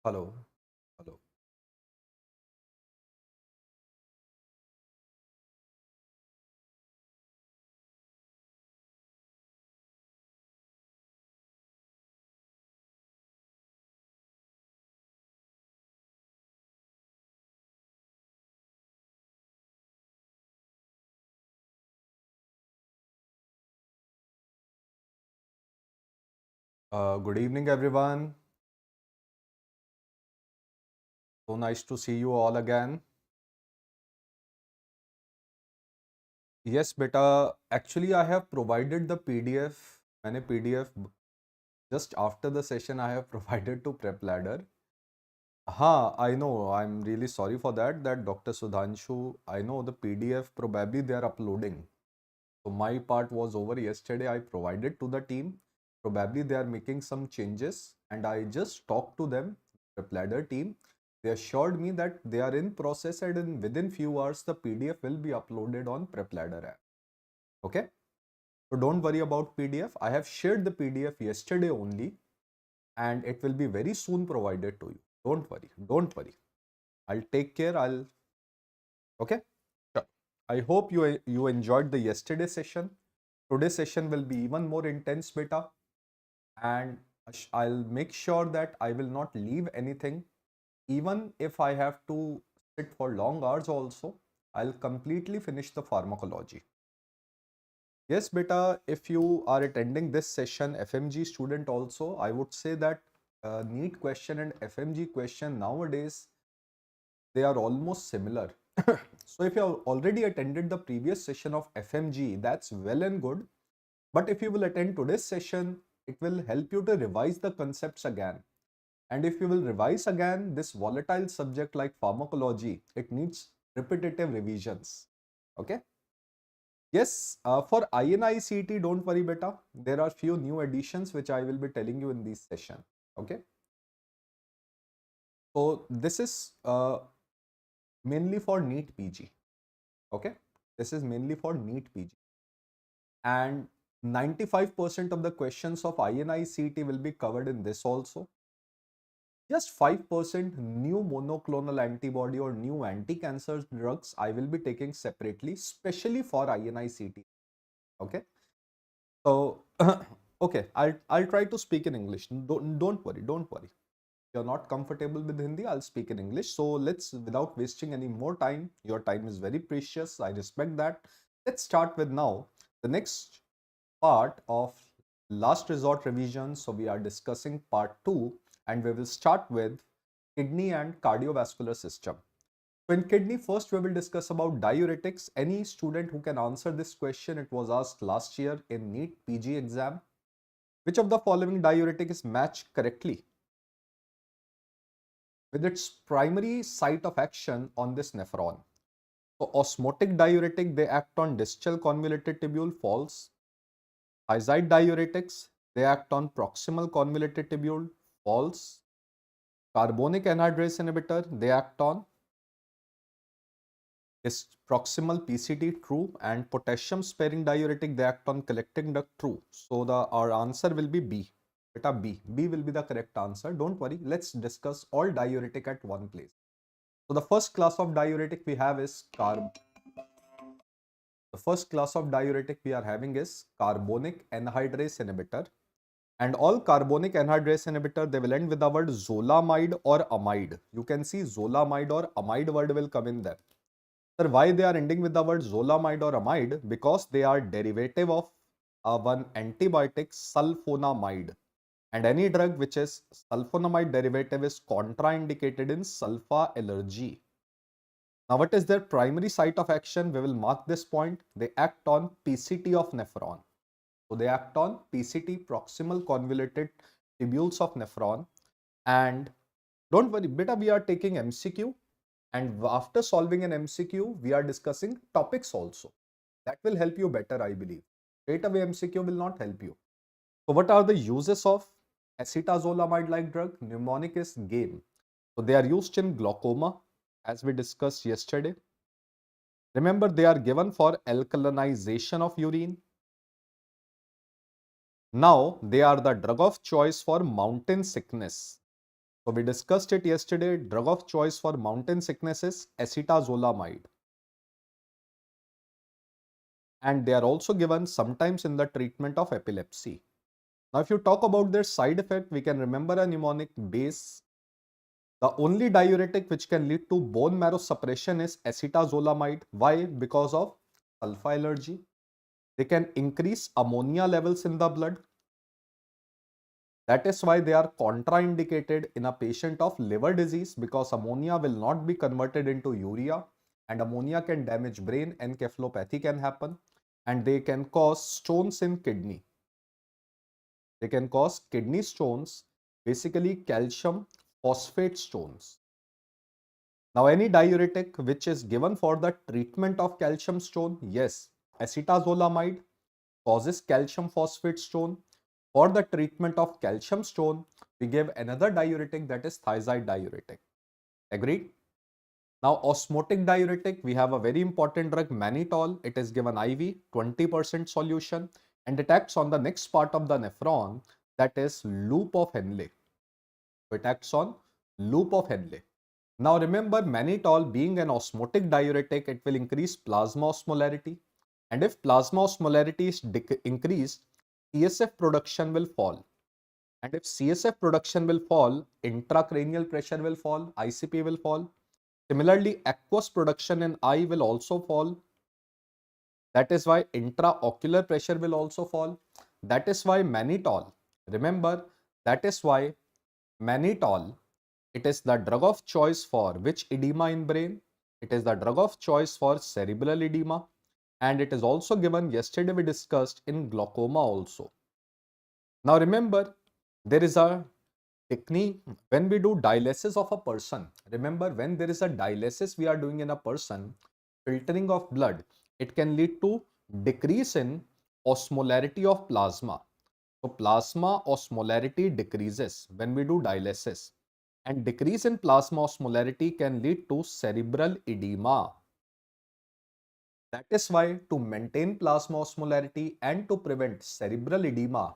Hello. Hello. Good evening, everyone. So nice to see you all again. Yes, beta. Actually, I have provided the PDF. मैंने PDF just after the session I have provided to Prep Ladder. I know. I'm really sorry for that. That Dr. Sudhanshu, I know the PDF probably they are uploading. So my part was over yesterday. I provided to the team. Probably they are making some changes, and I just talked to them, the Ladder team. They assured me that they are in process, and within few hours the PDF will be uploaded on PrepLadder app. Okay, so don't worry about PDF. I have shared the PDF yesterday only, and it will be very soon provided to you. Don't worry. Don't worry. I'll take care. Okay. Sure. I hope you enjoyed the yesterday session. Today's session will be even more intense, beta, and I'll make sure that I will not leave anything. Even if I have to sit for long hours also, I'll completely finish the pharmacology. Yes, beta, if you are attending this session, FMG student also, I would say that NEET question and FMG question nowadays, they are almost similar. So if you have already attended the previous session of FMG, that's well and good. But if you will attend today's session, it will help you to revise the concepts again. And if you will revise again this volatile subject like pharmacology, it needs repetitive revisions. Okay. Yes, for INI-CET, don't worry, beta. There are few new additions which I will be telling you in this session. Okay. So this is mainly for NEET PG. Okay. This is mainly for NEET PG. And 95% of the questions of INI-CET will be covered in this also. Just 5% new monoclonal antibody or new anti-cancer drugs I will be taking separately, especially for INI-CET. Okay. So, okay, I'll try to speak in English. Don't worry, don't worry. If you're not comfortable with Hindi, I'll speak in English. So let's, without wasting any more time, your time is very precious. I respect that. Let's start with now the next part of last resort revision. So we are discussing part 2, and we will start with kidney and cardiovascular system. So in kidney, first we will discuss about diuretics. Any student who can answer this question, it was asked last year in NEET PG exam. Which of the following diuretic is matched correctly with its primary site of action on this nephron? So osmotic diuretic, they act on distal convoluted tubule, false. Thiazide diuretics, they act on proximal convoluted tubule, false. Carbonic anhydrase inhibitor, they act on is proximal PCT, true, and potassium sparing diuretic, they act on collecting duct, true. So our answer will be B. Beta B. B will be the correct answer. Don't worry. Let's discuss all diuretic at one place. So the first class of diuretic we have is the first class of diuretic we are having is carbonic anhydrase inhibitor. And all carbonic anhydrase inhibitor, they will end with the word zolamide or amide. You can see zolamide or amide word will come in there. Sir, why they are ending with the word zolamide or amide? Because they are derivative of one antibiotic sulfonamide. And any drug which is sulfonamide derivative is contraindicated in sulfa allergy. Now, what is their primary site of action? We will mark this point. They act on PCT of nephron. So they act on PCT, proximal convoluted tubules of nephron. And don't worry, beta, we are taking MCQ. And after solving an MCQ, we are discussing topics also. That will help you better, I believe. Straight away MCQ will not help you. So what are the uses of acetazolamide-like drug? Mnemonic is GAME. So they are used in glaucoma, as we discussed yesterday. Remember, they are given for alkalinization of urine. Now, they are the drug of choice for mountain sickness. So we discussed it yesterday. Drug of choice for mountain sickness is acetazolamide. And they are also given sometimes in the treatment of epilepsy. Now, if you talk about their side effect, we can remember a mnemonic base. The only diuretic which can lead to bone marrow suppression is acetazolamide. Why? Because of sulfa allergy. They can increase ammonia levels in the blood. That is why they are contraindicated in a patient of liver disease, because ammonia will not be converted into urea, and ammonia can damage brain, encephalopathy can happen, and they can cause stones in kidney. They can cause kidney stones, basically calcium phosphate stones. Now, any diuretic which is given for the treatment of calcium stone, yes, acetazolamide causes calcium phosphate stone. For the treatment of calcium stone, we give another diuretic, that is thiazide diuretic. Agreed? Now, osmotic diuretic, we have a very important drug, mannitol. It is given IV, 20% solution, and it acts on the next part of the nephron, that is loop of Henle. So it acts on loop of Henle. Now remember, mannitol being an osmotic diuretic, it will increase plasma osmolarity. And if plasma osmolarity is increased, CSF production will fall. And if CSF production will fall, intracranial pressure will fall, ICP will fall. Similarly, aqueous production in eye will also fall. That is why intraocular pressure will also fall. That is why mannitol, remember, that is why mannitol, it is the drug of choice for which edema in brain? It is the drug of choice for cerebral edema, and it is also given, yesterday we discussed, in glaucoma also. Now remember, there is a technique when we do dialysis of a person. Remember, when there is a dialysis we are doing in a person, filtering of blood, it can lead to decrease in osmolarity of plasma. So plasma osmolarity decreases when we do dialysis, and decrease in plasma osmolarity can lead to cerebral edema. That is why, to maintain plasma osmolarity and to prevent cerebral edema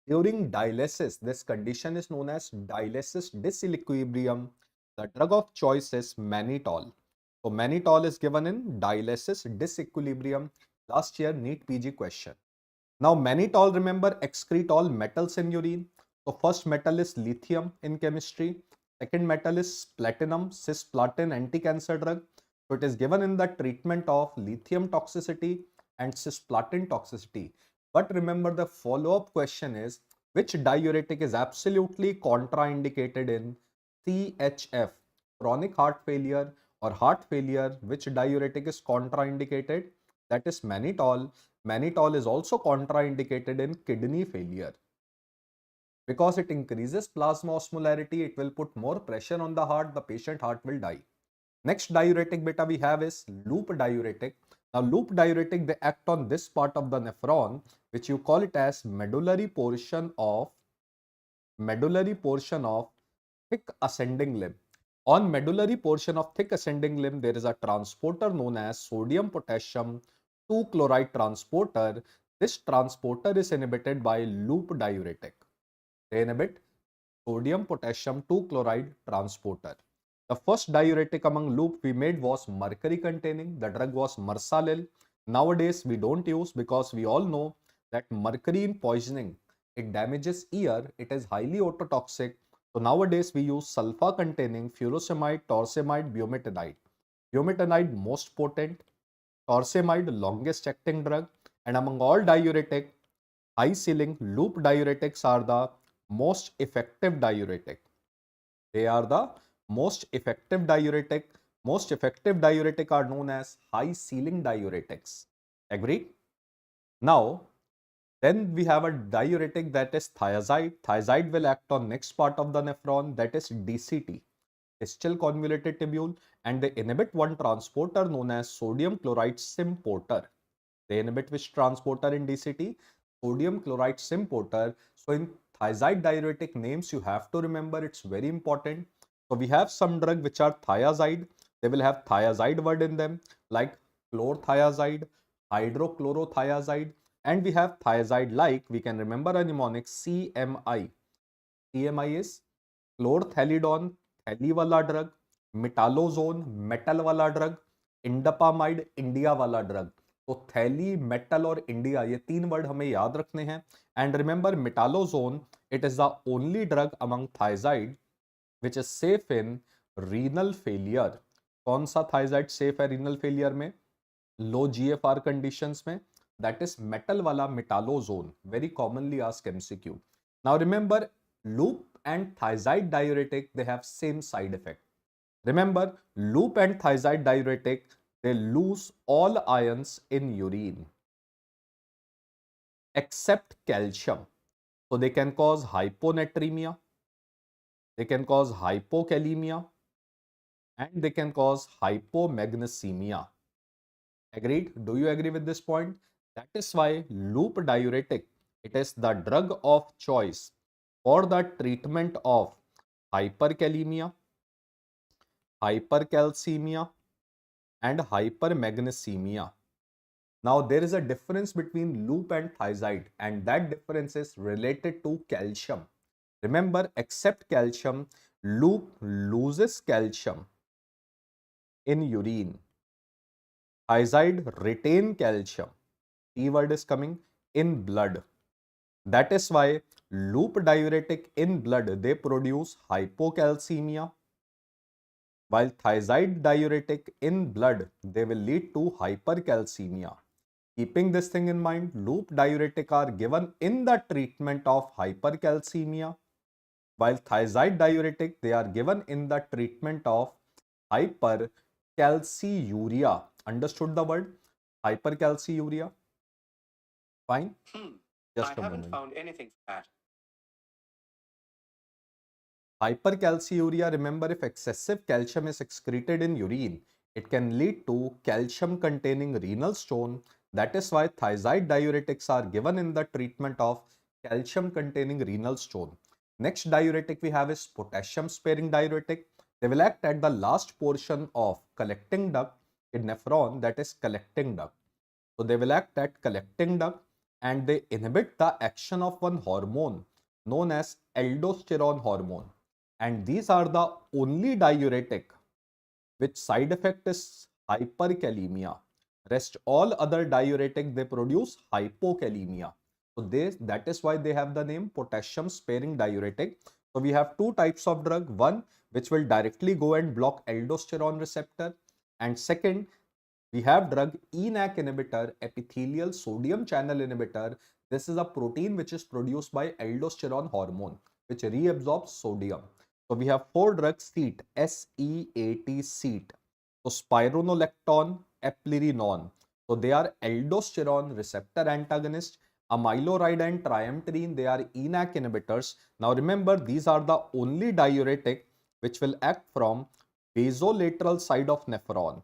during dialysis, this condition is known as dialysis disequilibrium. The drug of choice is mannitol. So mannitol is given in dialysis disequilibrium. Last year NEET PG question. Now mannitol, remember, excrete all metals in urine. So first metal is lithium in chemistry. Second metal is platinum, cisplatin, anti-cancer drug. So it is given in the treatment of lithium toxicity and cisplatin toxicity. But remember, the follow-up question is, which diuretic is absolutely contraindicated in CHF, chronic heart failure or heart failure? Which diuretic is contraindicated? That is mannitol. Mannitol is also contraindicated in kidney failure because it increases plasma osmolarity. It will put more pressure on the heart. The patient heart will die. Next diuretic beta we have is loop diuretic. Now loop diuretic, they act on this part of the nephron, which you call it as medullary portion of thick ascending limb. On medullary portion of thick ascending limb, there is a transporter known as sodium potassium 2 chloride transporter. This transporter is inhibited by loop diuretic. They inhibit sodium potassium 2 chloride transporter. The first diuretic among loop we made was mercury containing. The drug was Marsalil. Nowadays we don't use because we all know that mercury in poisoning, it damages ear, it is highly ototoxic. So nowadays we use sulfa containing furosemide, torsemide, bumetanide. Bumetanide most potent, torsemide longest acting drug, and among all diuretic, high ceiling loop diuretics are the most effective diuretic. They are the most effective diuretic. Most effective diuretic are known as high ceiling diuretics. Agreed? Now, then we have a diuretic, that is thiazide. Thiazide will act on next part of the nephron, that is DCT, distal convoluted tubule, and they inhibit one transporter known as sodium chloride symporter. They inhibit which transporter in DCT? Sodium chloride symporter. So in thiazide diuretic names you have to remember, it's very important. So we have some drug which are thiazide. They will have thiazide word in them, like chlorothiazide, hydrochlorothiazide, and we have thiazide like, we can remember a mnemonic CMI. CMI is क्लोरथैलिडोन थैली वाला drug, मिटालोजोन metal वाला drug, इंडापामाइड India वाला drug. तो थैली, metal और India, ये तीन word हमें याद रखने हैं। And remember metolazone, it is the only drug among thiazide which is safe in renal failure. कौन सा थायजाइड सेफ है रीनल फेलियर में, लो जीएफआर कंडीशंस में? दैट इज मेटल वाला metolazone, very commonly asked MCQ. Now remember, loop and thiazide diuretic, they have same side effect. Remember, loop and thiazide diuretic, they lose all ions in urine except calcium. So they can cause hyponatremia, they can cause hypokalemia, and they can cause hypomagnesemia. Agreed? Do you agree with this point? That is why loop diuretic, it is the drug of choice for the treatment of hyperkalemia, hypercalcemia, and hypermagnesemia. Now, there is a difference between loop and thiazide, and that difference is related to calcium. Remember, except calcium, loop loses calcium in urine. Thiazide retain calcium. T word is coming in blood. That is why loop diuretic in blood, they produce hypocalcemia, while thiazide diuretic in blood, they will lead to hypercalcemia. Keeping this thing in mind, loop diuretic are given in the treatment of hypercalcemia, while thiazide diuretic, they are given in the treatment of hypercalciuria. Understood the word? Hypercalciuria? Fine? Just a moment. Found anything for that. Hypercalciuria, remember, if excessive calcium is excreted in urine, it can lead to calcium containing renal stone. That is why thiazide diuretics are given in the treatment of calcium containing renal stone. Next diuretic we have is potassium sparing diuretic. They will act at the last portion of collecting duct in nephron, that is collecting duct. So they will act at collecting duct and they inhibit the action of one hormone known as aldosterone hormone. And these are the only diuretic which side effect is hyperkalemia. Rest all other diuretic, they produce hypokalemia. So that is why they have the name potassium sparing diuretic. So we have two types of drug, one which will directly go and block aldosterone receptor, and second we have drug ENaC inhibitor, epithelial sodium channel inhibitor. This is a protein which is produced by aldosterone hormone which reabsorbs sodium. So we have four drugs, SEAT, S-E-A-T, SEAT. So spironolactone, eplerenone. So they are aldosterone receptor antagonist. Amiloride and triamterene, they are ENaC inhibitors. Now remember, these are the only diuretic which will act from basolateral side of nephron.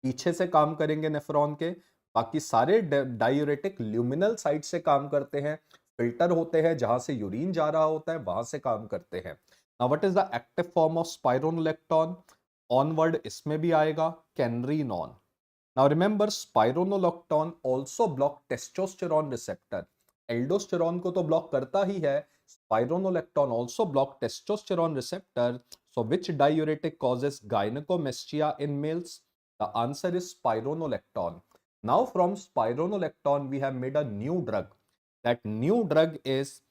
पीछे से काम करेंगे nephron के, बाकी सारे diuretic luminal side से काम करते हैं, फिल्टर होते हैं, जहां से यूरिन जा रहा होता है वहां से काम करते हैं। Now what is the active form of spironolactone? Onward इसमें भी आएगा canrenone. Now remember, spironolactone also block testosterone receptor. Aldosterone को तो ब्लॉक करता ही है, spironolactone also block testosterone receptor. So which diuretic causes gynaecomastia in males? The answer is spironolactone. Now from spironolactone we have made a new drug. That new drug is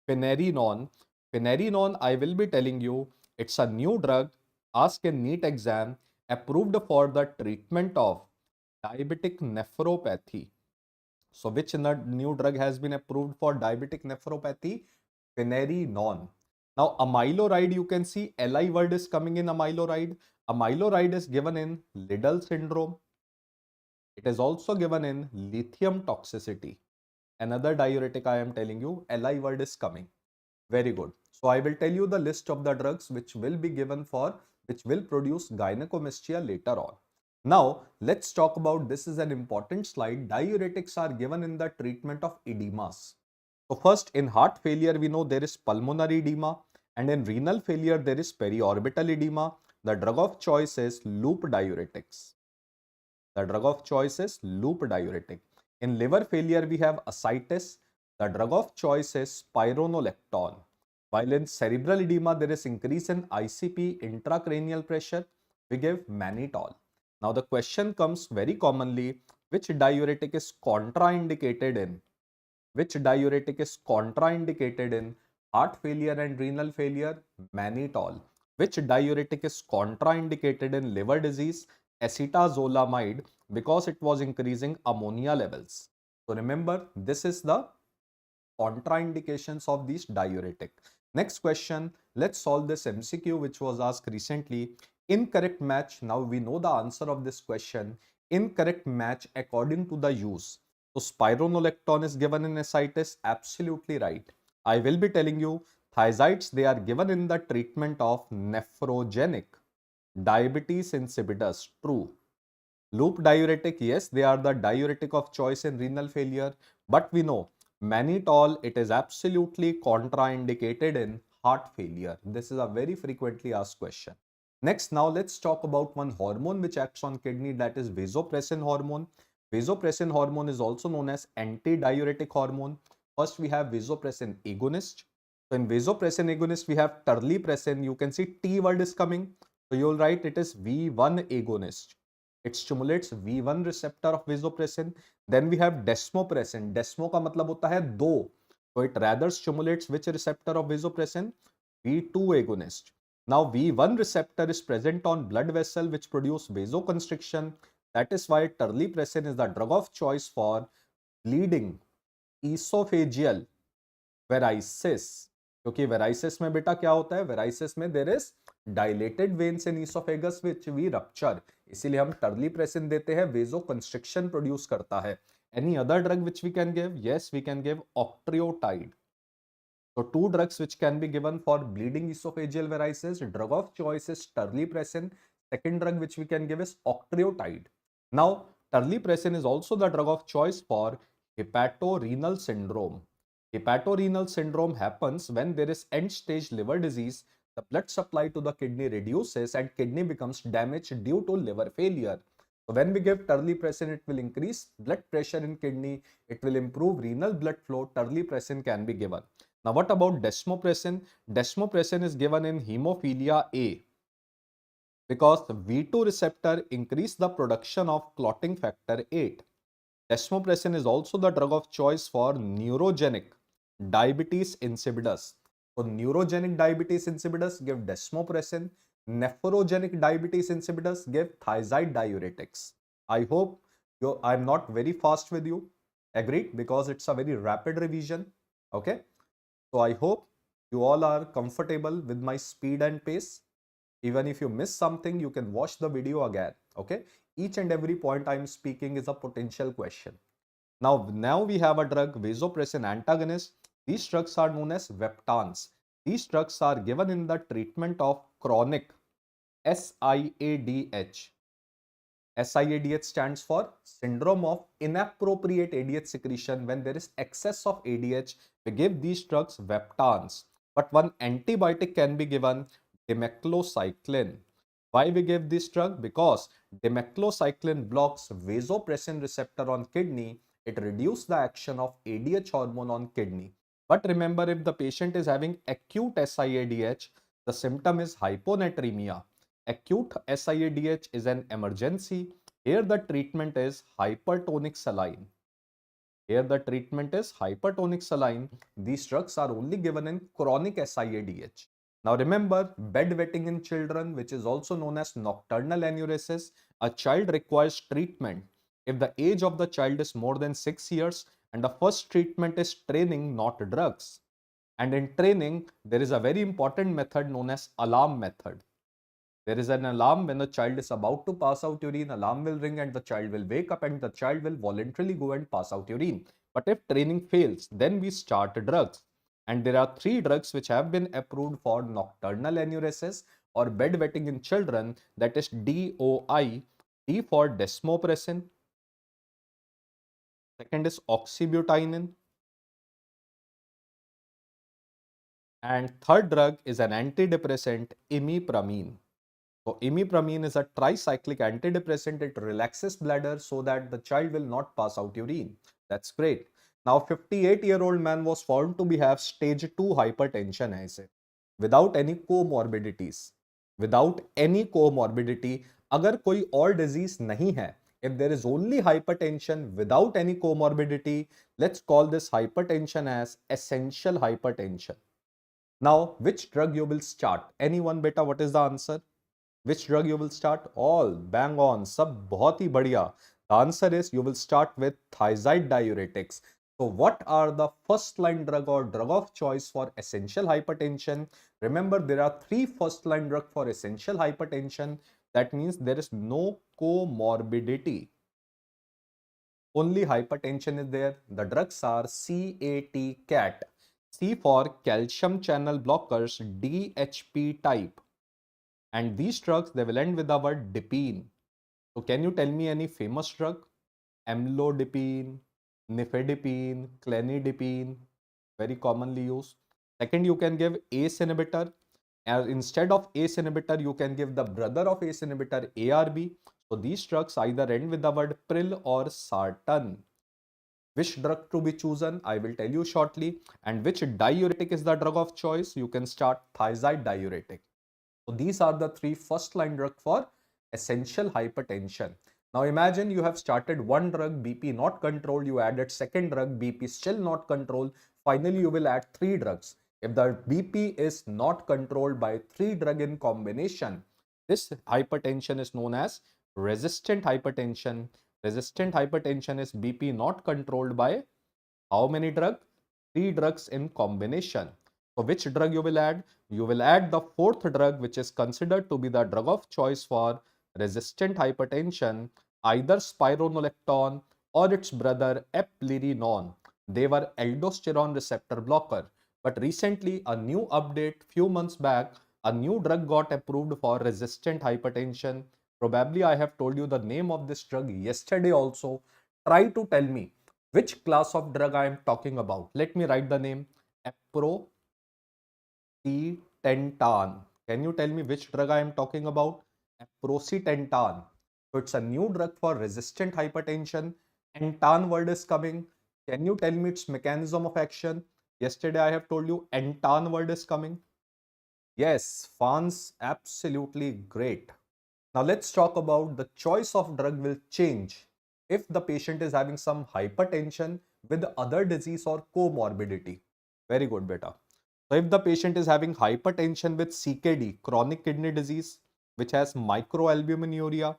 finerenone. Finerenone, I will be telling you, it's a new drug asked in NEET exam, approved for the treatment of diabetic nephropathy. So which new drug has been approved for diabetic nephropathy? Finerenone. Now amiloride, you can see Li word is coming in amiloride. Amiloride is given in Liddle syndrome. It is also given in lithium toxicity. Another diuretic I am telling you, Li word is coming. Very good. So I will tell you the list of the drugs which will be given for, which will produce gynecomastia later on. Now let's talk about, this is an important slide. Diuretics are given in the treatment of edemas. So first, in heart failure we know there is pulmonary edema, and in renal failure there is periorbital edema. The drug of choice is loop diuretics. The drug of choice is loop diuretic. In liver failure we have ascites. The drug of choice is spironolactone. While in cerebral edema, there is increase in ICP, intracranial pressure, we give mannitol. Now the question comes very commonly, which diuretic is contraindicated in? Which diuretic is contraindicated in heart failure and renal failure? Mannitol. Which diuretic is contraindicated in liver disease? Acetazolamide, because it was increasing ammonia levels. So remember, this is the contraindications of these diuretic. Next question, let's solve this MCQ which was asked recently. Incorrect match. Now we know the answer of this question. Incorrect match according to the use. So spironolactone is given in ascites, absolutely right. I will be telling you thiazides, they are given in the treatment of nephrogenic diabetes insipidus, true. Loop diuretic, yes, they are the diuretic of choice in renal failure, but we know mannitol, it is absolutely contraindicated in heart failure. This is a very frequently asked question. Next, now let's talk about one hormone which acts on kidney, that is vasopressin hormone. Vasopressin hormone is also known as antidiuretic hormone. First, we have vasopressin agonist. So in vasopressin agonist, we have terlipressin. You can see T word is coming. So you'll write it is V1 agonist. It stimulates V1 receptor of vasopressin. Then we have desmopressin. Desmo का मतलब होता है दो. So it rather stimulates which receptor of vasopressin? V2 agonist. Now V1 receptor is present on blood vessel which produce vasoconstriction. That is why terlipressin is the drug of choice for bleeding esophageal varices. क्योंकि varices में बेटा क्या होता है? Varices में there is dilated veins in esophagus which we rupture, इसीलिए हम terlipressin देते हैं, वेजो कंस्ट्रिक्शन प्रोड्यूस करता है. Any other drug which we can give? Yes, we can give octreotide. So two drugs which can be given for bleeding esophageal varices. Drug of choice is terlipressin. Second drug which we can give is octreotide. Now terlipressin is also the drug of choice for hepatorenal syndrome. Hepatorenal syndrome happens when there is end stage liver disease. The blood supply to the kidney reduces and kidney becomes damaged due to liver failure. So when we give terlipressin, it will increase blood pressure in kidney. It will improve renal blood flow. Terlipressin can be given. Now what about desmopressin? Desmopressin is given in hemophilia A because the V2 receptor increase the production of clotting factor 8. Desmopressin is also the drug of choice for neurogenic diabetes insipidus. So neurogenic diabetes insipidus give desmopressin. Nephrogenic diabetes insipidus give thiazide diuretics. I hope I'm not very fast with you. Agreed? Because it's a very rapid revision. Okay. So I hope you all are comfortable with my speed and pace. Even if you miss something, you can watch the video again. Okay. Each and every point I'm speaking is a potential question. Now we have a drug, vasopressin antagonist. These drugs are known as Veptans. These drugs are given in the treatment of chronic SIADH. SIADH stands for syndrome of inappropriate ADH secretion. When there is excess of ADH, we give these drugs Veptans. But one antibiotic can be given, demeclocycline. Why we give this drug? Because demeclocycline blocks vasopressin receptor on kidney. It reduces the action of ADH hormone on kidney. But remember, if the patient is having acute SIADH, the symptom is hyponatremia. Acute SIADH is an emergency. Here the treatment is hypertonic saline. Here the treatment is hypertonic saline. These drugs are only given in chronic SIADH. Now remember, bedwetting in children, which is also known as nocturnal enuresis. A child requires treatment if the age of the child is more than 6 years, and the first treatment is training, not drugs. And in training, there is a very important method known as alarm method. There is an alarm when the child is about to pass out urine, alarm will ring and the child will wake up and the child will voluntarily go and pass out urine. But if training fails, then we start drugs. And there are 3 drugs which have been approved for nocturnal enuresis or bedwetting in children, that is DOI, D for desmopressin. Second is oxybutynin. And third drug is an antidepressant, imipramine. So imipramine is a tricyclic antidepressant. It relaxes bladder so that the child will not pass out urine. That's great. Now 58-year-old man was found to be have stage 2 hypertension है इसे without any comorbidities, without any comorbidity. अगर कोई और disease नहीं है, if there is only hypertension without any comorbidity, let's call this hypertension as essential hypertension. Now, which drug you will start? Anyone beta, what is the answer? Which drug you will start? All bang on, सब बहुत ही बढ़िया. The answer is you will start with thiazide diuretics. So what are the first line drug or drug of choice for essential hypertension? Remember, there are 3 first line drug for essential hypertension. That means there is no comorbidity. Only hypertension is there. The drugs are CAT. C for calcium channel blockers, DHP type. And these drugs, they will end with the word dipine. So can you tell me any famous drug? Amlodipine, nifedipine, clenidipine, very commonly used. Second, you can give ACE inhibitor. Instead of ACE inhibitor, you can give the brother of ACE inhibitor, ARB. So these drugs either end with the word pril or sartan. Which drug to be chosen? I will tell you shortly. And which diuretic is the drug of choice? You can start thiazide diuretic. So these are the 3 first line drug for essential hypertension. Now imagine you have started one drug, BP not controlled, you added second drug, BP still not controlled. Finally, you will add 3 drugs. If the BP is not controlled by 3 drug in combination, this hypertension is known as resistant hypertension. Resistant hypertension is BP not controlled by how many drugs? 3 drugs in combination. So which drug you will add? You will add the 4th drug, which is considered to be the drug of choice for resistant hypertension, either spironolactone or its brother eplerenone. They were aldosterone receptor blocker. But recently, a new update, few months back, a new drug got approved for resistant hypertension. Probably I have told you the name of this drug yesterday also. Try to tell me which class of drug I am talking about. Let me write the name. Aprocitentan. Can you tell me which drug I am talking about? Aprocitentan. So it's a new drug for resistant hypertension. Entan word is coming. Can you tell me its mechanism of action? Yesterday I have told you entan word is coming. Yes, FANS, absolutely great. Now let's talk about the choice of drug will change if the patient is having some hypertension with other disease or comorbidity. Very good, beta. So if the patient is having hypertension with CKD, chronic kidney disease, which has microalbuminuria,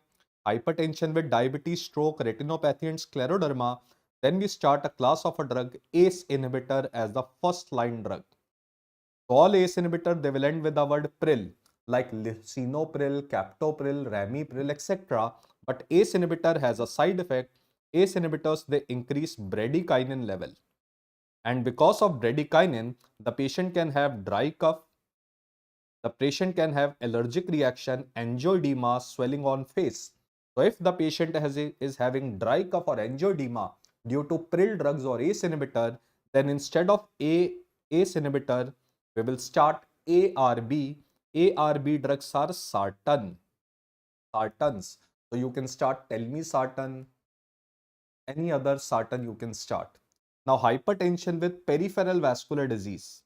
hypertension with diabetes, stroke, retinopathy and scleroderma, then we start a class of a drug ACE inhibitor as the first line drug. So all ACE inhibitor, they will end with the word pril, like lisinopril, captopril, ramipril, etc. But ACE inhibitor has a side effect. ACE inhibitors, they increase bradykinin level. And because of bradykinin, the patient can have dry cough, the patient can have allergic reaction, angioedema, swelling on face. So if the patient is having dry cough or angioedema due to pril drugs or ACE inhibitor, then instead of ACE inhibitor, we will start ARB. ARB drugs are sartans. So you can start telmisartan, any other sartan you can start. Now hypertension with peripheral vascular disease.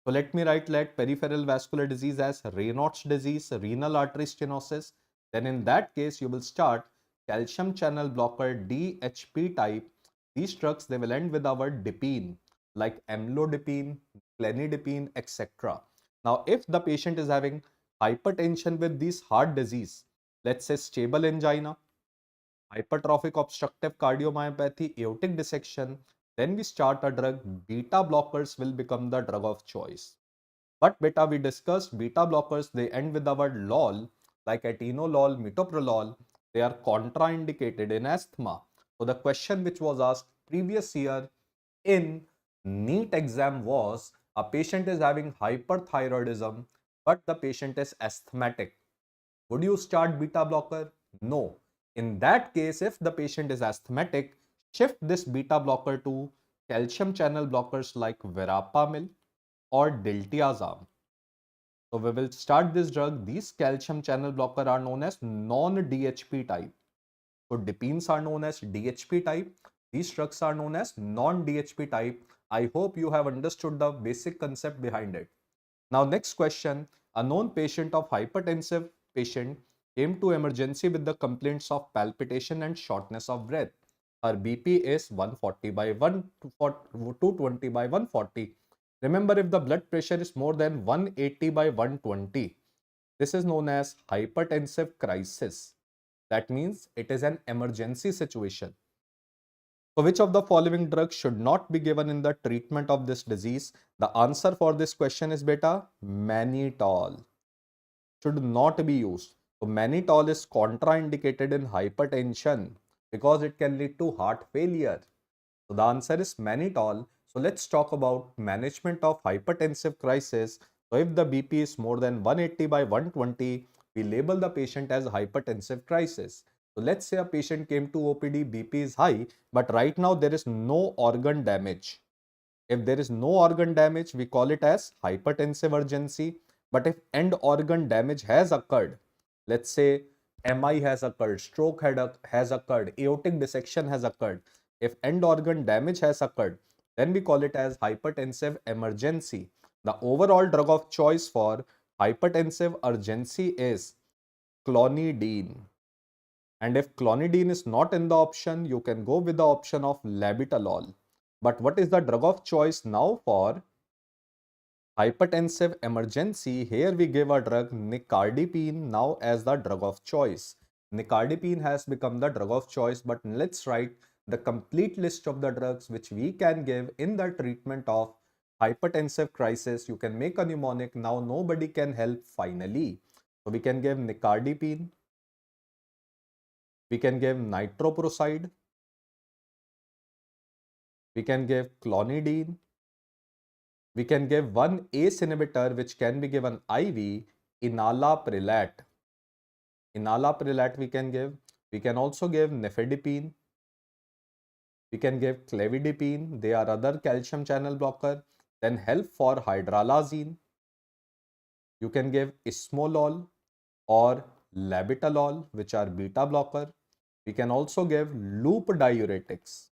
So let me write peripheral vascular disease as Raynaud's disease, renal artery stenosis. Then in that case, you will start calcium channel blocker DHP type. These drugs, they will end with our dipine, like amlodipine, clenidipine, etc. Now, if the patient is having hypertension with this heart disease, let's say stable angina, hypertrophic obstructive cardiomyopathy, aortic dissection, then we start a drug, beta blockers will become the drug of choice. But beta, we discussed beta blockers, they end with the word lol, like atenolol, metoprolol, they are contraindicated in asthma. So the question which was asked previous year in NEET exam was, a patient is having hyperthyroidism, but the patient is asthmatic. Would you start beta blocker? No. In that case, if the patient is asthmatic, shift this beta blocker to calcium channel blockers like verapamil or diltiazem. So we will start this drug. These calcium channel blocker are known as non-DHP type. So dipines are known as DHP type. These drugs are known as non-DHP type. I hope you have understood the basic concept behind it. Now, next question. A known patient of hypertensive patient came to emergency with the complaints of palpitation and shortness of breath. Her BP is 140 by 220 by 140. Remember, if the blood pressure is more than 180 by 120, this is known as hypertensive crisis. That means it is an emergency situation. So, which of the following drugs should not be given in the treatment of this disease? The answer for this question is beta, mannitol should not be used. So, mannitol is contraindicated in hypertension because it can lead to heart failure. So, the answer is mannitol. So, let's talk about management of hypertensive crisis. So, if the BP is more than 180 by 120, we label the patient as hypertensive crisis. So, let's say a patient came to OPD, BP is high, but right now there is no organ damage. If there is no organ damage, we call it as hypertensive urgency. But if end organ damage has occurred, let's say MI has occurred, stroke has occurred, aortic dissection has occurred. If end organ damage has occurred, then we call it as hypertensive emergency. The overall drug of choice for hypertensive urgency is clonidine. And if clonidine is not in the option, you can go with the option of labetalol. But what is the drug of choice now for hypertensive emergency? Here we give a drug nicardipine now as the drug of choice. Nicardipine has become the drug of choice, but let's write the complete list of the drugs which we can give in the treatment of hypertensive crisis. You can make a mnemonic. Now nobody can help finally. So we can give nicardipine. We can give nitroprusside. We can give clonidine. We can give one ACE inhibitor which can be given IV, enalaprilat. Enalaprilat we can give. We can also give nifedipine. We can give clevidipine. They are other calcium channel blocker. Then help for hydralazine. You can give ismolol or labetalol, which are beta blocker. We can also give loop diuretics.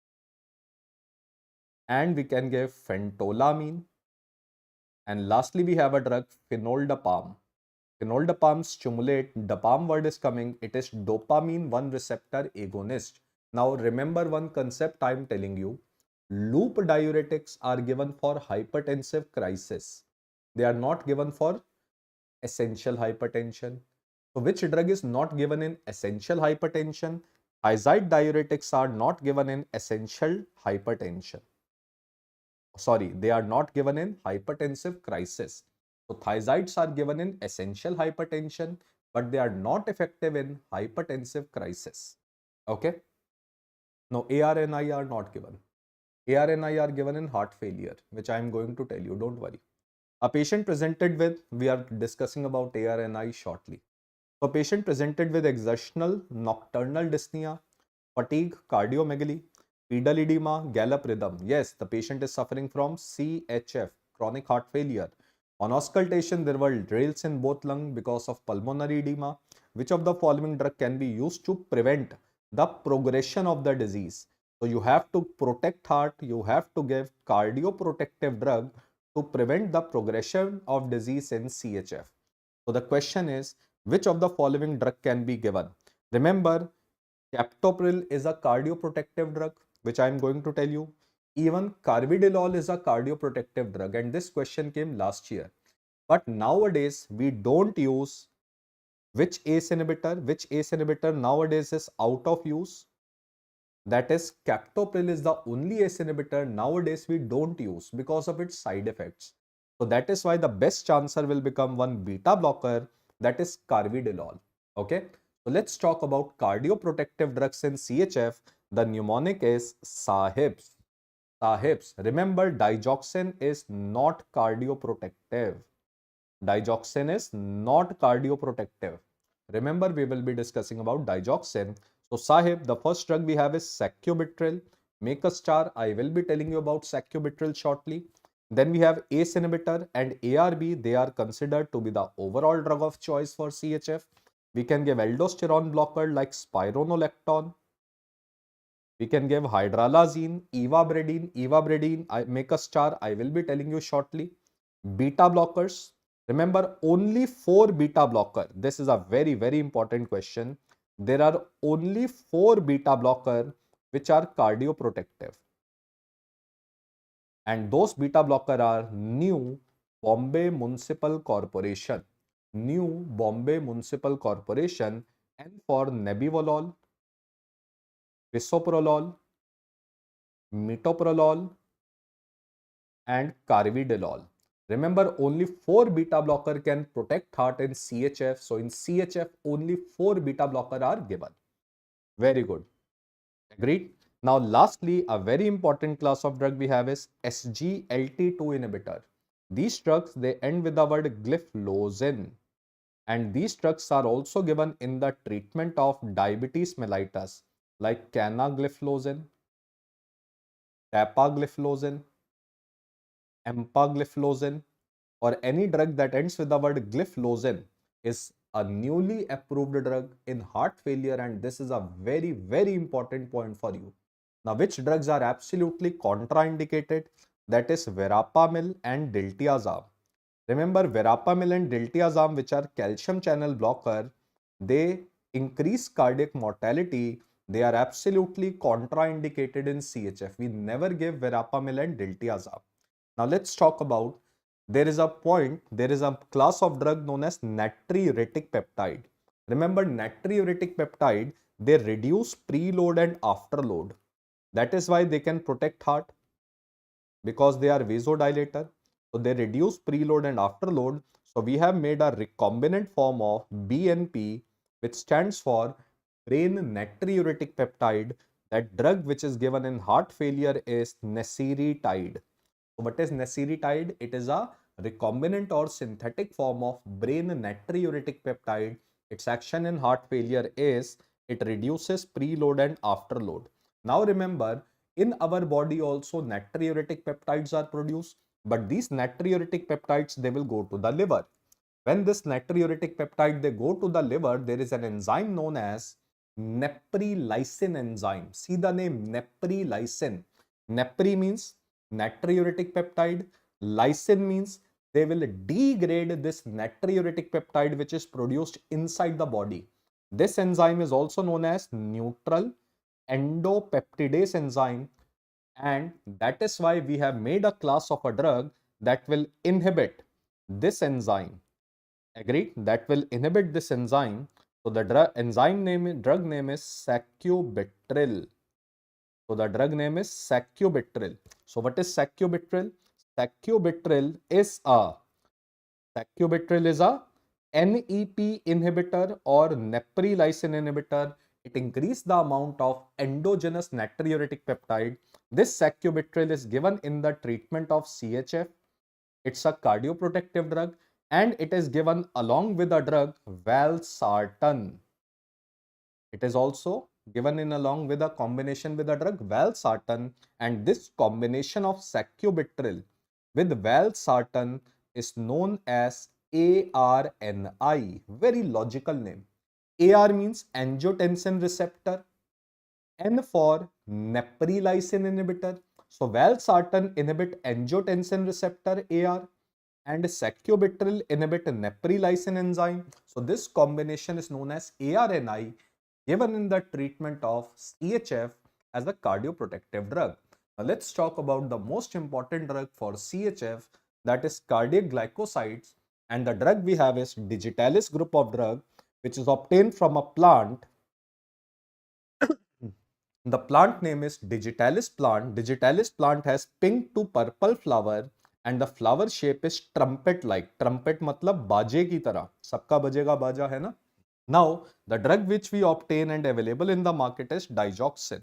And we can give phentolamine. And lastly, we have a drug phenoldapam. Phenoldapam stimulate, dapam word is coming, it is dopamine 1 receptor agonist. Now remember one concept I am telling you. Loop diuretics are given for hypertensive crisis. They are not given for essential hypertension. So which drug is not given in essential hypertension? Thiazide diuretics are not given in essential hypertension. Sorry, they are not given in hypertensive crisis. So thiazides are given in essential hypertension, but they are not effective in hypertensive crisis. Okay. Now ARNI are not given. ARNI are given in heart failure, which I am going to tell you, don't worry. A patient presented with, we are discussing about ARNI shortly. So patient presented with exertional nocturnal dyspnea, fatigue, cardiomegaly, pedal edema, gallop rhythm. Yes, the patient is suffering from CHF, chronic heart failure. On auscultation, there were drills in both lungs because of pulmonary edema. Which of the following drug can be used to prevent the progression of the disease? So you have to protect heart, you have to give cardioprotective drug to prevent the progression of disease in CHF. So the question is, which of the following drug can be given? Remember, captopril is a cardioprotective drug, which I am going to tell you. Even carvedilol is a cardioprotective drug, and this question came last year. But nowadays, we don't use which ACE inhibitor? Which ACE inhibitor nowadays is out of use? That is, captopril is the only ACE inhibitor nowadays we don't use because of its side effects. So that is why the best answer will become one beta blocker, that is carvedilol. Okay. So let's talk about cardioprotective drugs in CHF. The mnemonic is SAHIBs. SAHIBs. Remember, digoxin is not cardioprotective. Digoxin is not cardioprotective. Remember, we will be discussing about digoxin. So Sahib, the first drug we have is sacubitril. Make a star. I will be telling you about sacubitril shortly. Then we have ACE inhibitor and ARB. They are considered to be the overall drug of choice for CHF. We can give aldosterone blocker like spironolactone. We can give hydralazine, ivabradine. Ivabradine, I make a star. I will be telling you shortly. Beta blockers. Remember, only 4 beta blocker. This is a very, very important question. There are only 4 beta blocker which are cardioprotective. And those beta blocker are New Bombay Municipal Corporation. New Bombay Municipal Corporation, and for nebivolol, bisoprolol, metoprolol, and carvedilol. Remember, only 4 beta blocker can protect heart in CHF. So in CHF, only 4 beta blocker are given. Very good. Agreed. Now, lastly, a very important class of drug we have is SGLT2 inhibitor. These drugs, they end with the word gliflozin. And these drugs are also given in the treatment of diabetes mellitus, like canagliflozin, dapagliflozin, empagliflozin, or any drug that ends with the word gliflozin is a newly approved drug in heart failure, and this is a very, very important point for you. Now, which drugs are absolutely contraindicated? That is verapamil and diltiazem. Remember, verapamil and diltiazem, which are calcium channel blocker, they increase cardiac mortality. They are absolutely contraindicated in CHF. We never give verapamil and diltiazem. Now let's talk about, there is a class of drug known as natriuretic peptide. Remember, natriuretic peptide, they reduce preload and afterload. That is why they can protect heart, because they are vasodilator. So they reduce preload and afterload. So we have made a recombinant form of BNP, which stands for brain natriuretic peptide. That drug which is given in heart failure is nesiritide. So what is nesiritide? It is a recombinant or synthetic form of brain natriuretic peptide. Its action in heart failure is it reduces preload and afterload. Now remember, in our body also natriuretic peptides are produced, but these natriuretic peptides, they will go to the liver. When this natriuretic peptide, they go to the liver, there is an enzyme known as neprilysin enzyme. See the name neprilysin. Nepri means natriuretic peptide. Lysin means they will degrade this natriuretic peptide which is produced inside the body. This enzyme is also known as neutral endopeptidase enzyme, and that is why we have made a class of a drug that will inhibit this enzyme. Agreed? That will inhibit this enzyme. So the drug name is sacubitril. So the drug name is sacubitril. So what is sacubitril? Sacubitril is a NEP inhibitor or neprilysin inhibitor. It increases the amount of endogenous natriuretic peptide. This sacubitril is given in the treatment of CHF. It's a cardioprotective drug, and it is given along with a drug valsartan. It is also given in along with a combination with a drug valsartan, and this combination of sacubitril with valsartan is known as ARNI. Very logical name. AR means angiotensin receptor, N for neprilysin inhibitor. So valsartan inhibit angiotensin receptor AR, and sacubitril inhibit neprilysin enzyme. So this combination is known as ARNI, given in the treatment of CHF as a cardioprotective drug. Now let's talk about the most important drug for CHF, that is cardiac glycosides, and the drug we have is digitalis group of drug, which is obtained from a plant. The plant name is digitalis plant. Digitalis plant has pink to purple flower, and the flower shape is trumpet like. Trumpet matlab बाजे की तरह, सबका बजेगा बाजा है ना. Now, the drug which we obtain and available in the market is digoxin.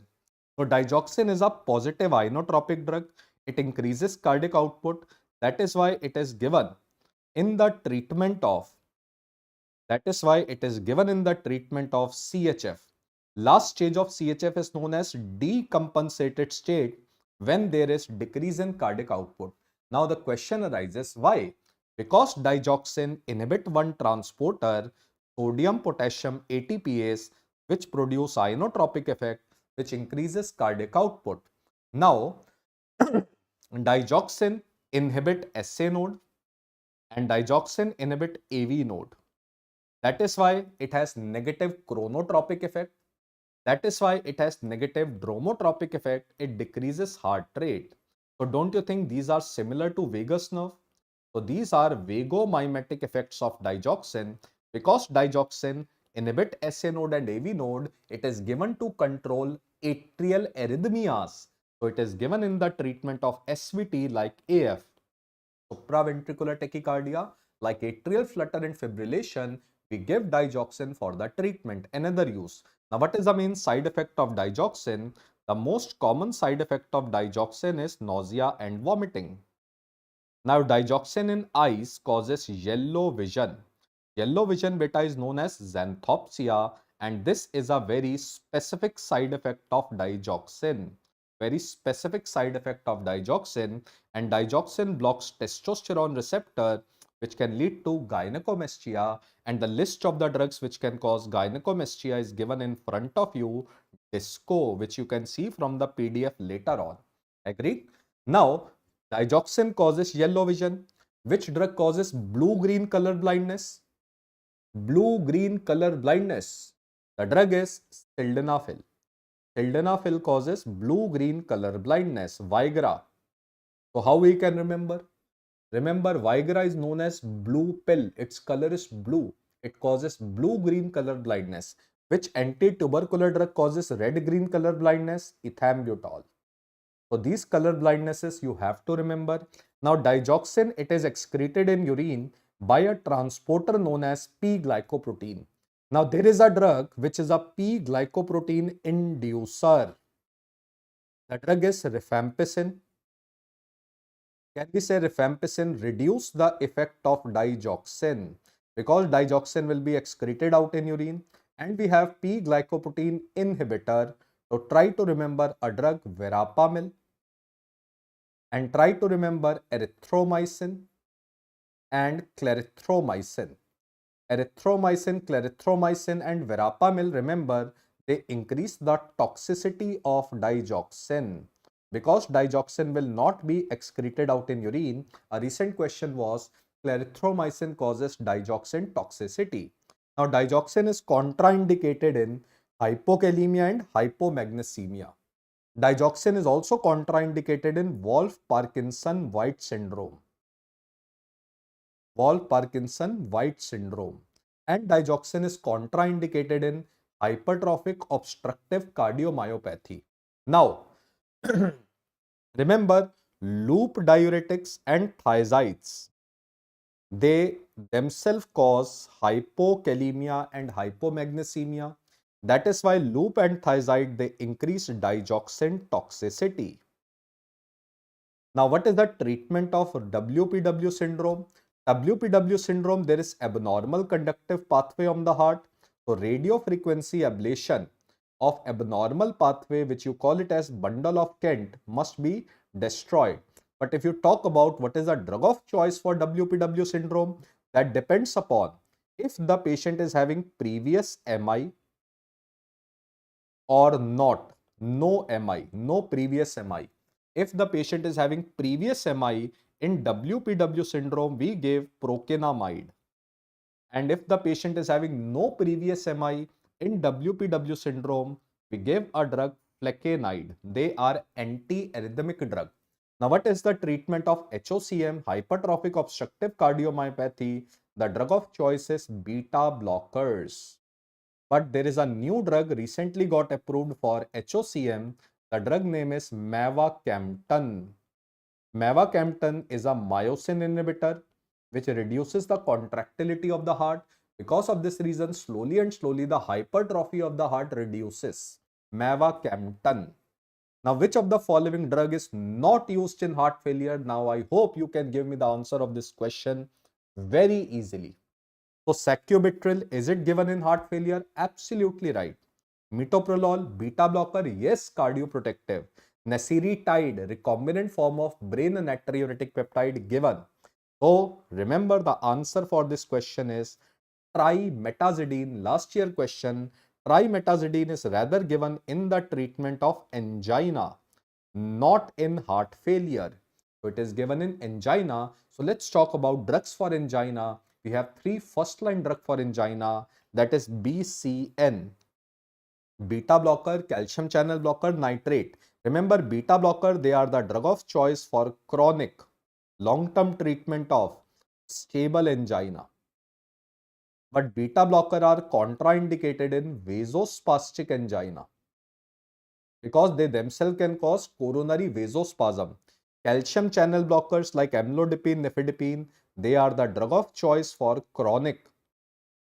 So, digoxin is a positive inotropic drug. It increases cardiac output. That is why it is given in the treatment of CHF. Last stage of CHF is known as decompensated state, when there is decrease in cardiac output. Now the question arises, why? Because digoxin inhibit one transporter, sodium potassium ATPase, which produce inotropic effect. which increases cardiac output. Now, digoxin inhibit SA node and digoxin inhibit AV node. That is why it has negative chronotropic effect. That is why it has negative dromotropic effect. It decreases heart rate. So don't you think these are similar to vagus nerve? So these are vagomimetic effects of digoxin. Because digoxin inhibit SA node and AV node, it is given to control atrial arrhythmias. So it is given in the treatment of SVT like AF. Supraventricular tachycardia, like atrial flutter and fibrillation, we give digoxin for the treatment. Another use. Now, what is the main side effect of digoxin? The most common side effect of digoxin is nausea and vomiting. Now, digoxin in eyes causes yellow vision. Yellow vision beta is known as xanthopsia, and this is a very specific side effect of digoxin. Very specific side effect of digoxin, and digoxin blocks testosterone receptor, which can lead to gynecomastia, and the list of the drugs which can cause gynecomastia is given in front of you, DISCO, which you can see from the PDF later on. Agree? Now, digoxin causes yellow vision. Which drug causes blue-green color blindness? Blue-green color blindness. The drug is sildenafil. Sildenafil causes blue-green color blindness. Viagra. So how we can remember? Remember, Viagra is known as blue pill. Its color is blue. It causes blue-green color blindness. Which anti-tubercular drug causes red-green color blindness? Ethambutol. So these color blindnesses you have to remember. Now digoxin, it is excreted in urine by a transporter known as P-glycoprotein. Now there is a drug which is a P-glycoprotein inducer. The drug is rifampicin. Can we say rifampicin reduce the effect of digoxin? Because digoxin will be excreted out in urine, and we have P-glycoprotein inhibitor. So try to remember a drug verapamil, and try to remember erythromycin and clarithromycin. Erythromycin, clarithromycin and verapamil, remember, they increase the toxicity of digoxin. Because digoxin will not be excreted out in urine, a recent question was clarithromycin causes digoxin toxicity. Now, digoxin is contraindicated in hypokalemia and hypomagnesemia. Digoxin is also contraindicated in Wolff-Parkinson-White syndrome. Wolff-Parkinson-White syndrome. And digoxin is contraindicated in hypertrophic obstructive cardiomyopathy. Now, remember, loop diuretics and thiazides, they themselves cause hypokalemia and hypomagnesemia. That is why loop and thiazide, they increase digoxin toxicity. Now, what is the treatment of WPW syndrome? WPW syndrome, there is abnormal conductive pathway on the heart. So, radiofrequency ablation of abnormal pathway, which you call it as bundle of Kent, must be destroyed. But if you talk about what is the drug of choice for WPW syndrome, that depends upon if the patient is having previous MI or not. No MI, no previous MI. If the patient is having previous MI, in WPW syndrome, we give procainamide. And if the patient is having no previous MI, in WPW syndrome, we give a drug flecainide. They are anti-arrhythmic drug. Now, what is the treatment of HOCM, hypertrophic obstructive cardiomyopathy? The drug of choice is beta blockers. But there is a new drug recently got approved for HOCM. The drug name is mavacamten. Mavacamten is a myosin inhibitor which reduces the contractility of the heart. Because of this reason, slowly and slowly the hypertrophy of the heart reduces. Mavacamten. Now, which of the following drug is not used in heart failure? Now, I hope you can give me the answer of this question very easily. So, sacubitril, is it given in heart failure? Absolutely right. Metoprolol, beta blocker, yes, cardioprotective. Nasiritide, recombinant form of brain natriuretic peptide, given. So, remember the answer for this question is trimetazidine. Last year question, trimetazidine is rather given in the treatment of angina, not in heart failure. So it is given in angina. So let's talk about drugs for angina. We have three first line drug for angina, that is BCN. Beta blocker, calcium channel blocker, nitrate. Remember, beta blocker, they are the drug of choice for chronic long-term treatment of stable angina. But beta blocker are contraindicated in vasospastic angina because they themselves can cause coronary vasospasm. Calcium channel blockers like amlodipine, nifedipine, they are the drug of choice for chronic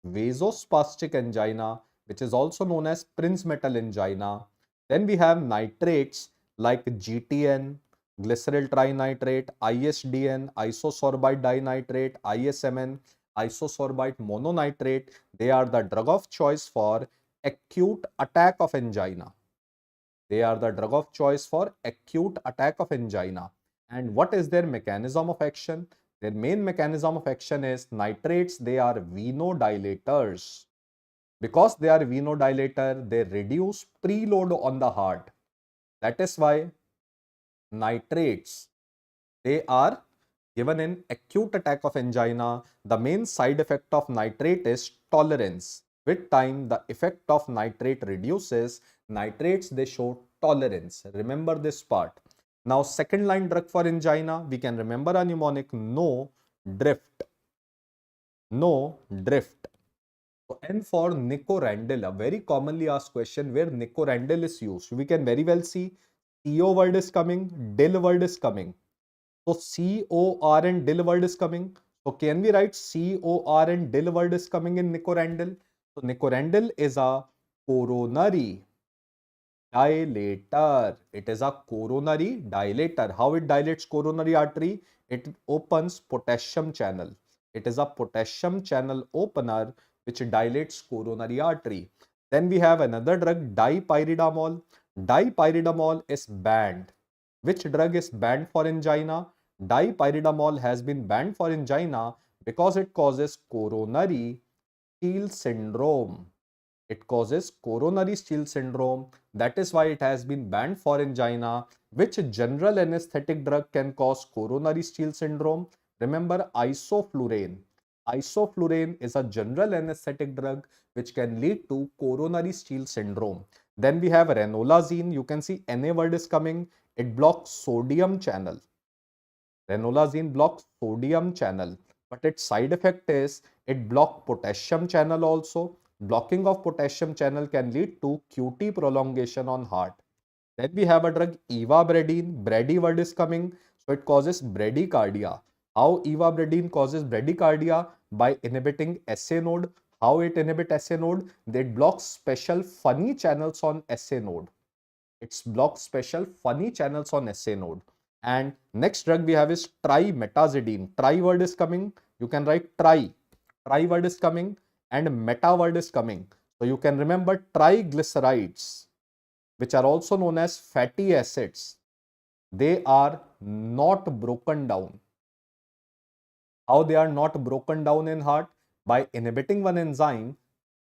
vasospastic angina, which is also known as Prinzmetal angina. Then we have nitrates like GTN, glyceryl trinitrate, ISDN, isosorbide dinitrate, ISMN, isosorbide mononitrate. They are the drug of choice for acute attack of angina. They are the drug of choice for acute attack of angina. And what is their mechanism of action? Their main mechanism of action is nitrates, they are venodilators. Because they are venodilator, they reduce preload on the heart. That is why nitrates, they are given in acute attack of angina. The main side effect of nitrate is tolerance. With time, the effect of nitrate reduces. Nitrates, they show tolerance. Remember this part. Now, second line drug for angina, we can remember a mnemonic, no drift. No drift. So, N for Nicorandil, a very commonly asked question where Nicorandil is used. We can very well see CO word is coming, DIL word is coming. So COR and DIL word is coming. So can we write COR and DIL word is coming in Nicorandil? So Nicorandil is a coronary dilator. It is a coronary dilator. How it dilates coronary artery? It opens potassium channel. It is a potassium channel opener which dilates coronary artery. Then we have another drug, dipyridamole. Dipyridamole is banned. Which drug is banned for angina? Dipyridamole has been banned for angina because it causes coronary steal syndrome. It causes coronary steal syndrome. That is why it has been banned for angina. Which general anesthetic drug can cause coronary steal syndrome? Remember isoflurane. Isoflurane is a general anesthetic drug which can lead to coronary steal syndrome. Then we have ranolazine. You can see Na word is coming. It blocks sodium channel. Ranolazine blocks sodium channel, but its side effect is it blocks potassium channel also. Blocking of potassium channel can lead to QT prolongation on heart. Then we have a drug ivabradine. Brady word is coming, so it causes bradycardia. How ivabradine causes bradycardia? By inhibiting SA node. How it inhibits SA node? They block special funny channels on SA node. It blocks special funny channels on SA node. And next drug we have is trimetazidine. Tri word is coming. You can write tri. Tri word is coming and meta word is coming. So you can remember triglycerides, which are also known as fatty acids. They are not broken down. How they are not broken down in heart? By inhibiting one enzyme,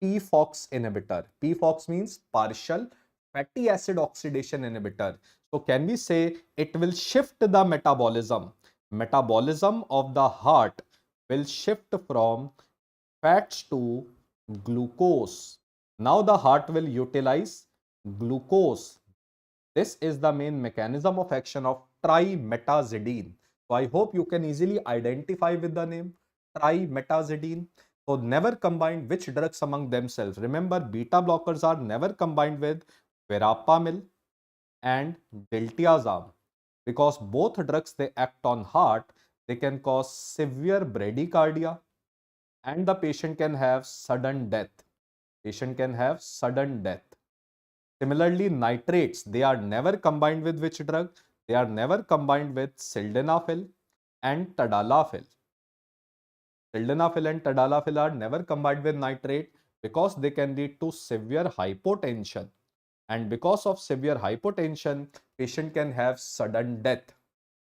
PFOX inhibitor. PFOX means partial fatty acid oxidation inhibitor. So can we say it will shift the metabolism? Metabolism of the heart will shift from fats to glucose. Now the heart will utilize glucose. This is the main mechanism of action of trimetazidine. So I hope you can easily identify with the name trimetazidine. So never combine which drugs among themselves. Remember, beta blockers are never combined with verapamil and diltiazem because both drugs, they act on heart. They can cause severe bradycardia and the patient can have sudden death. Patient can have sudden death. Similarly, nitrates, they are never combined with which drug? They are never combined with sildenafil and tadalafil. Sildenafil and tadalafil are never combined with nitrate because they can lead to severe hypotension. And because of severe hypotension, patient can have sudden death.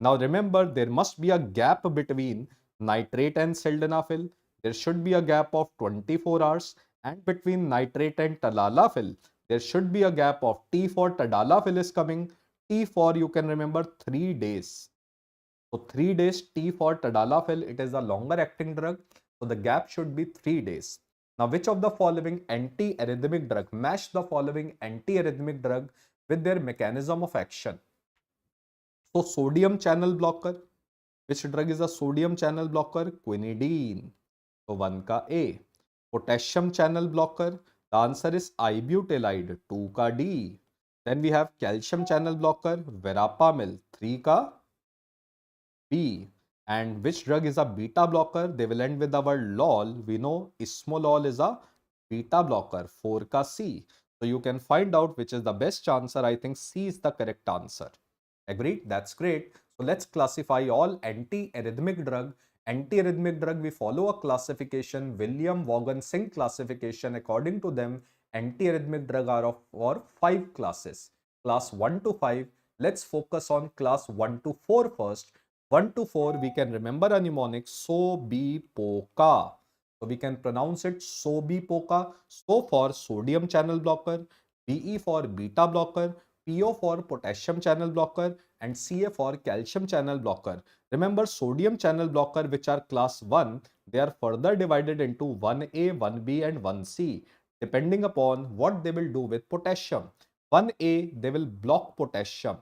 Now remember, there must be a gap between nitrate and sildenafil. There should be a gap of 24 hours. And between nitrate and tadalafil, there should be a gap of T for tadalafil is coming. T for, you can remember, 3 days. So 3 days T for tadalafil, it is a longer acting drug. So the gap should be 3 days. Now, which of the following anti-arrhythmic drug, match the following anti-arrhythmic drug with their mechanism of action? So sodium channel blocker. Which drug is a sodium channel blocker? Quinidine. So 1 ka A. Potassium channel blocker. The answer is ibutylide. 2 ka D. Then we have calcium channel blocker. Verapamil. 3 ka B. And which drug is a beta blocker? They will end with the word lol. We know ismolol is a beta blocker. 4 ka C. So you can find out which is the best answer. I think C is the correct answer. Agreed? That's great. So let's classify all anti-arrhythmic drug. Anti-arrhythmic drug, we follow a classification, William Vaughan Singh classification. According to them, anti-arrhythmic drug are of for 5 classes. Class 1 to 5. Let's focus on class 1 to 4 first. 1 to 4, we can remember a mnemonic SOBIPOCA. So we can pronounce it SOBIPOCA. So for sodium channel blocker, BE for beta blocker, PO for potassium channel blocker, and CA for calcium channel blocker. Remember, sodium channel blocker, which are class 1, they are further divided into 1A, 1B and 1C, depending upon what they will do with potassium. 1A, they will block potassium.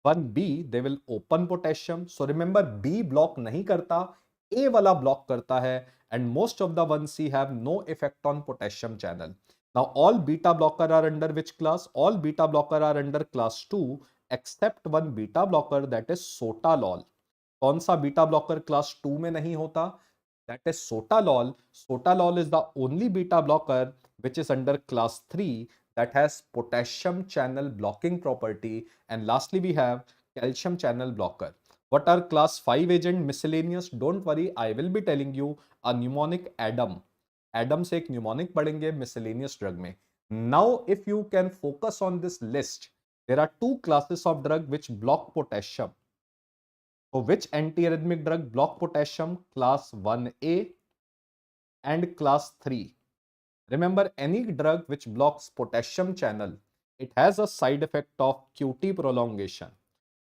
1B, they will open potassium. So remember, B block nahi karta, A wala block karta hai, and most of the 1C have no effect on potassium channel. Now all beta blocker are under which class? All beta blocker are under class 2 except one beta blocker, that is sotalol. कौन सा beta blocker class 2 में नहीं होता? That is sotalol. Sotalol is the only beta blocker which is under class 3 that has potassium channel blocking property. And lastly, we have calcium channel blocker. What are class 5 agent miscellaneous? Don't worry, I will be telling you a mnemonic ADAM. ADAM से एक mnemonic पढ़ेंगे miscellaneous drug में. Now, if you can focus on this list, there are 2 classes of drug which block potassium. So which antiarrhythmic drug block potassium? Class 1A and class 3. Remember, any drug which blocks potassium channel, it has a side effect of QT prolongation.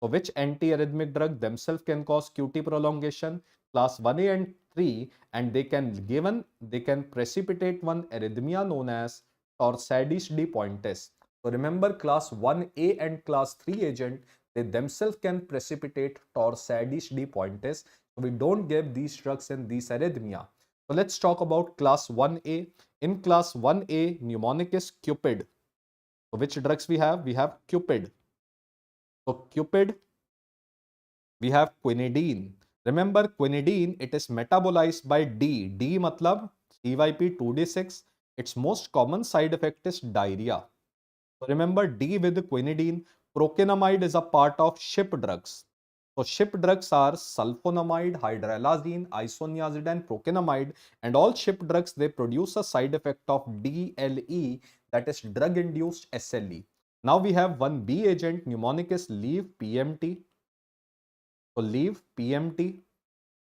So which antiarrhythmic drug themselves can cause QT prolongation? Class 1A and 3, and they can precipitate one arrhythmia known as torsades de pointes. So remember, class 1A and class 3 agent, they themselves can precipitate torsades de pointes. So we don't give these drugs in these arrhythmia. So let's talk about class 1A. In class 1A, mnemonic is Cupid. So which drugs we have? We have Cupid. So Cupid, we have quinidine. Remember, quinidine, it is metabolized by D. D matlab CYP2D6. Its most common side effect is diarrhea. So remember, D with quinidine. Procainamide is a part of SHIP drugs. So SHIP drugs are sulfonamide, hydralazine, isoniazid and procainamide, and all SHIP drugs, they produce a side effect of DLE, that is drug induced SLE. Now we have one B agent, mnemonic is leave PMT. So leave PMT.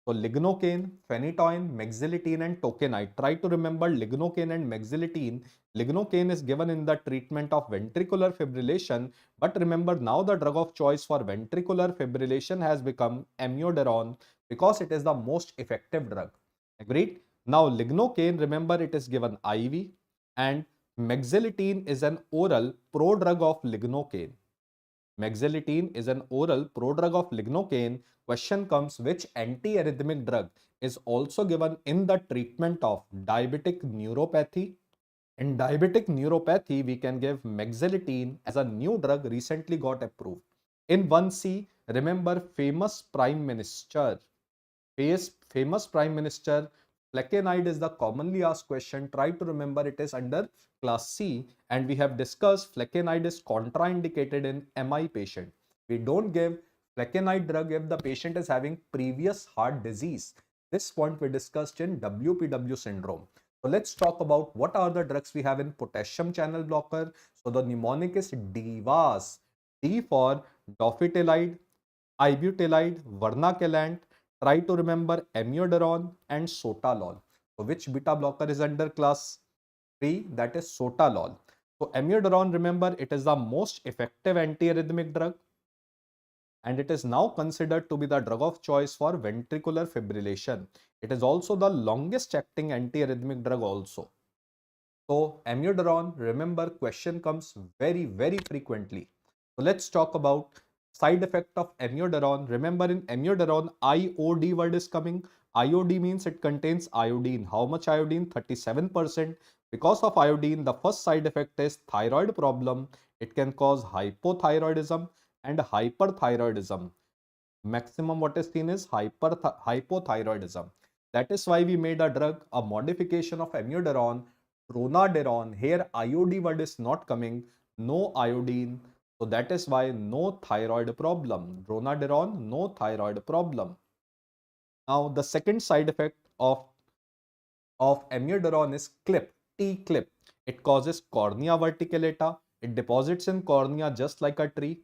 So lignocaine, phenytoin, mexiletine and tokenite. Try to remember lignocaine and mexiletine. Lignocaine is given in the treatment of ventricular fibrillation, but remember, now the drug of choice for ventricular fibrillation has become amiodarone because it is the most effective drug. Agreed? Now lignocaine, remember, it is given IV, and mexiletine is an oral prodrug of lignocaine. Mexiletine is an oral prodrug of lignocaine. Question comes, which antiarrhythmic drug is also given in the treatment of diabetic neuropathy? In diabetic neuropathy, we can give mexiletine as a new drug recently got approved. In 1C, remember famous Prime Minister. Famous Prime Minister, flecainide is the commonly asked question. Try to remember, it is under class C, and we have discussed flecainide is contraindicated in MI patient. We don't give flecainide drug if the patient is having previous heart disease. This point we discussed in WPW syndrome. So let's talk about what are the drugs we have in potassium channel blocker. So the mnemonic is DVAS. D for dofetilide, ibutylide, vernaculant. Try to remember amiodarone and sotalol. So which beta blocker is under class 3, that is sotalol. So amiodarone, remember, it is the most effective antiarrhythmic drug, and it is now considered to be the drug of choice for ventricular fibrillation. It is also the longest acting antiarrhythmic drug also. So amiodarone, remember, question comes very, very frequently. So let's talk about side effect of amiodarone. Remember, in amiodarone, IOD word is coming. IOD means it contains iodine. How much iodine? 37%. Because of iodine, the first side effect is thyroid problem. It can cause hypothyroidism and hyperthyroidism. Maximum what is seen is hypothyroidism. That is why we made a drug, a modification of amiodarone, dronadarone. Here IOD word is not coming, no iodine. So that is why no thyroid problem. Dronadarone, no thyroid problem. Now the second side effect of amiodarone is clip, T-clip. It causes cornea verticillata. It deposits in cornea just like a tree.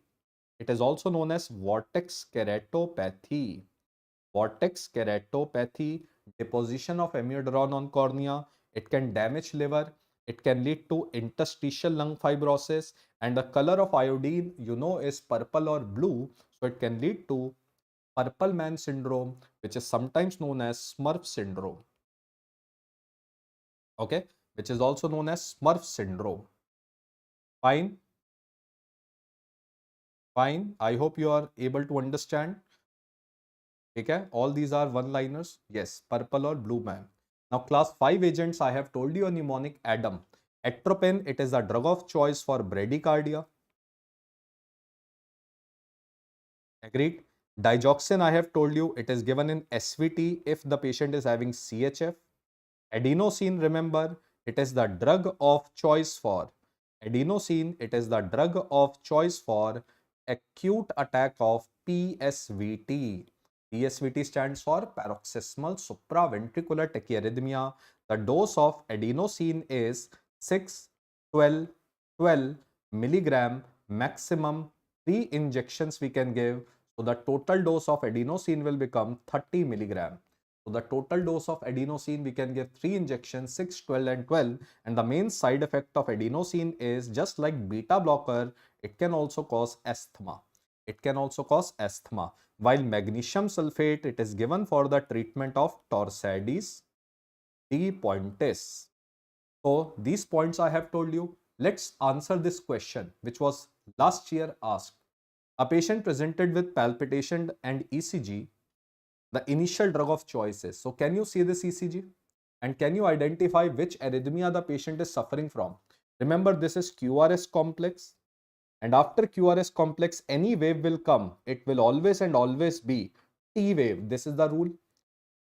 It is also known as vortex keratopathy. Vortex keratopathy, deposition of amiodarone on cornea. It can damage liver. It can lead to interstitial lung fibrosis. And the color of iodine, you know, is purple or blue. So it can lead to purple man syndrome, which is sometimes known as Smurf syndrome. Okay, which is also known as Smurf syndrome. Fine. Fine. I hope you are able to understand. Okay, all these are one-liners. Yes, purple or blue man. Now, class 5 agents, I have told you a mnemonic ADAM. Atropine, it is a drug of choice for bradycardia. Agreed. Digoxin, I have told you, it is given in SVT if the patient is having CHF. Adenosine, remember, it is the drug of choice for adenosine. It is the drug of choice for acute attack of PSVT. PSVT stands for paroxysmal supraventricular tachyarrhythmia. The dose of adenosine is 6, 12, 12 milligram maximum. 3 injections we can give. So the total dose of adenosine will become 30 milligram. So the total dose of adenosine, we can give 3 injections, 6, 12 and 12. And the main side effect of adenosine is, just like beta blocker, it can also cause asthma. It can also cause asthma. While magnesium sulfate, it is given for the treatment of torsades de pointes. So these points I have told you. Let's answer this question, which was last year asked. A patient presented with palpitation and ECG, the initial drug of choice is. So can you see this ECG? And can you identify which arrhythmia the patient is suffering from? Remember, this is QRS complex. And after QRS complex, any wave will come. It will always and always be T wave. This is the rule.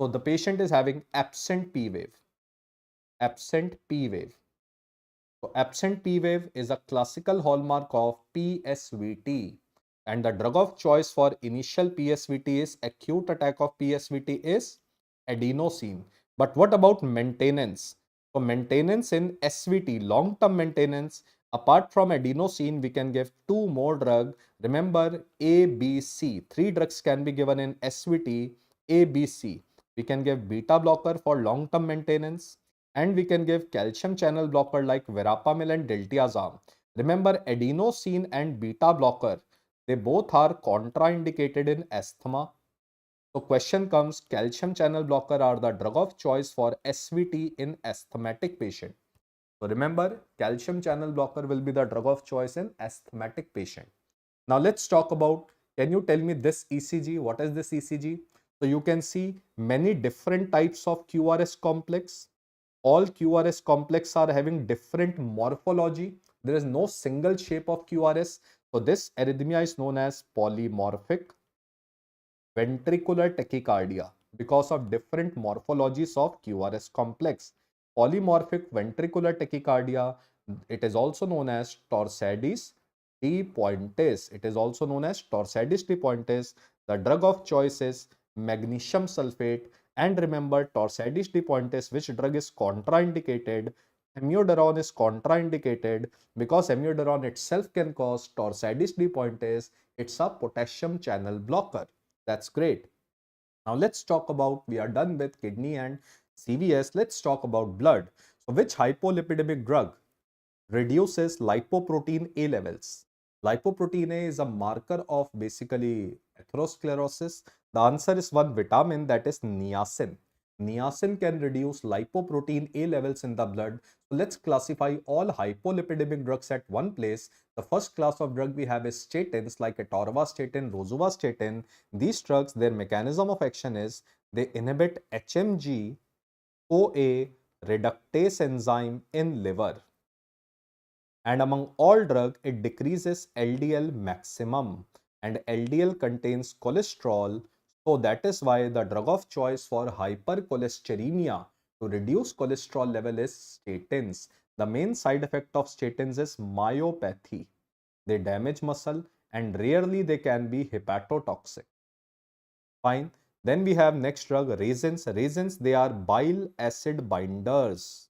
So the patient is having absent P wave. Absent P wave. So absent P wave is a classical hallmark of PSVT. And the drug of choice for initial PSVT is acute attack of PSVT is adenosine. But what about maintenance? So maintenance in SVT, long-term maintenance, apart from adenosine, we can give 2 more drugs. Remember, A, B, C. 3 drugs can be given in SVT, A, B, C. We can give beta blocker for long-term maintenance, and we can give calcium channel blocker like verapamil and diltiazem. Remember, adenosine and beta blocker, they both are contraindicated in asthma. So question comes, calcium channel blocker are the drug of choice for SVT in asthmatic patient. So remember, calcium channel blocker will be the drug of choice in asthmatic patient. Now let's talk about, can you tell me this ECG? What is this ECG? So you can see many different types of QRS complex. All QRS complex are having different morphology. There is no single shape of QRS. So this arrhythmia is known as polymorphic ventricular tachycardia because of different morphologies of QRS complex. Polymorphic ventricular tachycardia, it is also known as torsades de pointes. It is also known as torsades de pointes. The drug of choice is magnesium sulfate. And remember, torsades de pointes, which drug is contraindicated? Amiodarone is contraindicated because amiodarone itself can cause torsades de pointes. It's a potassium channel blocker. That's great. Now let's talk about, we are done with kidney and CVS. Let's talk about blood. Which hypolipidemic drug reduces lipoprotein A levels? Lipoprotein A is a marker of basically atherosclerosis. The answer is one vitamin, that is niacin. Niacin can reduce lipoprotein A levels in the blood. So let's classify all hypolipidemic drugs at one place. The first class of drug we have is statins like atorvastatin, rosuvastatin. These drugs, their mechanism of action is they inhibit HMG OA reductase enzyme in liver. And among all drug, it decreases LDL maximum, and LDL contains cholesterol. So that is why the drug of choice for hypercholesterolemia to reduce cholesterol level is statins. The main side effect of statins is myopathy. They damage muscle and rarely they can be hepatotoxic. Fine. Then we have next drug, raisins. Raisins, they are bile acid binders,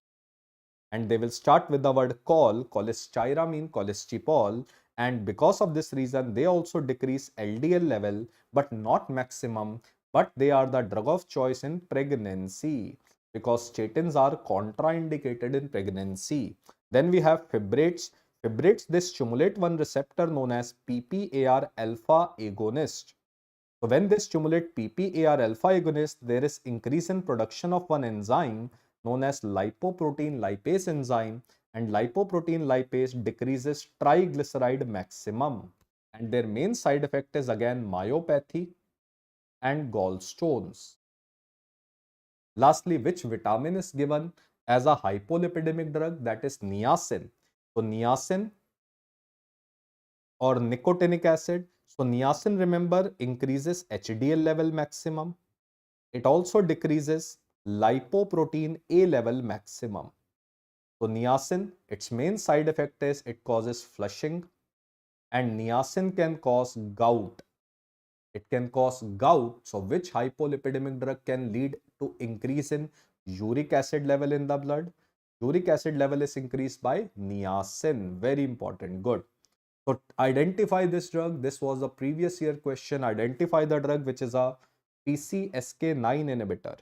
and they will start with the word cholestyramine, cholestyramine, and because of this reason they also decrease LDL level but not maximum, but they are the drug of choice in pregnancy because statins are contraindicated in pregnancy. Then we have fibrates. Fibrates, they stimulate one receptor known as PPAR alpha agonist. So when they stimulate PPAR alpha agonist, there is increase in production of one enzyme known as lipoprotein lipase enzyme, and lipoprotein lipase decreases triglyceride maximum. And their main side effect is again myopathy and gallstones. Lastly, which vitamin is given as a hypolipidemic drug? That is niacin. So niacin or nicotinic acid. So niacin, remember, increases HDL level maximum. It also decreases lipoprotein A level maximum. So niacin, its main side effect is it causes flushing, and niacin can cause gout. It can cause gout. So which hypolipidemic drug can lead to increase in uric acid level in the blood? Uric acid level is increased by niacin. Very important. Good. So identify this drug. This was a previous year question. Identify the drug which is a PCSK9 inhibitor.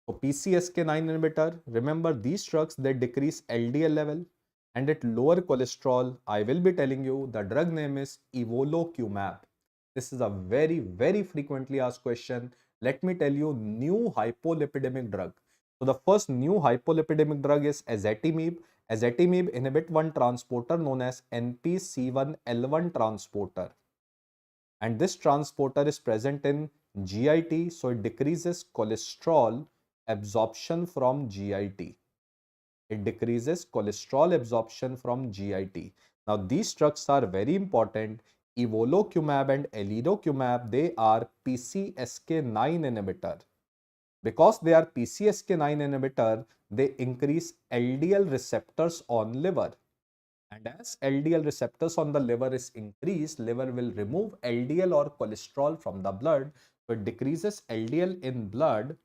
So PCSK9 inhibitor, remember these drugs, they decrease LDL level and it lower cholesterol. I will be telling you the drug name is evolocumab. This is a very frequently asked question. Let me tell you new hypolipidemic drug. So the first new hypolipidemic drug is ezetimibe. Ezetimibe inhibit one transporter known as NPC1L1 transporter. And this transporter is present in GIT, so it decreases cholesterol absorption from GIT. It decreases cholesterol absorption from GIT. Now these drugs are very important. Evolocumab and alirocumab, they are PCSK9 inhibitor. Because they are PCSK9 inhibitor, they increase LDL receptors on liver. And as LDL receptors on the liver is increased, liver will remove LDL or cholesterol from the blood. So it decreases LDL in blood.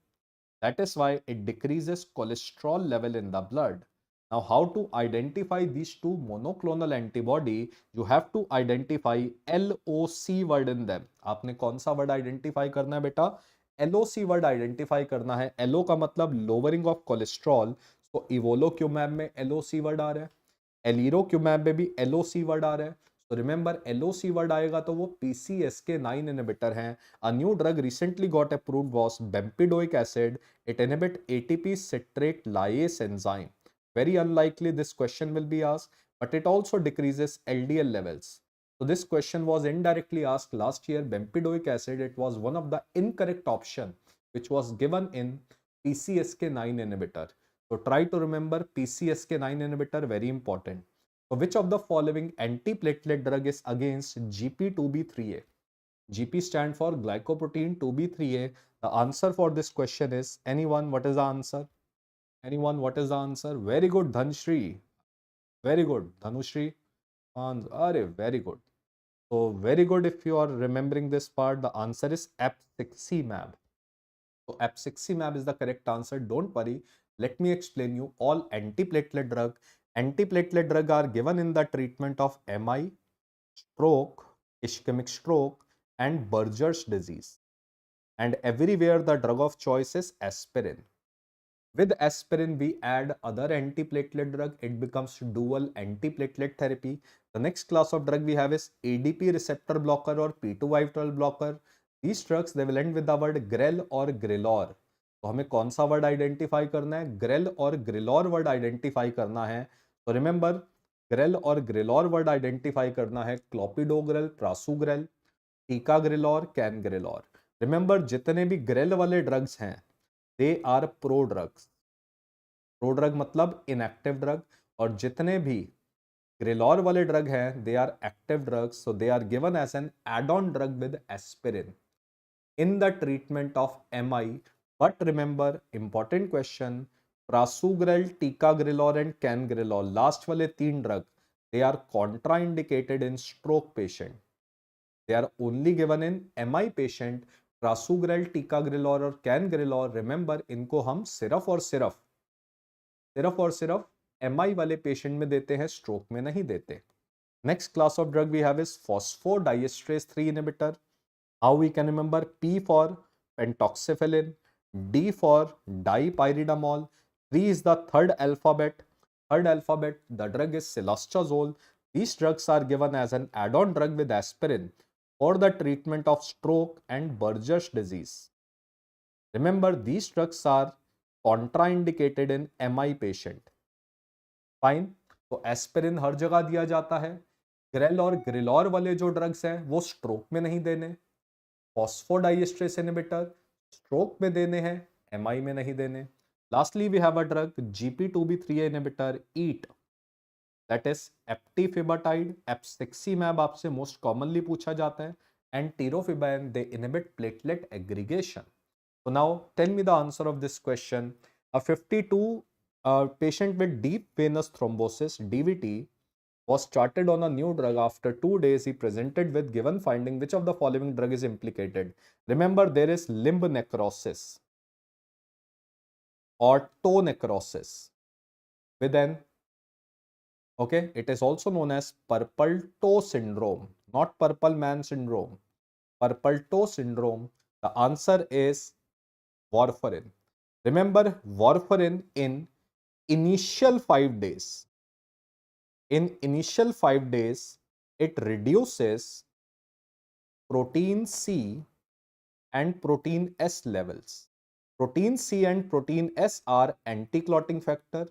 That is why it decreases cholesterol level in the blood. Now, how to identify these two monoclonal antibody? You have to identify LOC word in them. आपने कौन सा word identify करना है बेटा? LOC word identify करना है. LO का मतलब lowering of cholesterol. तो evolocumab में LOC word आ रहा है. एलिरोक्यूमैब में भी LOC वर्ड आ रहा है. तो रिमेंबर LOC वर्ड आएगा तो वो PCSK9 इनहिबिटर हैं. A new drug recently got approved was bempedoic acid. It inhibit ATP citrate lyase enzyme. Very unlikely this question will be asked, but it also decreases LDL levels. So this question was indirectly asked last year. Bempedoic acid, it was one of the incorrect option which was given in PCSK9 inhibitor. So try to remember PCSK9 inhibitor, very important. So which of the following antiplatelet drug is against GP2B3A? GP stand for glycoprotein 2B3A. The answer for this question is, anyone, what is the answer? Anyone, what is the answer? Very good, Dhanshri. Very good, Dhanushri. Very good. So very good if you are remembering this part. The answer is apiximab. So apiximab is the correct answer. Don't worry. Let me explain you all antiplatelet drug. Antiplatelet drug are given in the treatment of MI, stroke, ischemic stroke, and Buerger's disease. And everywhere the drug of choice is aspirin. With aspirin, we add other antiplatelet drug. It becomes dual antiplatelet therapy. The next class of drug we have is ADP receptor blocker or P2Y12 blocker. These drugs, they will end with the word grel or grelor. तो हमें कौन सा word identify करना है? ग्रेल और ग्रिलॉर word identify करना है. तो रिमेंबर, ग्रेल और ग्रिलॉर वर्ड आइडेंटिफाई करना है. Clopidogrel, prasugrel, ticagrelor, cangrelor. Remember, जितने भी ग्रेल वाले ड्रग्स हैं, they are prodrugs. Prodrug मतलब इनएक्टिव ड्रग. और जितने भी ग्रिलॉर वाले ड्रग हैं, they are active drugs. So they are given as an add on drug with aspirin in the treatment of MI. But remember, important question, prasugrel, ticagrelor and cangrelor, last वाले तीन drug, they are contraindicated in stroke patient. They are only given in MI patient. prasugrel, ticagrelor और cangrelor, remember, इनको हम सिर्फ और सिर्फ MI वाले patient में देते हैं, स्ट्रोक में नहीं देते. Next class of drug we have is phosphodiesterase 3 inhibitor. How we can remember? P for pentoxifylline, D for dipyridamole, 3 is the third alphabet. The drug is cilostazole. These drugs are given as an add-on drug with aspirin for the treatment of stroke and Burgess disease. Remember, these drugs are contraindicated in MI patient. Fine. तो aspirin हर जगह दिया जाता है. ग्रेल और ग्रिलॉर वाले जो drugs हैं वो स्ट्रोक में नहीं देने. फॉस्फोडाइएस्ट्रेस इनहिबिटर स्ट्रोक में देने हैं, एमआई में नहीं देने. Lastly we have a drug GP2B3A inhibitor it, that is eptifibatide. Abciximab आपसे मोस्ट कॉमनली पूछा जाता है. And tirofiban, they inhibit platelet aggregation. So now tell me the answer of this question. A 52 patient with deep venous thrombosis (DVT) was started on a new drug. After 2 days, he presented with given finding. Which of the following drug is implicated? Remember, there is limb necrosis or toe necrosis with an, okay, it is also known as purple toe syndrome, not purple man syndrome. Purple toe syndrome. The answer is warfarin. Remember, warfarin in initial 5 days. In initial 5 days, it reduces protein C and protein S levels. Protein C and protein S are anti-clotting factor.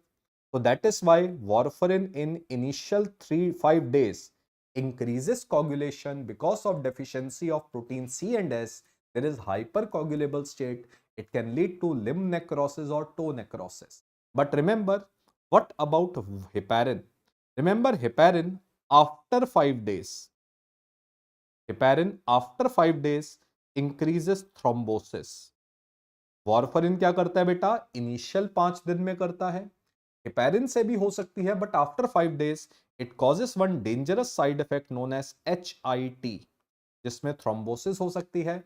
So that is why warfarin in initial 3-5 days increases coagulation. Because of deficiency of protein C and S, there is hypercoagulable state. It can lead to limb necrosis or toe necrosis. But remember, what about heparin? Remember, heparin after 5 days. Heparin after 5 days increases thrombosis. Warfarin क्या करता है बेटा? Initial 5 दिन में करता है. Heparin से भी हो सकती है, but after 5 days it causes one dangerous side effect known as HIT, जिसमें थ्रोम्बोसिस हो सकती है.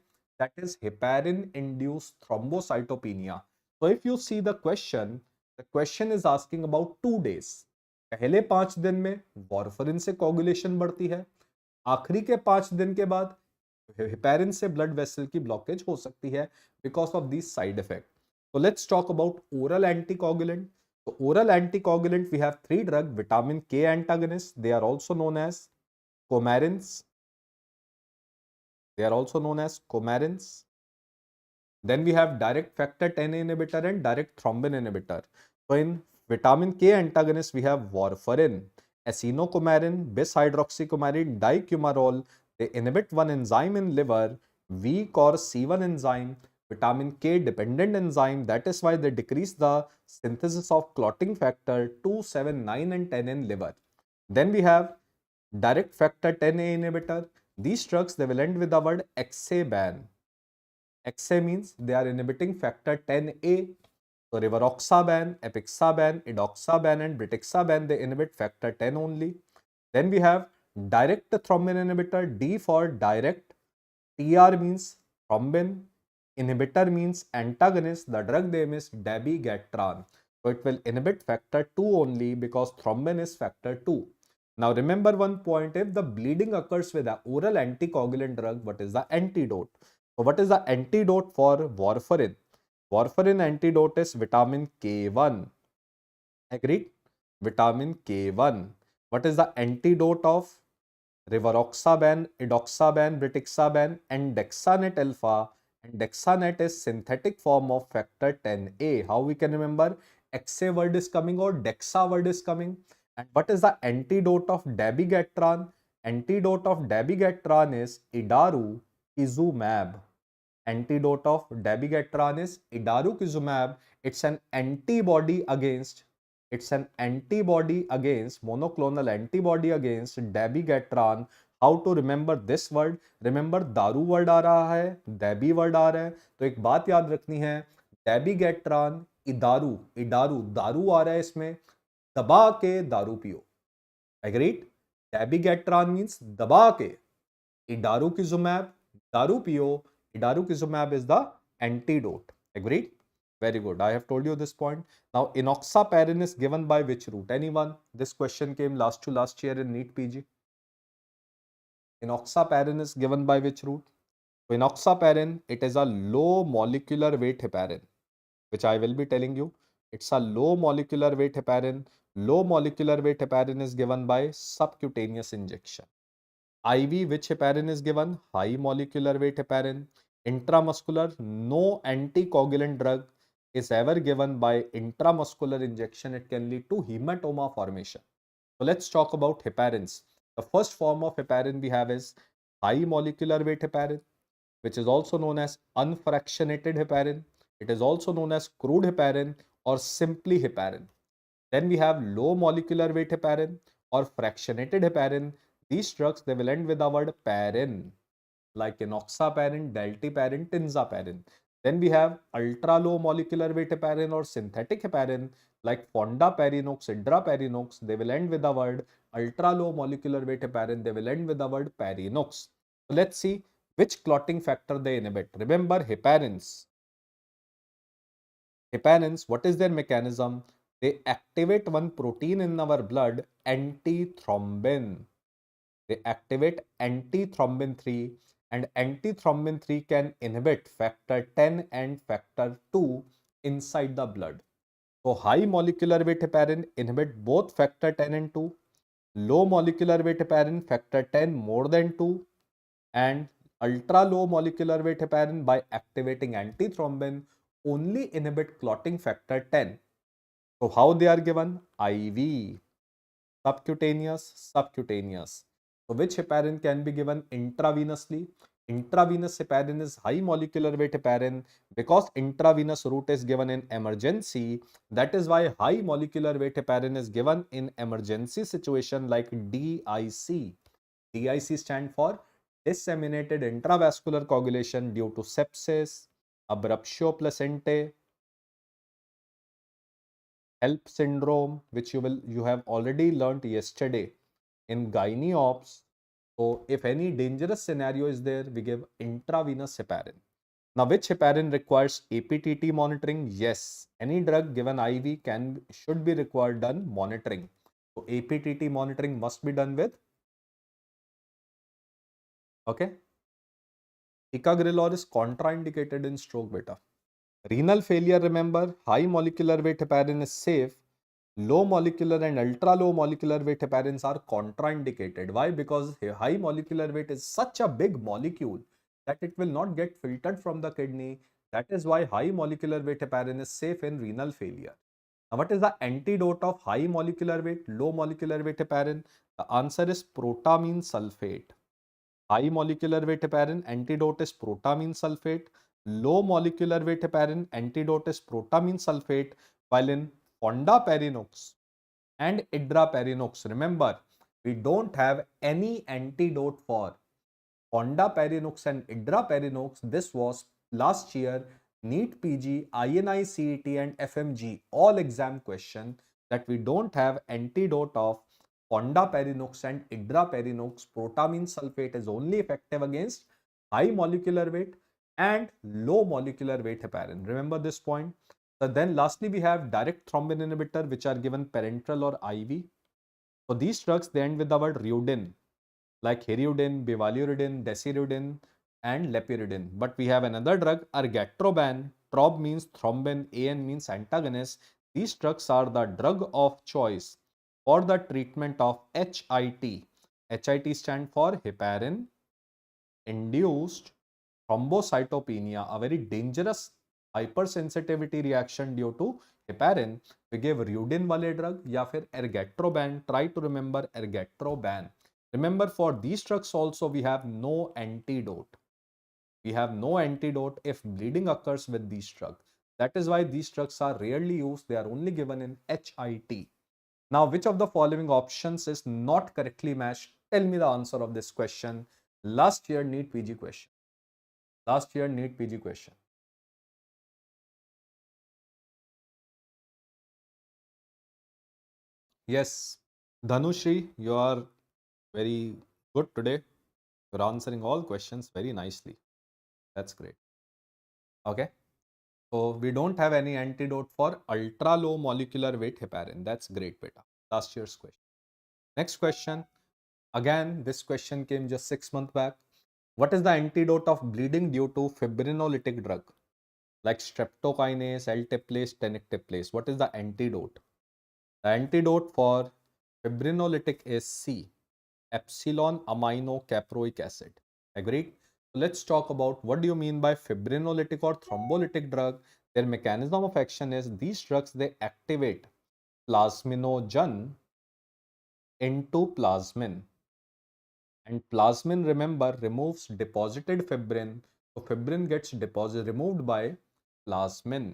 That is heparin induced thrombocytopenia. So if you see the question is asking about 2 days. पहले 5 दिन में वारफरिन से कोगुलेशन बढ़ती है, आखिरी के 5 दिन के बाद हेपेरिन से ब्लड वेसल की ब्लॉकेज हो सकती है because of this side effect. So let's talk about oral anticoagulant. So oral anticoagulant, we have 3 drug, vitamin K antagonists. They are also known as coumarins. Then we have direct factor 10 inhibitor and direct thrombin inhibitor. So in vitamin K antagonist, we have warfarin, acetylcoumarin, bis-hydroxycoumarin, dicumarol. They inhibit one enzyme in liver, weak or C1 enzyme, vitamin K dependent enzyme. That is why they decrease the synthesis of clotting factor 2, 7, 9 and 10 in liver. Then we have direct factor 10A inhibitor. These drugs, they will end with the word Exaban. Exa means they are inhibiting factor 10A. So rivaroxaban, apixaban, edoxaban and brixaban, they inhibit factor 10 only. Then we have direct thrombin inhibitor, D for direct, TR means thrombin, inhibitor means antagonist. The drug name is dabigatran. So it will inhibit factor 2 only because thrombin is factor 2. Now remember one point, if the bleeding occurs with an oral anticoagulant drug, what is the antidote? So what is the antidote for warfarin? Warfarin antidote is vitamin K1. Agreed? Vitamin K1. What is the antidote of rivaroxaban, edoxaban, brixaban, and dexanet alpha? And dexanet is synthetic form of factor 10A. How we can remember? XA word is coming or dexa word is coming. And what is the antidote of dabigatran? Antidote of dabigatran is idarucizumab. Antidote of dabigatran is idarucizumab. It's an antibody against monoclonal antibody against dabigatran. How to remember this word? Remember दारू word आ रहा है, dabi word आ रहा है, तो एक बात याद रखनी है, dabigatran इदारू, इडारू दारू आ रहा है, इसमें दबा के दारू पियो. Agreed? Dabigatran means दबा के. Idarucizumab, daru piyo. Idarucizumab is the antidote. Agreed? Very good. I have told you this point. Now, enoxaparin is given by which route? Anyone? This question came last to last year in NEET PG. Enoxaparin is given by which route? So, enoxaparin, it is a low molecular weight heparin, which I will be telling you. It's a low molecular weight heparin. Low molecular weight heparin is given by subcutaneous injection. IV, which heparin is given? High molecular weight heparin. Intramuscular, no anticoagulant drug is ever given by intramuscular injection. It can lead to hematoma formation. So let's talk about heparins. The first form of heparin we have is high molecular weight heparin, which is also known as unfractionated heparin. It is also known as crude heparin or simply heparin. Then we have low molecular weight heparin or fractionated heparin. These drugs, they will end with the word parin, like enoxaparin, dalteparin, tinzaparin. Then we have ultra low molecular weight heparin or synthetic heparin, like fondaparinux, idraparinux. They will end with the word ultra low molecular weight heparin. They will end with the word parinux. So let's see which clotting factor they inhibit. Remember heparins. Heparins, what is their mechanism? They activate one protein in our blood, antithrombin. They activate antithrombin 3, and antithrombin 3 can inhibit factor 10 and factor 2 inside the blood. So high molecular weight heparin inhibit both factor 10 and 2. Low molecular weight heparin factor 10 more than 2, and ultra low molecular weight heparin by activating antithrombin only inhibit clotting factor 10. So how they are given? IV, subcutaneous, subcutaneous. So which heparin can be given intravenously? Intravenous heparin is high molecular weight heparin. Because intravenous route is given in emergency, that is why high molecular weight heparin is given in emergency situation like DIC. DIC stand for disseminated intravascular coagulation due to sepsis, abruptio placentae, HELP syndrome, which you have already learnt yesterday in gynae ops. So if any dangerous scenario is there, we give intravenous heparin. Now, which heparin requires APTT monitoring? Yes, any drug given IV should be required done monitoring. So APTT monitoring must be done with. Okay. Ticagrelor is contraindicated in stroke beta. Renal failure, remember, high molecular weight heparin is safe. Low molecular and ultra low molecular weight heparins are contraindicated. Why? Because high molecular weight is such a big molecule that it will not get filtered from the kidney. That is why high molecular weight heparin is safe in renal failure. Now, what is the antidote of high molecular weight, low molecular weight heparin? The answer is protamine sulfate. High molecular weight heparin, antidote is protamine sulfate. Low molecular weight heparin, antidote is protamine sulfate. While in fondaparinux and idraparinux, remember, we don't have any antidote for fondaparinux and idraparinux. This was last year NEET PG, INI CET and FMG all exam question, that we don't have antidote of fondaparinux and idraparinux. Protamine sulfate is only effective against high molecular weight and low molecular weight heparin. Remember this point. So then lastly, we have direct thrombin inhibitor, which are given parenteral or IV. So these drugs, they end with the word ruidin, like heriudin, bivalirudin, deciruidin, and lepiridin. But we have another drug, argatroban, Prop means thrombin, AN means antagonist. These drugs are the drug of choice for the treatment of HIT. HIT stand for heparin induced thrombocytopenia, a very dangerous hypersensitivity reaction due to heparin. We give Rudin wale drug या फिर ergotroban. Try to remember ergotroban. Remember, for these drugs also we have no antidote. We have no antidote if bleeding occurs with these drugs. That is why these drugs are rarely used. They are only given in HIT. Now, which of the following options is not correctly matched? Tell me the answer of this question. Last year NEET PG question. Last year NEET PG question. Yes, Dhanushri, you are very good today. You're answering all questions very nicely. That's great. Okay. So we don't have any antidote for ultra low molecular weight heparin. That's great, beta. Last year's question. Next question. Again, this question came just 6 months back. What is the antidote of bleeding due to fibrinolytic drug like streptokinase, L-teplase, tenecteplase? What is the antidote? The antidote for fibrinolytic is C, epsilon amino caproic acid. Agreed? So let's talk about what do you mean by fibrinolytic or thrombolytic drug. Their mechanism of action is these drugs, they activate plasminogen into plasmin. And plasmin, remember, removes deposited fibrin. So fibrin gets removed by plasmin.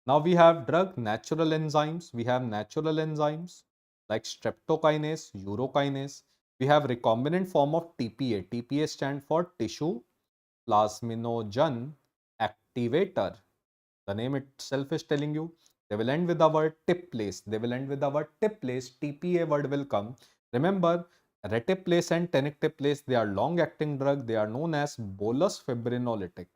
Now we have natural enzymes. We have natural enzymes like streptokinase, urokinase. We have recombinant form of TPA. TPA stands for tissue plasminogen activator. The name itself is telling you. They will end with the word tiplase. They will end with the word tiplase. TPA word will come. Remember, retiplase and tenecteplase, they are long-acting drug. They are known as bolus fibrinolytic.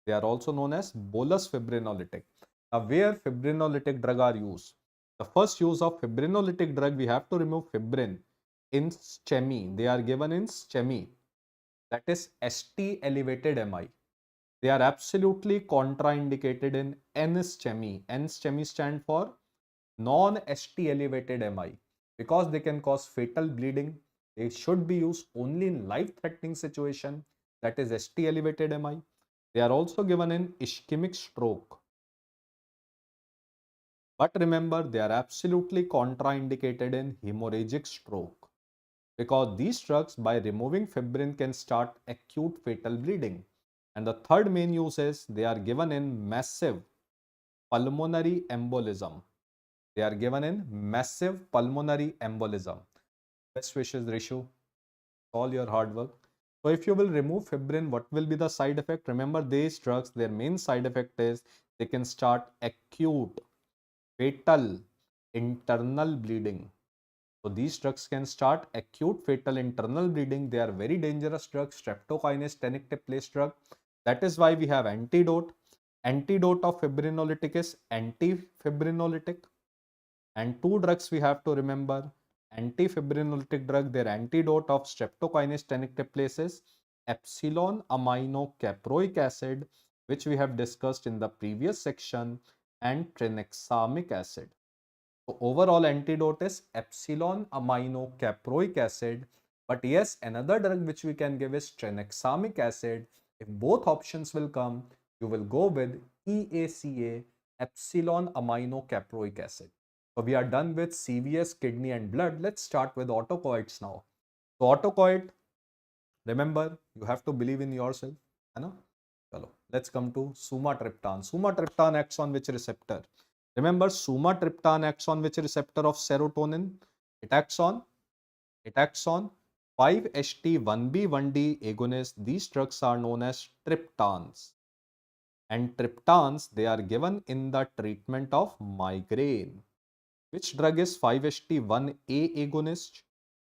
They are also known as bolus fibrinolytic. Now, where fibrinolytic drug are used? The first use of fibrinolytic drug, we have to remove fibrin in STEMI. They are given in STEMI. That is ST elevated MI. They are absolutely contraindicated in NSTEMI. NSTEMI stand for non-ST elevated MI because they can cause fatal bleeding. They should be used only in life-threatening situation, that is ST elevated MI. They are also given in ischemic stroke. But remember, they are absolutely contraindicated in hemorrhagic stroke because these drugs, by removing fibrin, can start acute fatal bleeding. And the third main use is they are given in massive pulmonary embolism. They are given in massive pulmonary embolism. Best wishes, Rishu. All your hard work. So if you will remove fibrin, what will be the side effect? Remember, these drugs, their main side effect is they can start acute, fatal, internal bleeding. So these drugs can start acute, fatal, internal bleeding. They are very dangerous drugs. Streptokinase, tenecteplase drug. That is why we have antidote. Antidote of fibrinolytic is antifibrinolytic. And two drugs we have to remember. Antifibrinolytic drug, their antidote of streptokinase, tenecteplase is epsilon amino caproic acid, which we have discussed in the previous section, and tranexamic acid. So overall antidote is epsilon amino caproic acid. But yes, another drug which we can give is tranexamic acid. If both options will come, you will go with EACA, epsilon amino caproic acid. So we are done with CVS, kidney and blood. Let's start with autocoids now. So autocoid, remember, you have to believe in yourself. Chalo, let's come to sumatriptan. Sumatriptan acts on which receptor? Remember, sumatriptan acts on which receptor of serotonin? It acts on 5-HT1B1D agonist. These drugs are known as triptans. And triptans, they are given in the treatment of migraine. Which drug is 5-HT1A agonist?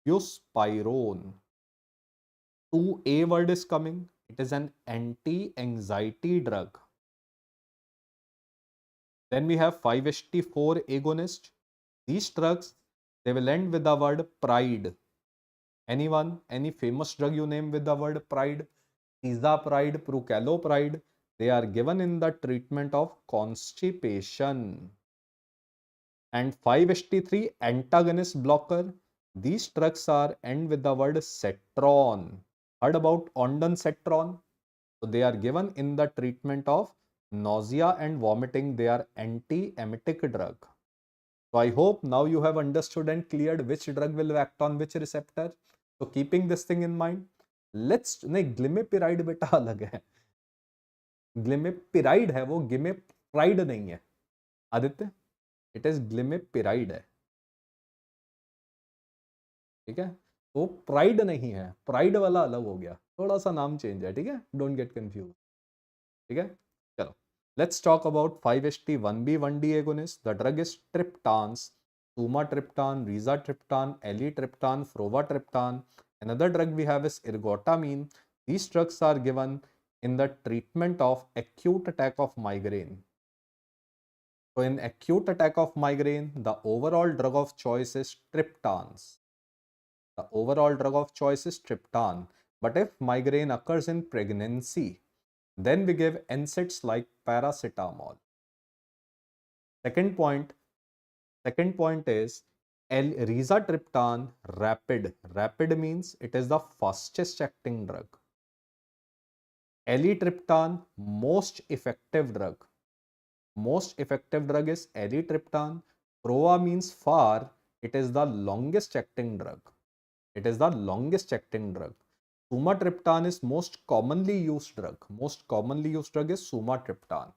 Buspirone. 2A word is coming. It is an anti-anxiety drug. Then we have 5-HT4 agonist. These drugs, they will end with the word pride. Anyone, any famous drug you name with the word pride? Tisapride, prucalopride. They are given in the treatment of constipation. And 5-HT3 antagonist blocker. These drugs are end with the word cetron. Heard about ondansetron? So they are given in the treatment of nausea and vomiting. They are anti-emetic drug. So I hope now you have understood and cleared which drug will act on which receptor. So keeping this thing in mind, let's नहीं glimepiride बेटा अलग है. Glimepiride है वो, गिमेप्राइड नहीं है Aditya. It is glimepiride है. ठीक है, तो प्राइड नहीं है, प्राइड वाला अलग हो गया, थोड़ा सा नाम चेंज है. ठीक है, डोंट गेट कंफ्यूज. ठीक है, चलो let's talk about 5-HT1B1D agonist. The drug is triptans, sumatriptan, rizatriptan, elatriptan, frovatriptan. Another drug we have is ergotamine. These drugs are given in the treatment of acute attack of migraine. So in acute attack of migraine, the overall drug of choice is triptans. The overall drug of choice is triptan. But if migraine occurs in pregnancy, then we give NSAIDs like paracetamol. Second point is rizatriptan rapid. Rapid means it is the fastest acting drug. Elatriptan most effective drug. Most effective drug is elatriptan. Prova means far. It is the longest acting drug. It is the longest acting drug. Sumatriptan is most commonly used drug. Most commonly used drug is sumatriptan.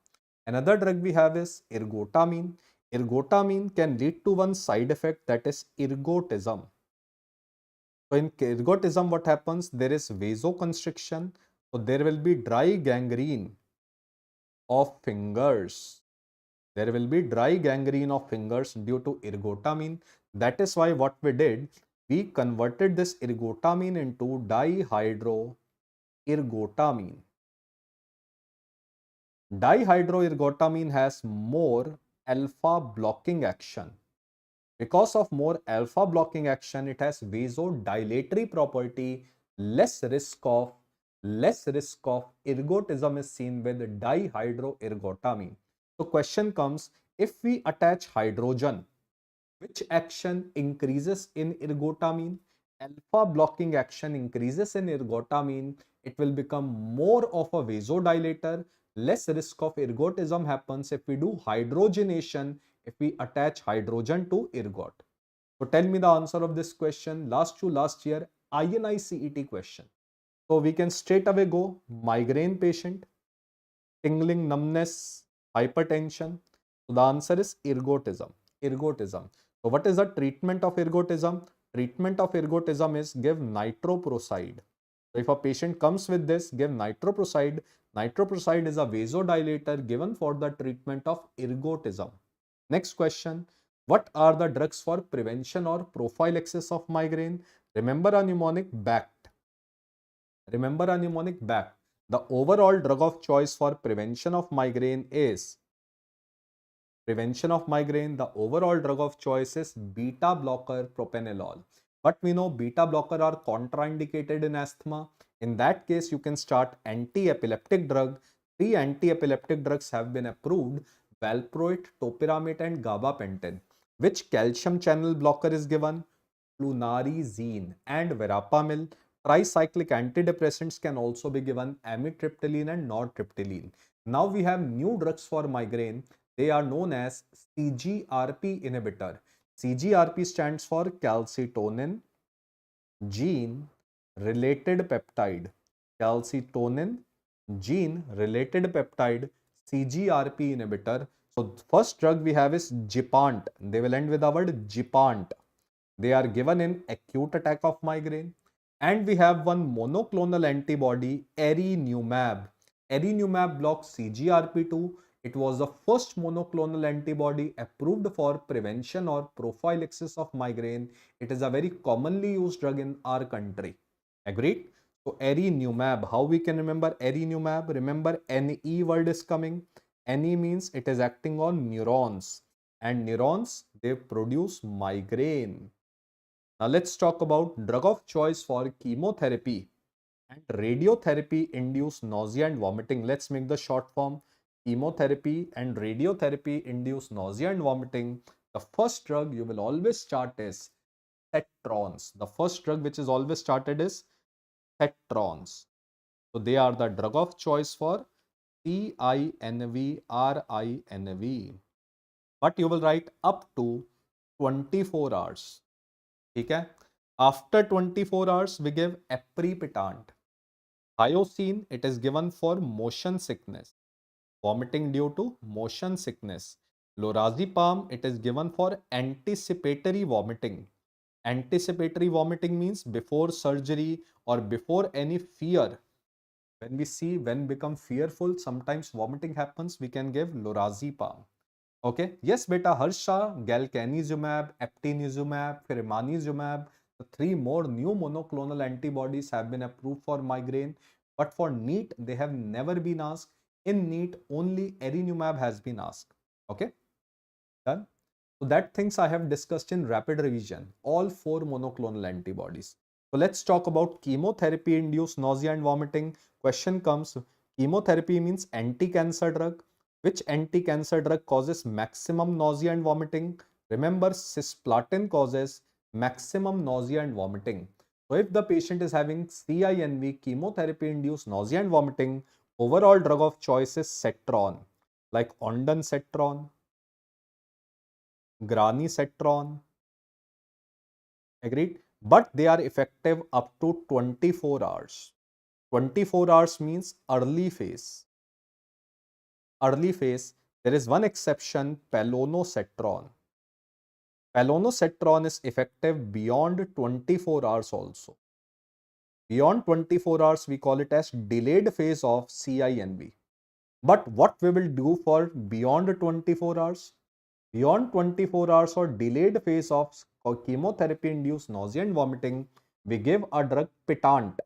Another drug we have is ergotamine. Ergotamine can lead to one side effect, that is ergotism. So in ergotism, what happens? There is vasoconstriction. So there will be dry gangrene of fingers. There will be dry gangrene of fingers due to ergotamine. That is why what we did, we converted this ergotamine into dihydroergotamine. Dihydroergotamine has more alpha blocking action. Because of more alpha blocking action, it has vasodilatory property. Less risk of ergotism is seen with dihydroergotamine. So question comes, if we attach hydrogen, which action increases in ergotamine? Alpha blocking action increases in ergotamine. It will become more of a vasodilator. Less risk of ergotism happens if we do hydrogenation, if we attach hydrogen to ergot. So tell me the answer of this question. Last year INI-CET question. So we can straight away go migraine patient, tingling, numbness, hypertension. So the answer is ergotism. Ergotism. So what is the treatment of ergotism? Treatment of ergotism is give nitroprusside. So if a patient comes with this, give nitroprusside. Nitroprusside is a vasodilator given for the treatment of ergotism. Next question. What are the drugs for prevention or prophylaxis of migraine? Remember a mnemonic BACT. Remember a mnemonic BACT. The overall drug of choice for prevention of migraine is the overall drug of choice is beta blocker propranolol. But we know beta blocker are contraindicated in asthma. In that case, you can start anti-epileptic drug. 3 anti-epileptic drugs have been approved: valproate, topiramate and gabapentin. Which calcium channel blocker is given? Flunarizine and verapamil. Tricyclic antidepressants can also be given: amitriptyline and nortriptyline. Now we have new drugs for migraine. They are known as CGRP inhibitor. CGRP stands for calcitonin gene related peptide. Calcitonin gene related peptide, CGRP inhibitor. So first drug we have is Gepant. They will end with the word Gepant. They are given in acute attack of migraine. And we have one monoclonal antibody, Erinumab. Erinumab blocks CGRP2. It was the first monoclonal antibody approved for prevention or prophylaxis of migraine. It is a very commonly used drug in our country. Agreed? So Erinumab, how we can remember Erinumab? Remember, NE word is coming. NE means it is acting on neurons. And neurons, they produce migraine. Now let's talk about drug of choice for chemotherapy. and radiotherapy induce nausea and vomiting. Let's make the short form. Chemotherapy and radiotherapy induce nausea and vomiting. The first drug you will always start is cetrons. The first drug which is always started is cetrons. So they are the drug of choice for CINV, RINV. But you will write up to 24 hours. Okay? After 24 hours, we give aprepitant. Hyoscine, it is given for motion sickness, vomiting due to motion sickness. Lorazepam, it is given for anticipatory vomiting. Anticipatory vomiting means before surgery or before any fear. When become fearful, sometimes vomiting happens, we can give lorazepam. Okay, yes beta, harsha, galcanezumab, eptinezumab, firmanizumab, the three more new monoclonal antibodies have been approved for migraine, but for NEAT they have never been asked. In NEAT only erinumab has been asked. Okay, done. So that things I have discussed in rapid revision, all four monoclonal antibodies. So let's talk about chemotherapy induced nausea and vomiting. Question comes, chemotherapy means anti-cancer drug. Which anti-cancer drug causes maximum nausea and vomiting? Remember, cisplatin causes maximum nausea and vomiting. So if the patient is having CINV, chemotherapy induced nausea and vomiting, overall drug of choice is cetron, like ondansetron, granisetron. Agreed? But they are effective up to 24 hours. 24 hours means early phase. Early phase, there is one exception, palonosetron. Palonosetron is effective beyond 24 hours also. Beyond 24 hours, we call it as delayed phase of CINV. But what we will do for beyond 24 hours? Beyond 24 hours or delayed phase of chemotherapy-induced nausea and vomiting, we give a drug pitant.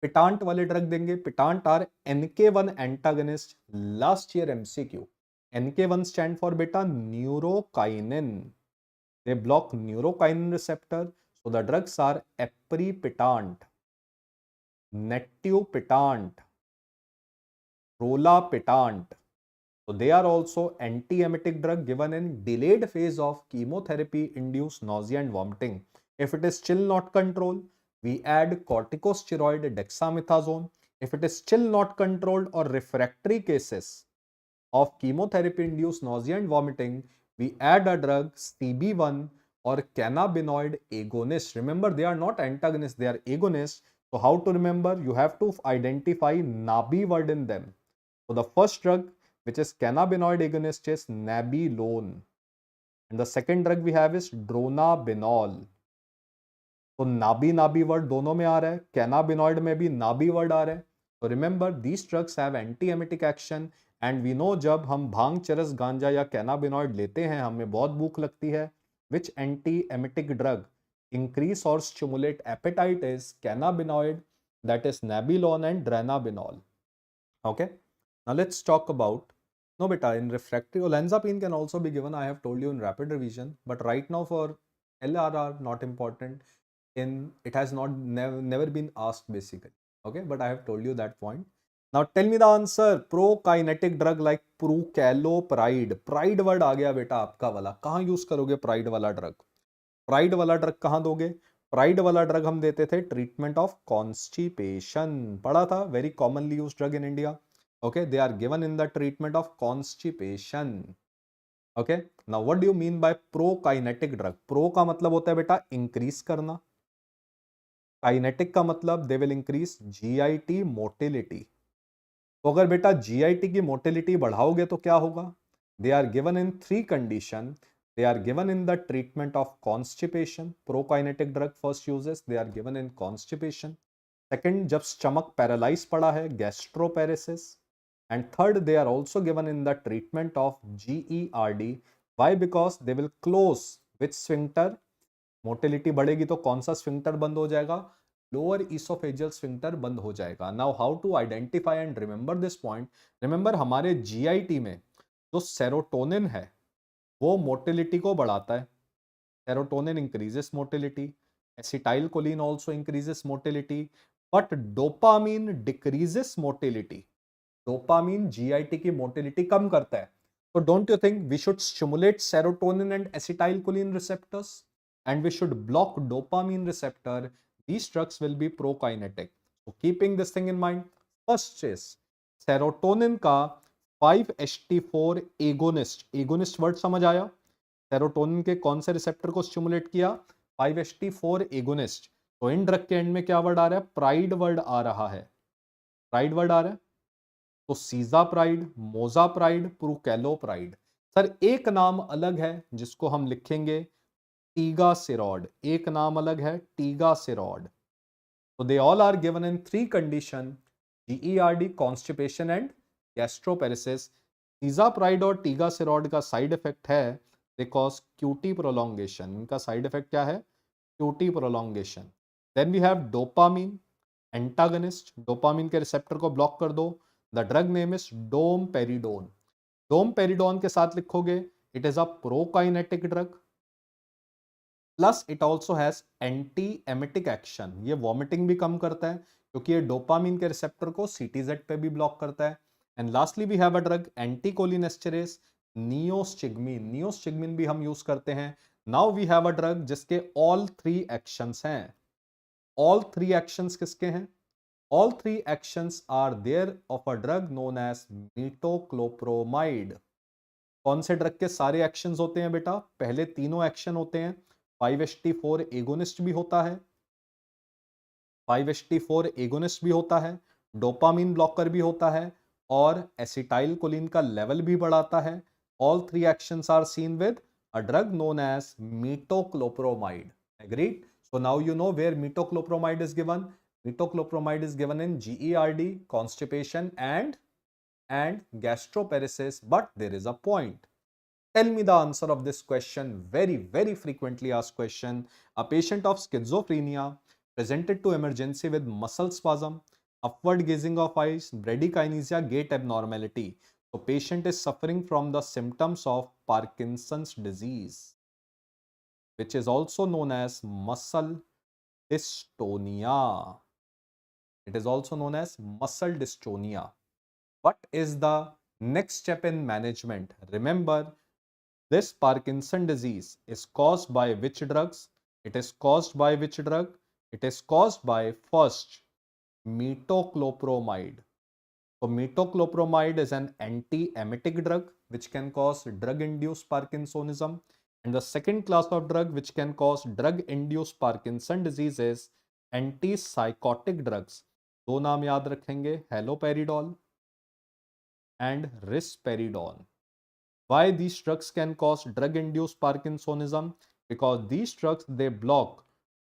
Pitant वाले drug देंगे. Pitant are NK1 antagonist. Last year MCQ. NK1 stand for beta neurokinin. They block neurokinin receptor. So the drugs are aprepitant, netipitant, rolapitant. So they are also antiemetic drug given in delayed phase of chemotherapy induced nausea and vomiting. If it is still not controlled, we add corticosteroid dexamethasone. If it is still not controlled or refractory cases of chemotherapy induced nausea and vomiting, we add a drug CB1 or cannabinoid agonist. Remember, they are not antagonists, they are agonists. So how to remember? You have to identify NABI word in them. So the first drug which is cannabinoid agonist is nabilone, and the second drug we have is dronabinol. तो Nabi word दोनों में आ रहा है, cannabinoid में भी Nabi word आ रहा है. तो remember these drugs have anti emetic action and we know जब हम भांग, चरस, गांजा या कैनाबिनॉइड लेते हैं हमें बहुत भूख लगती है. Which anti emetic drug increase or stimulate appetite is cannabinoid, that is nabilone and dronabinol. Okay, now let's talk about, no beta, in refractory olanzapine can also be given, I have told you in rapid revision, but right now for LRR not important. In it has not never been asked basically. Okay, but I have told you that point. Now tell me the answer. Prokinetic drug like prucalopride. Pride word आ गया बेटा आपका वाला. कहाँ use करोगे pride वाला drug? Pride वाला drug कहाँ दोगे? प्राइड वाला ड्रग हम देते थे ट्रीटमेंट ऑफ कॉन्स्टिपेशन. पढ़ा था, very commonly use drug in India. Okay, they are given in the treatment of constipation. Okay, now what do you mean by prokinetic drug? Pro का मतलब होता है बेटा increase करना. Kinetic का मतलब they will increase GIT motility. तो अगर बेटा GIT की motility बढ़ाओगे तो क्या होगा? They are given in three condition. They are given in the treatment of constipation. Prokinetic drug first uses, they are given in constipation. Second, जब stomach paralyze पड़ा है, gastroparesis. And third, they are also given in the treatment of GERD. Why? Because they will close which sphincter? Motility बढ़ेगी तो कौन सा sphincter बंद हो जाएगा? Lower esophageal sphincter बंद हो जाएगा. Now how to identify and remember this point? Remember हमारे GIT में जो सेरोटोनिन है वो मोटिलिटी को बढ़ाता है. Serotonin increases motility. Acetylcholine also increases motility. but dopamine decreases motility. Dopamine GIT की मोटिलिटी कम करता है. So don't you think we should stimulate serotonin and acetylcholine receptors and we should block dopamine receptor? These drugs will be prokinetic. So keeping this thing in mind, first is serotonin का 5-HT4 agonist. Agonist word समझ आया? Serotonin के कौन से receptor को stimulate किया? 5-HT4 agonist. तो इन drug के एंड में क्या वर्ड आ रहा है? प्राइड वर्ड आ रहा है. प्राइड वर्ड आ रहा है. तो सीजाप्राइड, मोजाप्राइड, प्रूकेलोप्राइड. सर एक नाम अलग है जिसको हम लिखेंगे टीगासेरॉड. एक नाम अलग है टीगासेरॉड. तो they all are given in 3 condition: GERD, constipation and gastroparesis. Cisapride और टीगासेरॉड का साइड इफेक्ट है दे कॉज क्यूटी प्रोलॉन्गेशन. इनका साइड इफेक्ट क्या है? QT prolongation. Then we have dopamine antagonist. Dopamine के रिसेप्टर को ब्लॉक कर दो. The drug name is domperidone. Domperidone के साथ लिखोगे it is a prokinetic drug plus it also has anti emetic action. ये वॉमिटिंग भी कम करता है क्योंकि ये डोपामीन के रिसेप्टर को सीटीजेड पे भी ब्लॉक करता है. And lastly we have a drug anticholinesterase, neostigmine. Neostigmine भी हम यूज करते हैं. Now we have a drug जिसके ऑल 3 एक्शंस हैं. ऑल 3 एक्शंस किसके हैं? All 3 actions are there of a drug known as metoclopramide. कौन से ड्रग के सारे एक्शंस होते हैं बेटा? पहले तीनों एक्शन होते हैं. 5-HT4 एगोनिस्ट भी होता है, 5-HT4 एगोनिस्ट भी होता है, डोपामीन ब्लॉकर भी होता है और एसिटाइलकोलिन का लेवल भी बढ़ाता है. All 3 actions are seen with a drug known as metoclopramide. Agreed? So now you know where metoclopramide is given. Metoclopramide is given in GERD, constipation and gastroparesis, but there is a point. Tell me the answer of this question, very frequently asked question. A patient of schizophrenia presented to emergency with muscle spasm, upward gazing of eyes, bradykinesia, gait abnormality. So patient is suffering from the symptoms of Parkinson's disease, which is also known as muscle dystonia. It is also known as muscle dystonia. What is the next step in management? Remember, this Parkinson disease is caused by which drugs? It is caused by which drug? It is caused by first metoclopramide. So metoclopramide is an anti-emetic drug which can cause drug-induced Parkinsonism. And the second class of drug which can cause drug-induced Parkinson disease is antipsychotic drugs. दो नाम याद रखेंगे, haloperidol and risperidone. Why these drugs can cause drug-induced Parkinsonism? Because these drugs they block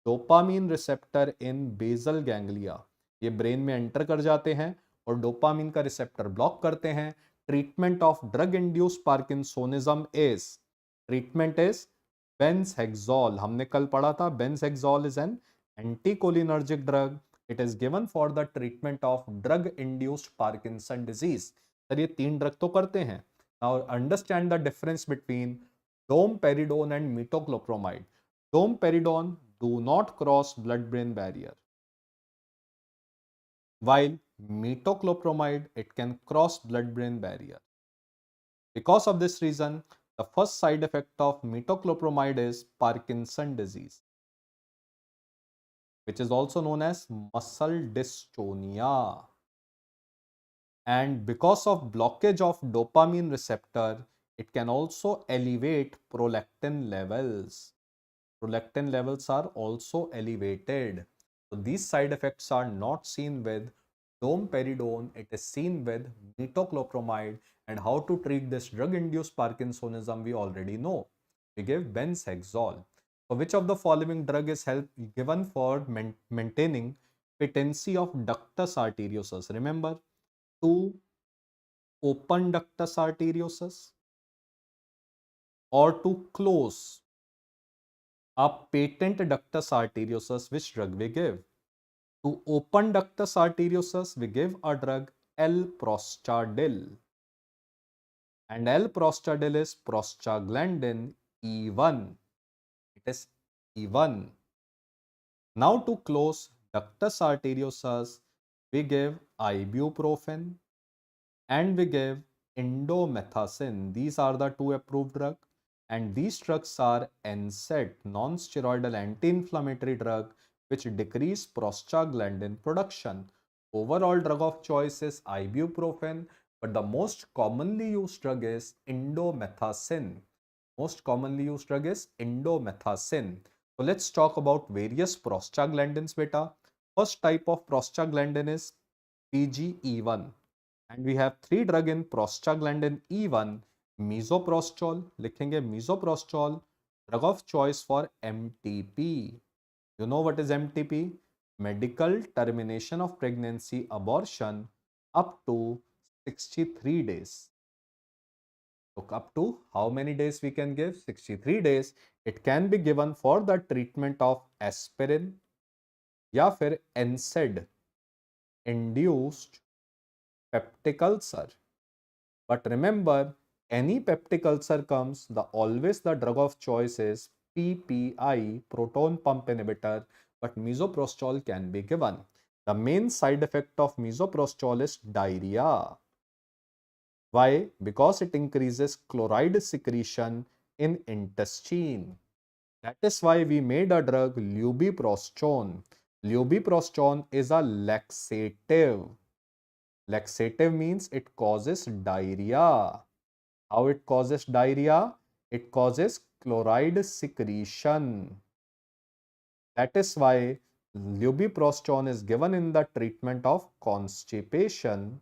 dopamine receptor in basal ganglia. ये brain में enter कर जाते हैं और डोपामीन का रिसेप्टर ब्लॉक करते हैं. Treatment of drug induced parkinsonism is benzhexol. हमने कल पढ़ा था benzhexol is an anticholinergic drug. It is given for the treatment of drug-induced Parkinson disease. Sir ये 3 ड्रग तो करते हैं. Now understand the difference between domperidone and metoclopramide. Domperidone do not cross blood-brain barrier, while metoclopramide it can cross blood-brain barrier. Because of this reason, the first side effect of metoclopramide is Parkinson disease, which is also known as muscle dystonia. And because of blockage of dopamine receptor, it can also elevate prolactin levels. Prolactin levels are also elevated. So these side effects are not seen with domperidone, it is seen with metoclopramide. And how to treat this drug-induced Parkinsonism we already know. We give benzoxazole. So which of the following drug is given for maintaining patency of ductus arteriosus? Remember, to open ductus arteriosus or to close a patent ductus arteriosus, which drug we give? To open ductus arteriosus, we give a drug L-prostadil. And L-prostadil is prostaglandin E1. It is E1. Now to close ductus arteriosus, we give ibuprofen, and we give indomethacin. These are the two approved drugs, and these drugs are NSAID, non-steroidal anti-inflammatory drug, which decrease prostaglandin production. Overall drug of choice is ibuprofen, but the most commonly used drug is indomethacin. Most commonly used drug is indomethacin. So let's talk about various prostaglandins, beta. First type of prostaglandin is PGE1. And we have three drug in prostaglandin E1, misoprostol, लिखेंगे misoprostol, drug of choice for MTP. You know what is MTP? Medical termination of pregnancy abortion up to 63 days. So up to how many days we can give? 63 days. It can be given for the treatment of aspirin या फिर NSAID induced peptic ulcer. But remember, any peptic ulcer comes, always the drug of choice is PPI, proton pump inhibitor, but misoprostol can be given. The main side effect of misoprostol is diarrhea. Why? Because it increases chloride secretion in intestine. That is why we made a drug lubiprostone. Lubiprostone is a laxative. Laxative means it causes diarrhea. How it causes diarrhea? It causes chloride secretion. That is why lubiprostone is given in the treatment of constipation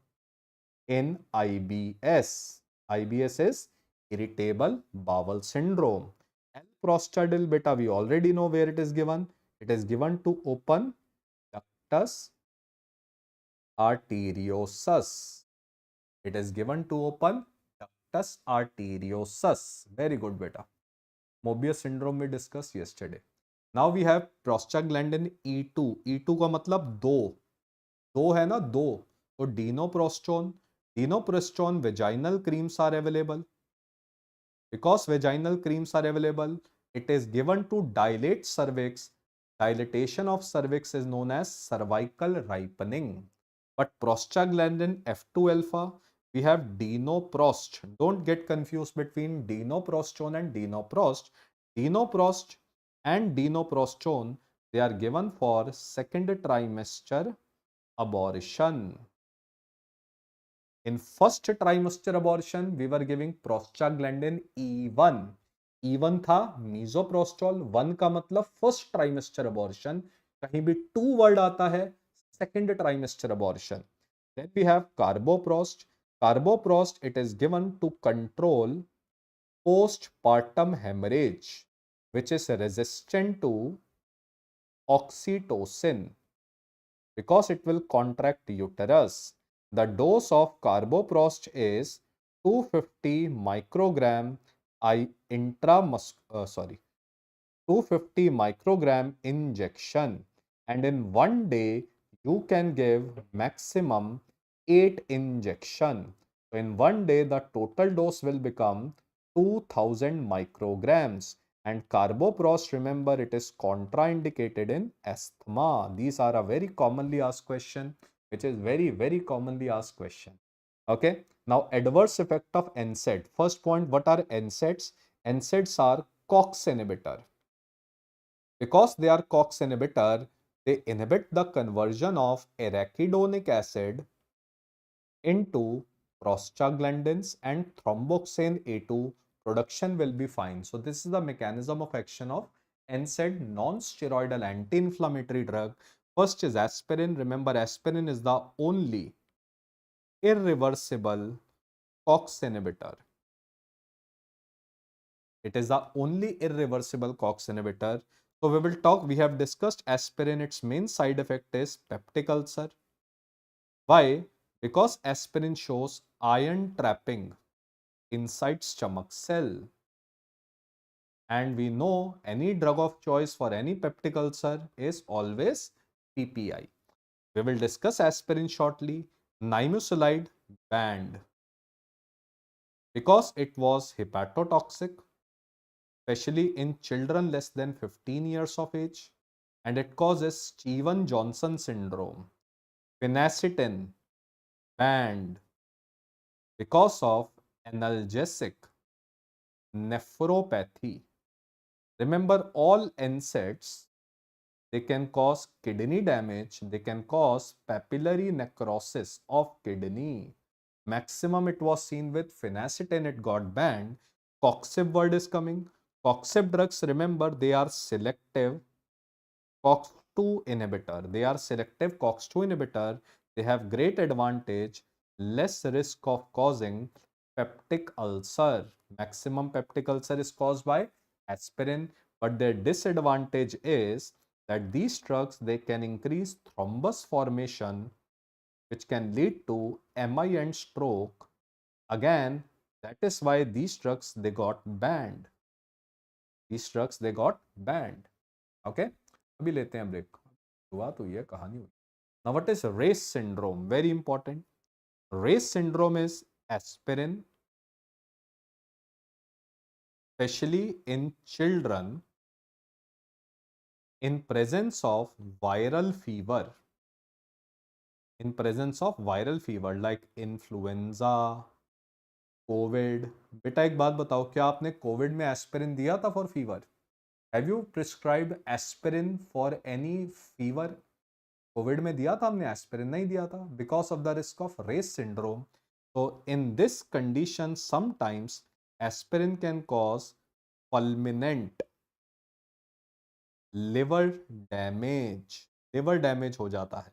in IBS. IBS is irritable bowel syndrome. L-prostadil, beta, we already know where it is given. It is given to open ductus arteriosus. It is given to open ductus arteriosus. Very good, beta. Mobius syndrome we discussed yesterday. Now we have prostaglandin E2. E2 का मतलब दो है ना, दो. तो dinoprostone vaginal creams are available. Because vaginal creams are available, it is given to dilate cervix. Dilatation of cervix is known as cervical ripening. But prostaglandin F2 alpha, we have dinoprost. Don't get confused between dinoprostone and dinoprost. Dinoprost and dinoprostone, they are given for second trimester abortion. In first trimester abortion, we were giving prostaglandin E1. E1 था misoprostol. 1 का मतलब first trimester abortion. कहीं भी 2 word आता है second trimester abortion. Then we have carboprost. Carboprost, it is given to control postpartum hemorrhage, which is resistant to oxytocin because it will contract uterus. The dose of carboprost is 250 microgram 250 microgram injection, and in one day you can give maximum 8 injection. So in one day the total dose will become 2000 micrograms. And carboprost, remember, it is contraindicated in asthma. These are a very commonly asked question, which is very commonly asked question. Okay. Now adverse effect of NSAID. First point, what are NSAIDs? NSAIDs are COX inhibitor. Because they are COX inhibitor, they inhibit the conversion of arachidonic acid into prostaglandins, and thromboxane A2 production will be fine. So this is the mechanism of action of NSAID, non-steroidal anti-inflammatory drug. First is aspirin. Remember, aspirin is the only irreversible COX inhibitor. It is the only irreversible COX inhibitor. So we will talk, we have discussed aspirin. Its main side effect is peptic ulcer. Why? Because aspirin shows iron trapping inside stomach cell. And we know any drug of choice for any peptic ulcer is always PPI. We will discuss aspirin shortly. Nimesulide banned because it was hepatotoxic, especially in children less than 15 years of age. and it causes Stevens-Johnson syndrome. Phenacetin banned because of analgesic nephropathy. Remember, all NSAIDs, they can cause kidney damage, they can cause papillary necrosis of kidney. Maximum it was seen with phenacetin, it got banned. Coxib word is coming. Coxib drugs, remember, they are selective COX-2 inhibitor. They are selective COX-2 inhibitor. They have great advantage, less risk of causing peptic ulcer. Maximum peptic ulcer is caused by aspirin, but their disadvantage is that these drugs, they can increase thrombus formation, which can lead to MI and stroke. Again, that is why these drugs, they got banned. These drugs, they got banned. Okay, अभी लेते हैं break. हुआ तो ये कहानी हुई. Now what is race syndrome? Very important. Race syndrome is aspirin, especially in children, in presence of viral fever. In presence of viral fever like influenza, COVID. बेटा एक बात बताओ, क्या आपने कोविड में एस्पिरिन दिया था for fever? Have you prescribed aspirin for any fever? Covid में दिया था हमने एस्पिरिन? नहीं दिया था, because of the risk of Reye's syndrome. तो in this condition sometimes aspirin can cause fulminant liver damage. Liver damage हो जाता है.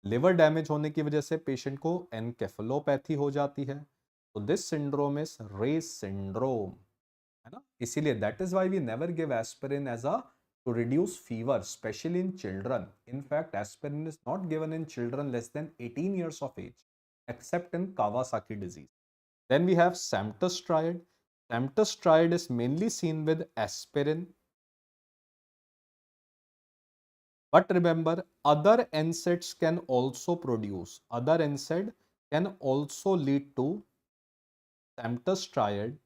लिवर डैमेज होने की वजह से पेशेंट को एनकेफेलोपैथी हो जाती है. तो this syndrome is Reye's syndrome, है ना. इसीलिए that is why we never give aspirin as a to reduce fever, especially in children. In fact, aspirin is not given in children less than 18 years of age, except in Kawasaki disease. Then we have samtostriide. Samtostriide is mainly seen with aspirin. But remember, other NSAIDs can also produce. Other NSAID can also lead to samtostriide.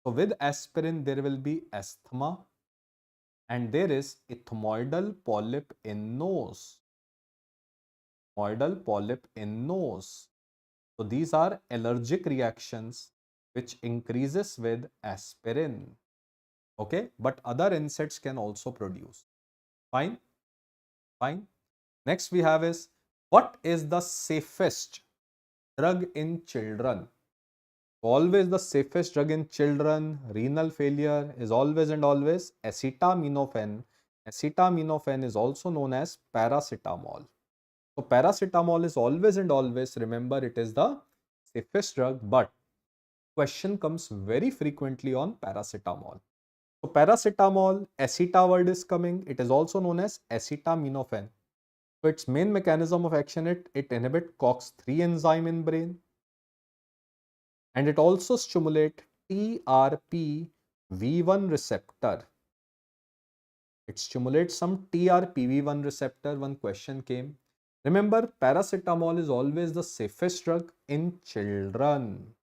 So with aspirin, there will be asthma, and there is ethmoidal polyp in nose. Ethmoidal polyp in nose. So these are allergic reactions which increases with aspirin. Okay, but other NSAIDs can also produce. Fine, fine. Next we have is, what is the safest drug in children? Always the safest drug in children, renal failure, is always and always acetaminophen. Acetaminophen is also known as paracetamol. So paracetamol is always and always, remember, it is the safest drug, but question comes very frequently on paracetamol. So paracetamol, aceta word is coming, it is also known as acetaminophen. So its main mechanism of action, it inhibits COX-3 enzyme in brain, and it also stimulates TRPV1 receptor. It stimulates some TRPV1 receptor. One question came. Remember, paracetamol is always the safest drug in children.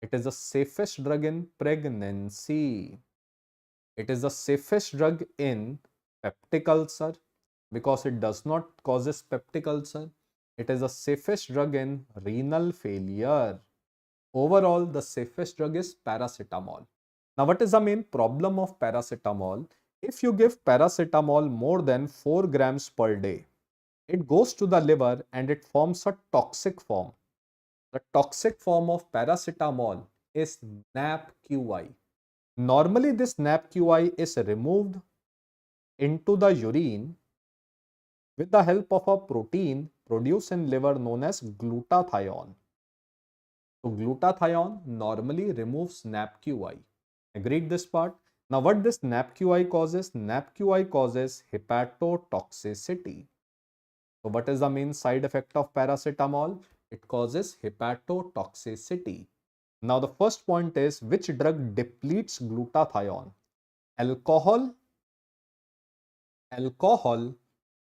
It is the safest drug in pregnancy. It is the safest drug in peptic ulcer because it does not causes peptic ulcer. It is the safest drug in renal failure. Overall, the safest drug is paracetamol. Now, what is the main problem of paracetamol? If you give paracetamol more than 4 grams per day, it goes to the liver and it forms a toxic form. The toxic form of paracetamol is NAPQI. Normally, this NAPQI is removed into the urine with the help of a protein produced in liver known as glutathione. So glutathione normally removes NAPQI. Agreed this part? Now what this NAPQI causes? NAPQI causes hepatotoxicity. So what is the main side effect of paracetamol? It causes hepatotoxicity. Now the first point is, which drug depletes glutathione? Alcohol. Alcohol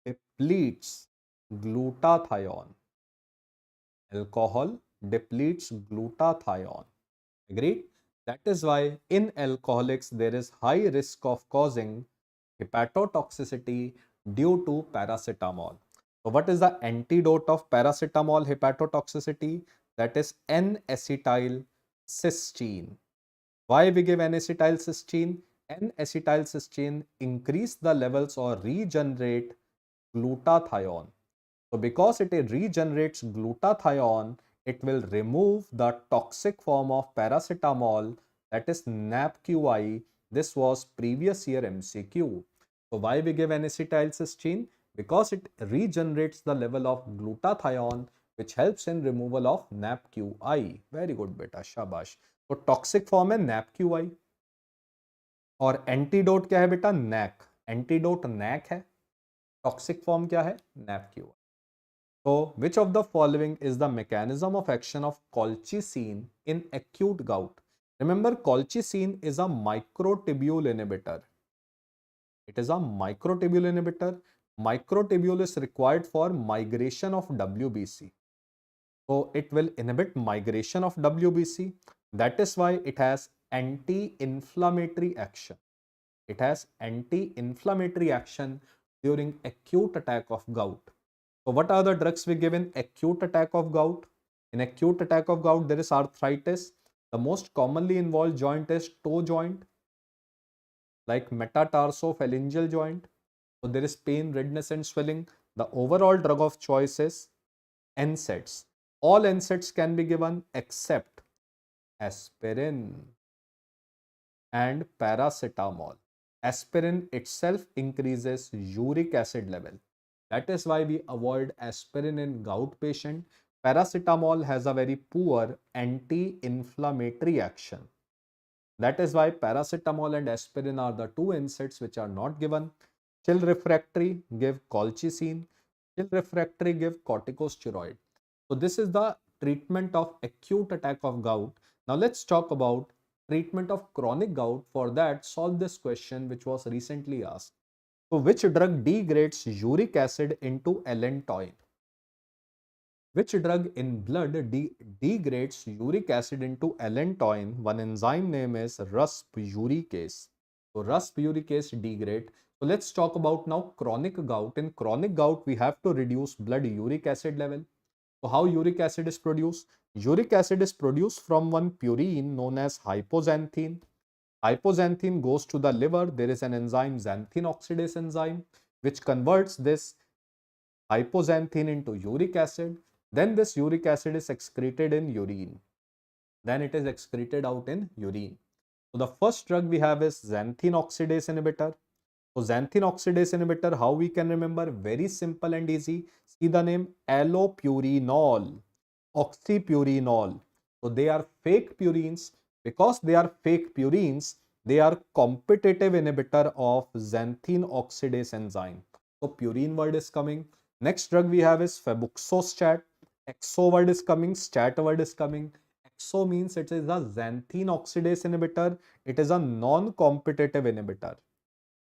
depletes glutathione. Alcohol depletes glutathione. Agreed? That is why in alcoholics there is high risk of causing hepatotoxicity due to paracetamol. So what is the antidote of paracetamol hepatotoxicity? That is N-acetylcysteine. Why we give N-acetylcysteine? N-acetylcysteine increase the levels or regenerate glutathione. So because it regenerates glutathione, it will remove the toxic form of paracetamol, that is NAPQI. This was previous year MCQ. So why we give N-acetylcysteine? Because it regenerates the level of glutathione, which helps in removal of NAPQI. Very good beta, shabash. तो toxic form है NAPQI और antidote क्या है बेटा? NAC. Antidote NAC है, toxic form क्या है? NAPQI. So, which of the following is the mechanism of action of colchicine in acute gout? Remember, colchicine is a microtubule inhibitor. It is a microtubule inhibitor. Microtubule is required for migration of WBC. So, it will inhibit migration of WBC. That is why it has anti-inflammatory action. It has anti-inflammatory action during acute attack of gout. So what are the drugs we give in acute attack of gout? In acute attack of gout, there is arthritis. The most commonly involved joint is toe joint, like metatarsophalangeal joint. So there is pain, redness and swelling. The overall drug of choice is NSAIDs. All NSAIDs can be given except aspirin and paracetamol. Aspirin itself increases uric acid level. That is why we avoid aspirin in gout patient. Paracetamol has a very poor anti-inflammatory action. That is why paracetamol and aspirin are the two NSAIDs which are not given. Chill refractory, give colchicine. Chill refractory, give corticosteroid. So this is the treatment of acute attack of gout. Now let's talk about treatment of chronic gout. For that, solve this question which was recently asked. So which drug degrades uric acid into allantoin? Which drug in blood degrades uric acid into allantoin? One enzyme name is RUSP uricase. So RUSP uricase degrade. So let's talk about now chronic gout. In chronic gout, we have to reduce blood uric acid level. So how uric acid is produced? Uric acid is produced from one purine known as hypoxanthine. Hypoxanthine goes to the liver. There is an enzyme, xanthine oxidase enzyme, which converts this hypoxanthine into uric acid. Then this uric acid is excreted in urine. Then it is excreted out in urine. So the first drug we have is xanthine oxidase inhibitor. So xanthine oxidase inhibitor, how we can remember? Very simple and easy. See the name, allopurinol, oxypurinol. So they are fake purines. Because they are fake purines, they are competitive inhibitor of xanthine oxidase enzyme. So purine word is coming. Next drug we have is febuxostat. Exo word is coming, stat word is coming. Exo means it is a xanthine oxidase inhibitor. It is a non-competitive inhibitor.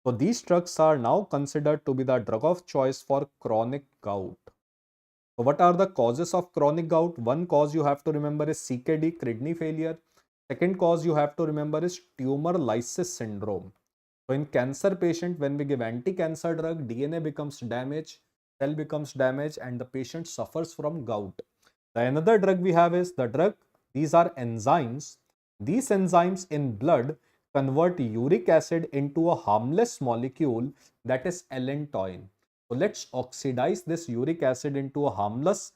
So these drugs are now considered to be the drug of choice for chronic gout. So what are the causes of chronic gout? One cause you have to remember is CKD, kidney failure. Second cause you have to remember is tumor lysis syndrome. So in cancer patient, when we give anti-cancer drug, DNA becomes damaged, cell becomes damaged, and the patient suffers from gout. The another drug we have is the drug, these are enzymes. These enzymes in blood convert uric acid into a harmless molecule, that is allantoin. So let's oxidize this uric acid into a harmless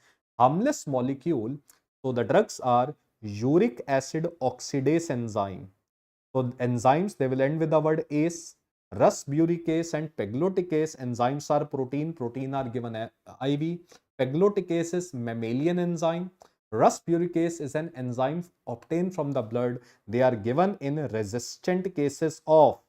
molecule. So the drugs are uric acid oxidase enzyme. So enzymes, they will end with the word ase. Rusburicase and pegloticase enzymes are protein are given IV. Pegloticase is mammalian enzyme. Rusburicase is an enzyme obtained from the blood. They are given in resistant cases of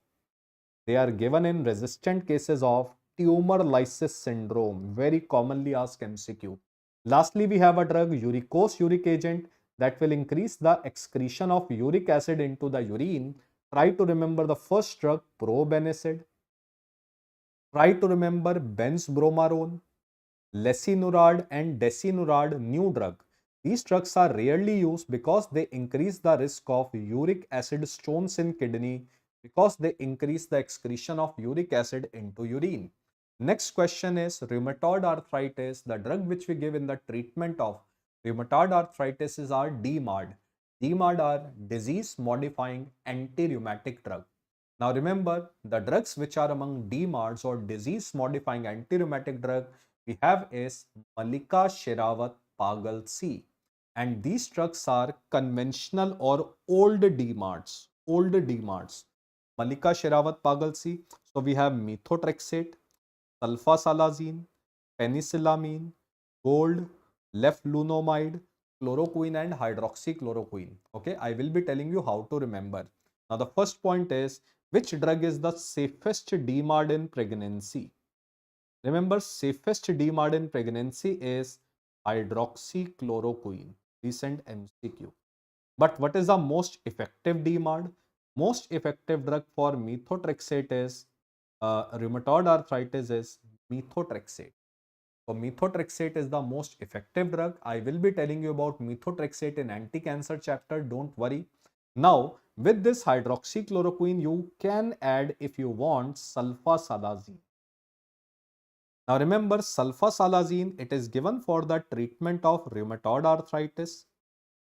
tumor lysis syndrome, very commonly asked MCQ. Lastly, we have a drug, uricose uric agent, that will increase the excretion of uric acid into the urine. Try to remember the first drug, probenecid. Try to remember benzbromarone, lesinurad and desinurad, new drug. These drugs are rarely used because they increase the risk of uric acid stones in kidney, because they increase the excretion of uric acid into urine. Next question is rheumatoid arthritis. The drug which we give in the treatment of rheumatoid arthritis is our DMARD. DMARD are disease modifying anti-rheumatic drug. Now remember, the drugs which are among DMARDs or disease modifying anti-rheumatic drug we have is Malika Sherawat Pagal C. And these drugs are conventional or old DMARDs. Old DMARDs. Malika Sherawat Pagal C. So we have methotrexate, sulfasalazine, penicillamine, gold, leflunomide, chloroquine and hydroxychloroquine. Okay, I will be telling you how to remember. Now the first point is, which drug is the safest DMARD in pregnancy? Remember, safest DMARD in pregnancy is hydroxychloroquine. Recent MCQ. But what is the most effective DMARD? Most effective drug for methotrexate is rheumatoid arthritis is methotrexate. So methotrexate is the most effective drug. I will be telling you about methotrexate in anti-cancer chapter. Don't worry. Now, with this hydroxychloroquine, you can add, if you want, sulfasalazine. Now remember, sulfasalazine, it is given for the treatment of rheumatoid arthritis.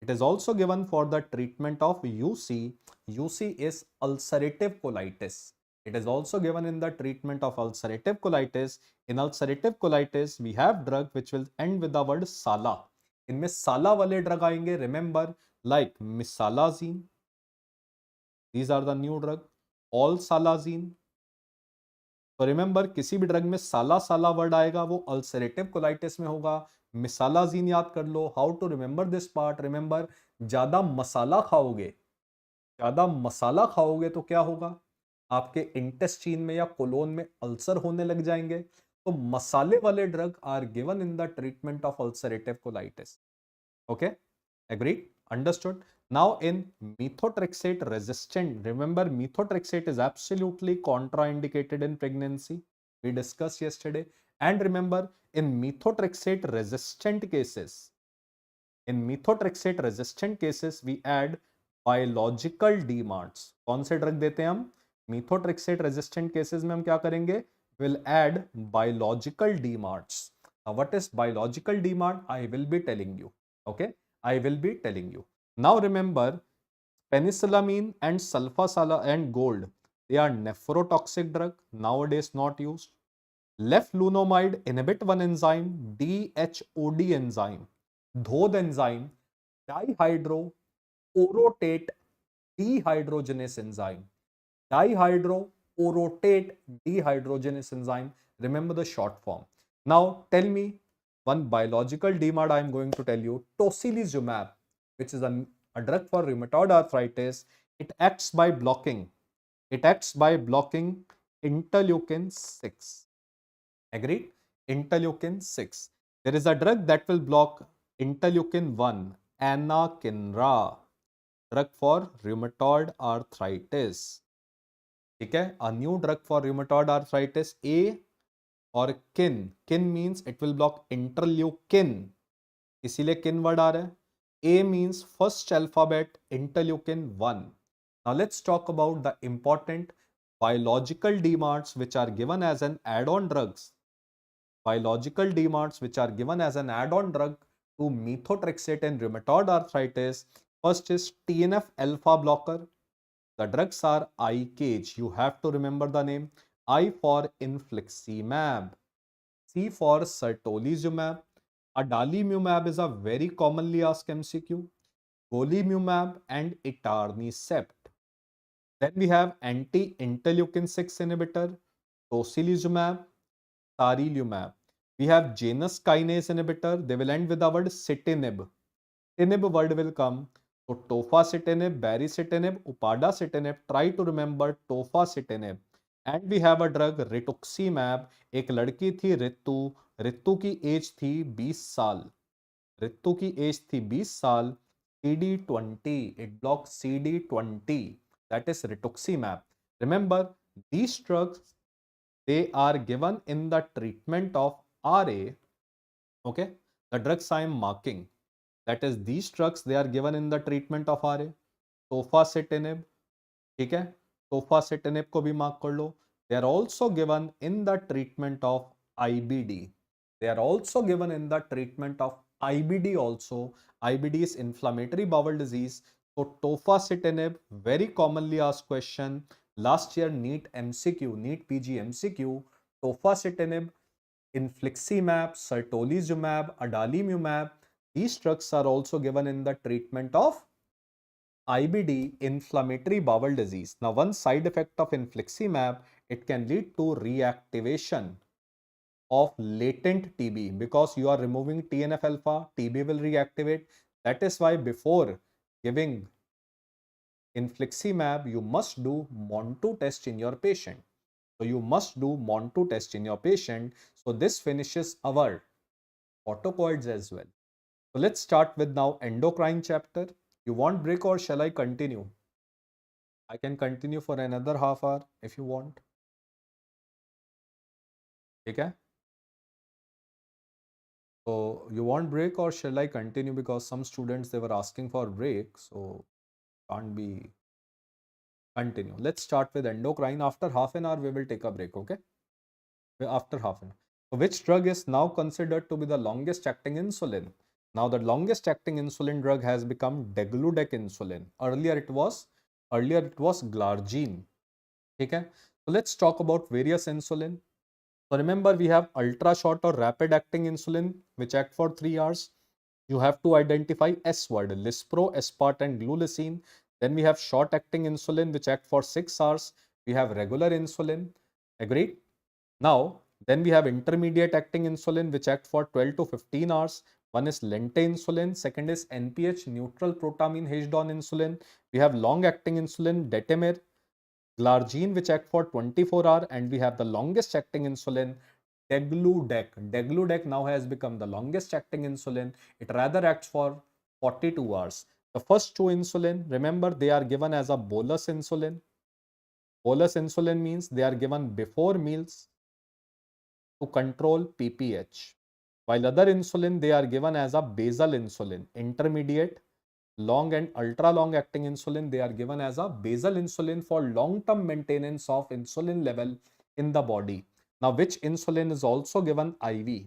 It is also given for the treatment of UC. UC is ulcerative colitis. It is also given in the treatment of ulcerative colitis. In ulcerative colitis, we have drug which will end with the word sala. इनमें साला वाले drug आएंगे. Remember, like misalazine. These are the new drug. Olsalazine. तो remember, किसी भी drug में साला साला वर्ड आएगा वो अल्सरेटिव कोलाइटिस में होगा. मिसालाजीन याद कर लो. How to remember this part? Remember, ज्यादा मसाला खाओगे, ज्यादा मसाला खाओगे तो क्या होगा? आपके इंटेस्टाइन में या कोलोन में अल्सर होने लग जाएंगे. तो मसाले वाले drug are given in the treatment of ulcerative colitis. Okay, agreed, understood. Now in methotrexate resistant, remember methotrexate is absolutely contraindicated in pregnancy. We discussed yesterday. And remember, in methotrexate resistant cases, we add biological DMARDs. कौन से drug देते हैं हम? methotrexate resistant cases में हम क्या करेंगे? Will add biological DMARDs. Now what is biological DMARD? I will be telling you. Okay, I will be telling you. Now remember, penicillamine and sulfasala and gold, they are nephrotoxic drug, nowadays not used. Leflunomide inhibit one enzyme, DHOD enzyme, DHOD enzyme, dihydroorotate dehydrogenase enzyme, dihydroorotate dehydrogenase enzyme. Remember the short form. Now tell me one biological DMARD I am going to tell you, tocilizumab, which is a drug for rheumatoid arthritis. It acts by blocking interleukin 6. Agreed? Interleukin 6. There is a drug that will block interleukin 1, anakinra, drug for rheumatoid arthritis. Okay, a new drug for rheumatoid arthritis. A और kin means it will block interleukin, इसीलिए kin word आ रहा है. A means first alphabet, interleukin 1. Now let's talk about the important biological DMARDs which are given as an add-on drugs. Biological DMARDs which are given as an add-on drug to methotrexate and rheumatoid arthritis. First is TNF alpha blocker. The drugs are ICAGE. You have to remember the name. I for infliximab. C for certolizumab. Adalimumab is a very commonly asked MCQ. Golimumab and etanercept. Then we have anti-interleukin 6 inhibitor, tocilizumab, sarilumab. We have Janus kinase inhibitor. They will end with the word citinib. Citinib word will come. So tofacitinib, baricitinib, upadacitinib. Try to remember tofacitinib. And we have a drug rituximab. एक लड़की थी रितु की as थी 20 साल. रितु की as थी 20 साल. CD20, it blocks CD20. That is rituximab. Remember, these drugs, they are given in the treatment of RA. Okay, the drugs I am marking, that is these drugs, they are given in the treatment of RA. Tofacitinib, ठीक है, Tofacitinib को भी mark कर लो. They are also given in the treatment of IBD. They are also given in the treatment of IBD also. IBD is inflammatory bowel disease. So tofacitinib, very commonly asked question. Last year NEET MCQ, NEET PG MCQ. Tofacitinib, infliximab, certolizumab, adalimumab. These drugs are also given in the treatment of IBD, inflammatory bowel disease. Now, one side effect of infliximab, it can lead to reactivation of latent TB because you are removing TNF alpha, TB will reactivate. That is why before giving infliximab, you must do MON2 test in your patient. So you must do MON2 test in your patient. So this finishes our autocoids as well. So let's start with now endocrine chapter. You want break or shall I continue? I can continue for another half hour if you want. Okay? So you want break or shall I continue, because some students they were asking for break, so can't be continue. Let's start with endocrine. After half an hour we will take a break. Okay? After half an hour. So which drug is now considered to be the longest acting insulin? Now the longest acting insulin drug has become degludec insulin. Earlier it was glargine. Okay? So let's talk about various insulin. So remember, we have ultra short or rapid acting insulin which act for 3 hours. You have to identify S word, Lispro, Aspart and Glulicine. Then we have short acting insulin which act for 6 hours. We have regular insulin. Agreed? Now, then we have intermediate acting insulin which act for 12 to 15 hours. One is lente insulin. Second is NPH, neutral protamine H-DON insulin. We have long acting insulin, Detemir, glargine which act for 24 hours, and we have the longest acting insulin, degludec. Degludec now has become the longest acting insulin. It rather acts for 42 hours. The first two insulin, remember, they are given as a bolus insulin. Bolus insulin means they are given before meals to control PPH. While other insulin, they are given as a basal insulin. Intermediate, long and ultra long acting insulin, they are given as a basal insulin for long term maintenance of insulin level in the body. Now, which insulin is also given IV?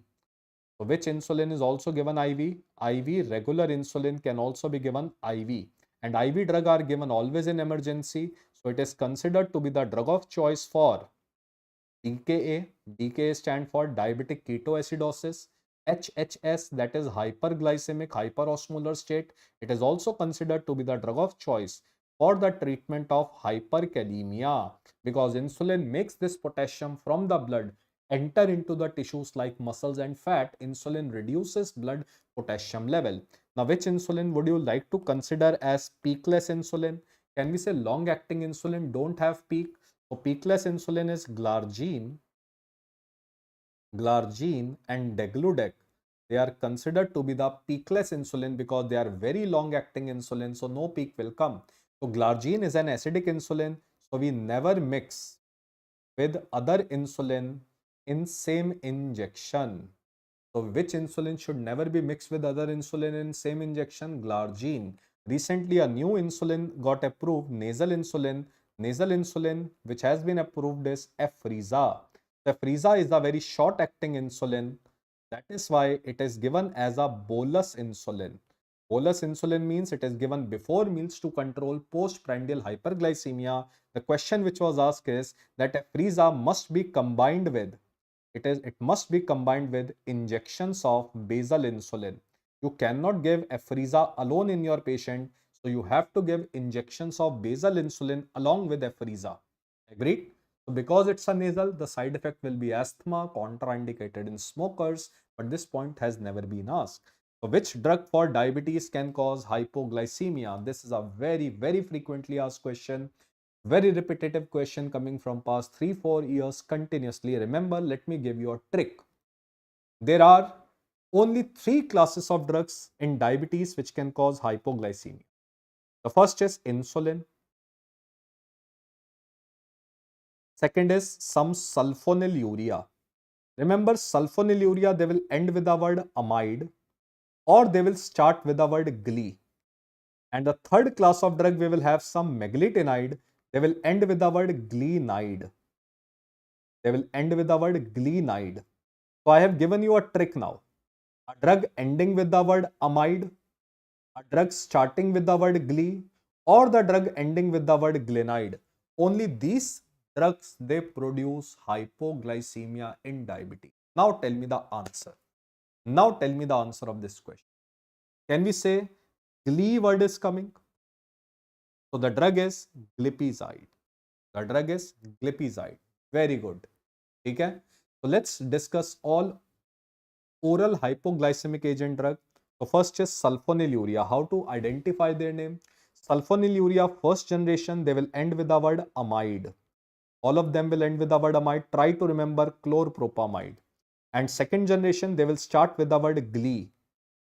So, which insulin is also given IV? IV, regular insulin can also be given IV. And IV drug are given always in emergency. So, it is considered to be the drug of choice for DKA. DKA stand for diabetic ketoacidosis. HHS, that is hyperglycemic hyperosmolar state. It is also considered to be the drug of choice for the treatment of hyperkalemia, because insulin makes this potassium from the blood enter into the tissues like muscles and fat. Insulin reduces blood potassium level. Now, which insulin would you like to consider as peakless insulin? Can we say long acting insulin don't have peak? So peakless insulin is glargine and degludec. They are considered to be the peakless insulin because they are very long acting insulin, so no peak will come. So glargine is an acidic insulin, so we never mix with other insulin in same injection. So which insulin should never be mixed with other insulin in same injection? Glargine. Recently a new insulin got approved, nasal insulin. Nasal insulin which has been approved is Afrezza. Afrezza is a very short acting insulin. That is why it is given as a bolus insulin. Bolus insulin means it is given before meals to control postprandial hyperglycemia. The question which was asked is that Afrezza must be combined with it must be combined with injections of basal insulin. You cannot give Afrezza alone in your patient, so you have to give injections of basal insulin along with Afrezza. Agreed? So because it's a nasal, the side effect will be asthma, contraindicated in smokers, but this point has never been asked. So which drug for diabetes can cause hypoglycemia? This is a very, very frequently asked question. Very repetitive question coming from past 3-4 years continuously. Remember, let me give you a trick. There are only 3 classes of drugs in diabetes which can cause hypoglycemia. The first is insulin. Second is some sulfonylurea. Remember, sulfonylurea, they will end with the word amide or they will start with the word gly. And the third class of drug, we will have some meglitinide They will end with the word glenide. They will end with the word glenide. So I have given you a trick now. A drug ending with the word amide, a drug starting with the word glee, or the drug ending with the word glenide. Only these drugs, they produce hypoglycemia in diabetes. Now tell me the answer. Now tell me the answer of this question. Can we say glee word is coming? So the drug is glipizide. The drug is glipizide. Very good. Okay. So let's discuss all oral hypoglycemic agent drug. So first is sulfonylurea. How to identify their name? Sulfonylurea first generation, they will end with the word amide. All of them will end with the word amide. Try to remember chlorpropamide. And second generation, they will start with the word glee,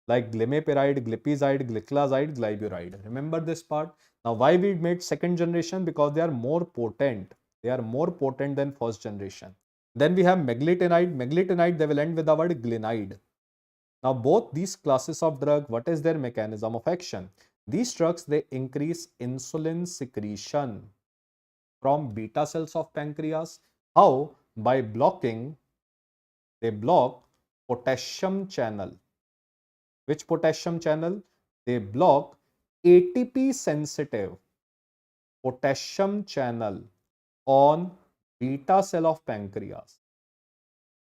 like glimepiride, glipizide, gliclazide, glyburide. Remember this part. Now why we made second generation? Because they are more potent. They are more potent than first generation. Then we have meglitinide. Meglitinide, they will end with the word glenide. Now both these classes of drug, what is their mechanism of action? These drugs, they increase insulin secretion from beta cells of pancreas. How? By blocking, they block potassium channel. Which potassium channel? They block ATP sensitive potassium channel on beta cell of pancreas.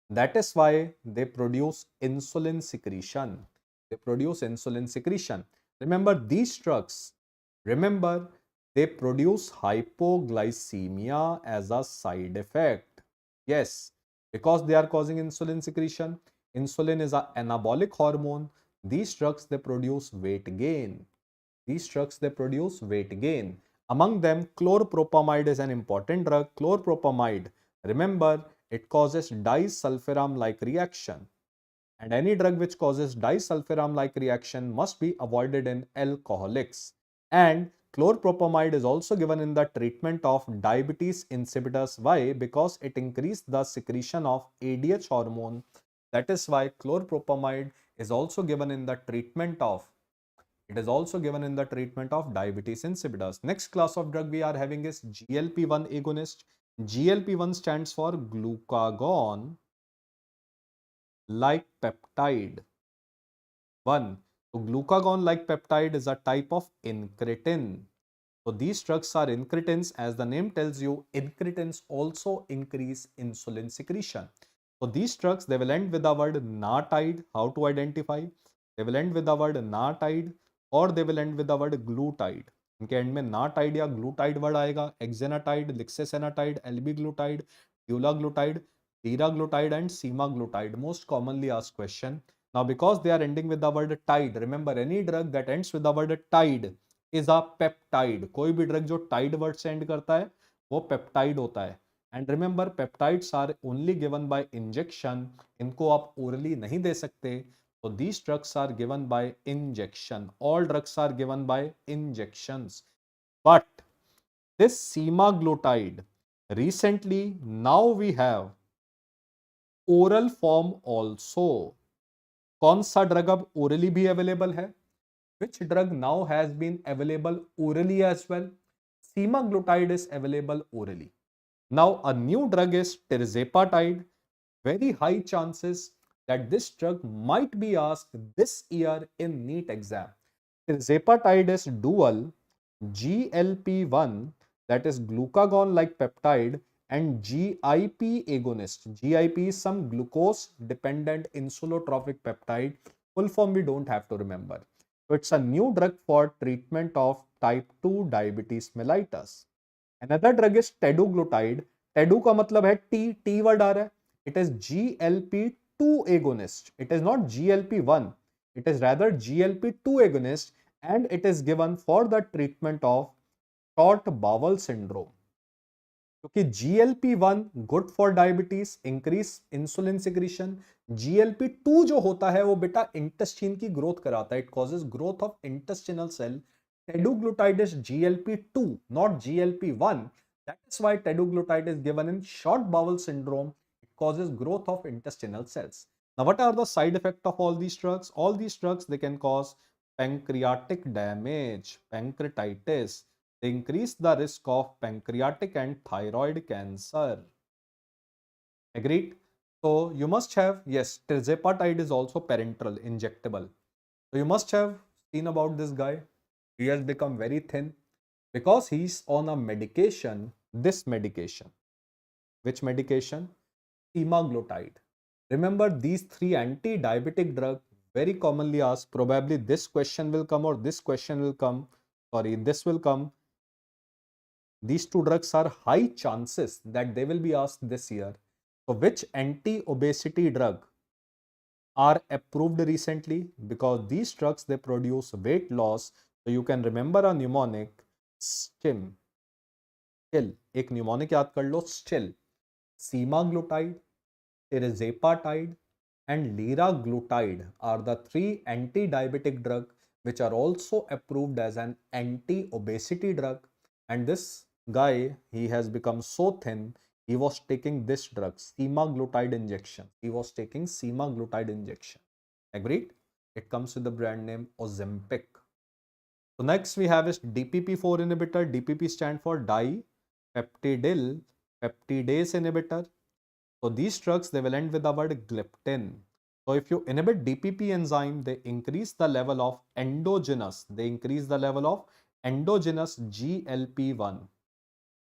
That is why they produce insulin secretion. They produce insulin secretion. Remember these drugs, remember they produce hypoglycemia as a side effect. Yes, because they are causing insulin secretion. Insulin is an anabolic hormone. These drugs, they produce weight gain. These drugs, they produce weight gain. Among them, chlorpropamide is an important drug. Chlorpropamide, remember, it causes disulfiram-like reaction. And any drug which causes disulfiram-like reaction must be avoided in alcoholics. And chlorpropamide is also given in the treatment of diabetes insipidus. Why? Because it increased the secretion of ADH hormone. That is why chlorpropamide is also given in the treatment of diabetes insipidus. Next class of drug we are having is GLP-1 agonist. GLP-1 stands for glucagon like peptide 1. So glucagon like peptide is a type of incretin. So these drugs are incretins. As the name tells you, incretins also increase insulin secretion. So these drugs, they will end with the word nartide. How to identify? They will end with the word nartide or they will end with the word glutide. इनके and में नाटाइड या ग्लूटाइड word आएगा. एक्जेनाटाइड, लिक्सेसेनाटाइड, एल्बिग्लूटाइड, ड्यूलाग्लूटाइड, liraglutide and semaglutide. Most commonly asked question. Now because they are ending with the word tide, remember any drug that ends with the word tide is a peptide. कोई भी drug जो Tide word से and करता है वो peptide होता है. And remember peptides are only given by injection. इनको आप ओरली नहीं दे सकते. So these drugs are given by injection. All drugs are given by injections. But this semaglutide, recently now we have oral form also. कौन सा drug अब orally भी available है? Which drug now has been available orally as well? Semaglutide is available orally. Now a new drug is tirzepatide. Very high chances that this drug might be asked this year in NEET exam. Tirzepatide is dual GLP-1, that is glucagon like peptide, and GIP agonist. GIP is some glucose dependent insulotropic peptide. Full form we don't have to remember. So it's a new drug for treatment of type 2 diabetes mellitus. Another drug is teduglutide. Tedu का मतलब है T word आ रहा है. It is GLP-2 agonist. It is not GLP-1. It is rather GLP-2 agonist and it is given for the treatment of short bowel syndrome. क्योंकि GLP-1 good for diabetes, increase insulin secretion. GLP-2 जो होता है वो बेटा intestine की growth कराता है. It causes growth of intestinal cell. Teduglutide is GLP-2, not GLP-1. That is why teduglutide is given in short bowel syndrome. It causes growth of intestinal cells. Now, what are the side effects of all these drugs? All these drugs, they can cause pancreatic damage, pancreatitis, They increase the risk of pancreatic and thyroid cancer. Agreed? So you must have, yes, tirzepatide is also parenteral, injectable. So you must have seen about this guy. He has become very thin because he's on a medication, this medication. Which medication? Semaglutide. Remember these three anti-diabetic drugs very commonly asked. Probably this question will come or this question will come. Sorry, this will come. These two drugs are high chances that they will be asked this year. So which anti-obesity drug are approved recently? Because these drugs, they produce weight loss. So you can remember a mnemonic, STIM. Still, एक mnemonic याद कर लो, still. Semaglutide, tirzepatide, and liraglutide are the three anti-diabetic drugs which are also approved as an anti-obesity drug. And this guy, he has become so thin, he was taking this drug, semaglutide injection. He was taking semaglutide injection. Agreed? It comes with the brand name Ozempic. So next we have is DPP-4 inhibitor. DPP stand for dipeptidyl peptidase inhibitor. So these drugs, they will end with the word gliptin. So if you inhibit DPP enzyme, they increase the level of endogenous GLP-1.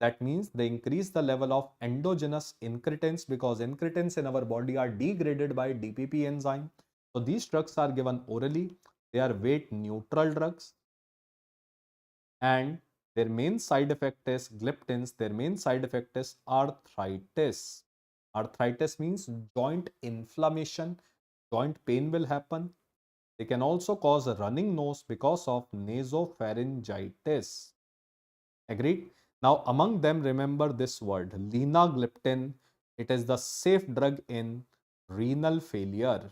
That means they increase the level of endogenous incretins, because incretins in our body are degraded by DPP enzyme. So these drugs are given orally. They are weight neutral drugs. And their main side effect is gliptins. Their main side effect is arthritis. Arthritis means joint inflammation, joint pain will happen. They can also cause a running nose because of nasopharyngitis. Agreed? Now, among them, remember this word, linagliptin. It is the safe drug in renal failure.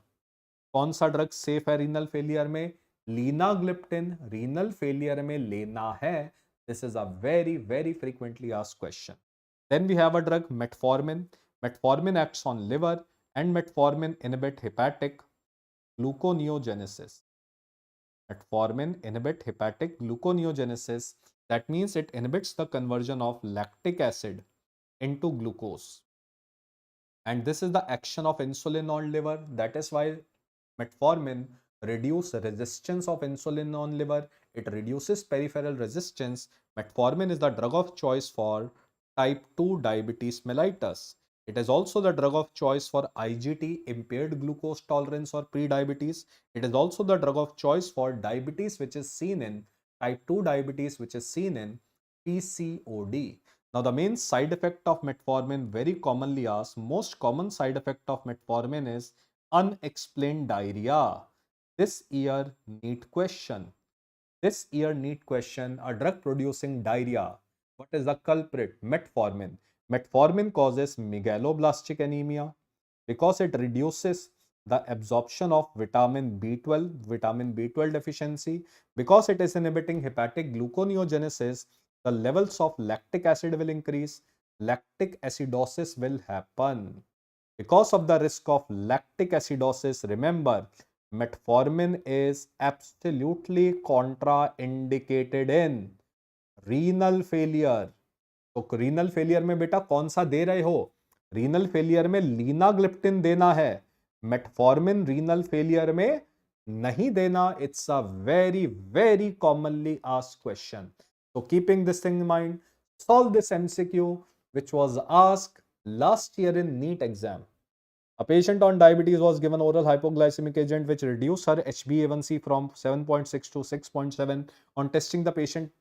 कौन सा drug safe है renal failure में? Linagliptin renal failure में लेना है. This is a very, very frequently asked question. Then we have a drug metformin. Metformin acts on liver, and metformin inhibit hepatic gluconeogenesis. Metformin inhibit hepatic gluconeogenesis. That means it inhibits the conversion of lactic acid into glucose. And this is the action of insulin on liver. That is why metformin reduce resistance of insulin on liver. It reduces peripheral resistance. Metformin is the drug of choice for type 2 diabetes mellitus. It is also the drug of choice for IGT, impaired glucose tolerance or pre-diabetes. It is also the drug of choice for diabetes which is seen in type 2 diabetes, which is seen in PCOD. Now the main side effect of metformin, very commonly asked, most common side effect of metformin is unexplained diarrhea. This year NEET question. This year NEET question, a drug producing diarrhea. What is the culprit? Metformin. Metformin causes megaloblastic anemia because it reduces the absorption of vitamin B12, vitamin B12 deficiency. Because it is inhibiting hepatic gluconeogenesis, the levels of lactic acid will increase. Lactic acidosis will happen. Because of the risk of lactic acidosis, remember, metformin is absolutely contraindicated in renal failure. तो renal failure में बेटा कौन सा दे रहे हो? Renal failure में linagliptin देना है, मेटफॉर्मिन रीनल फेलियर में नहीं देना. It's a very very commonly asked question. So keeping this thing in mind, solve this MCQ which was asked last year in NEET exam. A patient on diabetes was given oral hypoglycemic agent which reduced her HbA1c from 7.6 to 6.7. On testing, the patient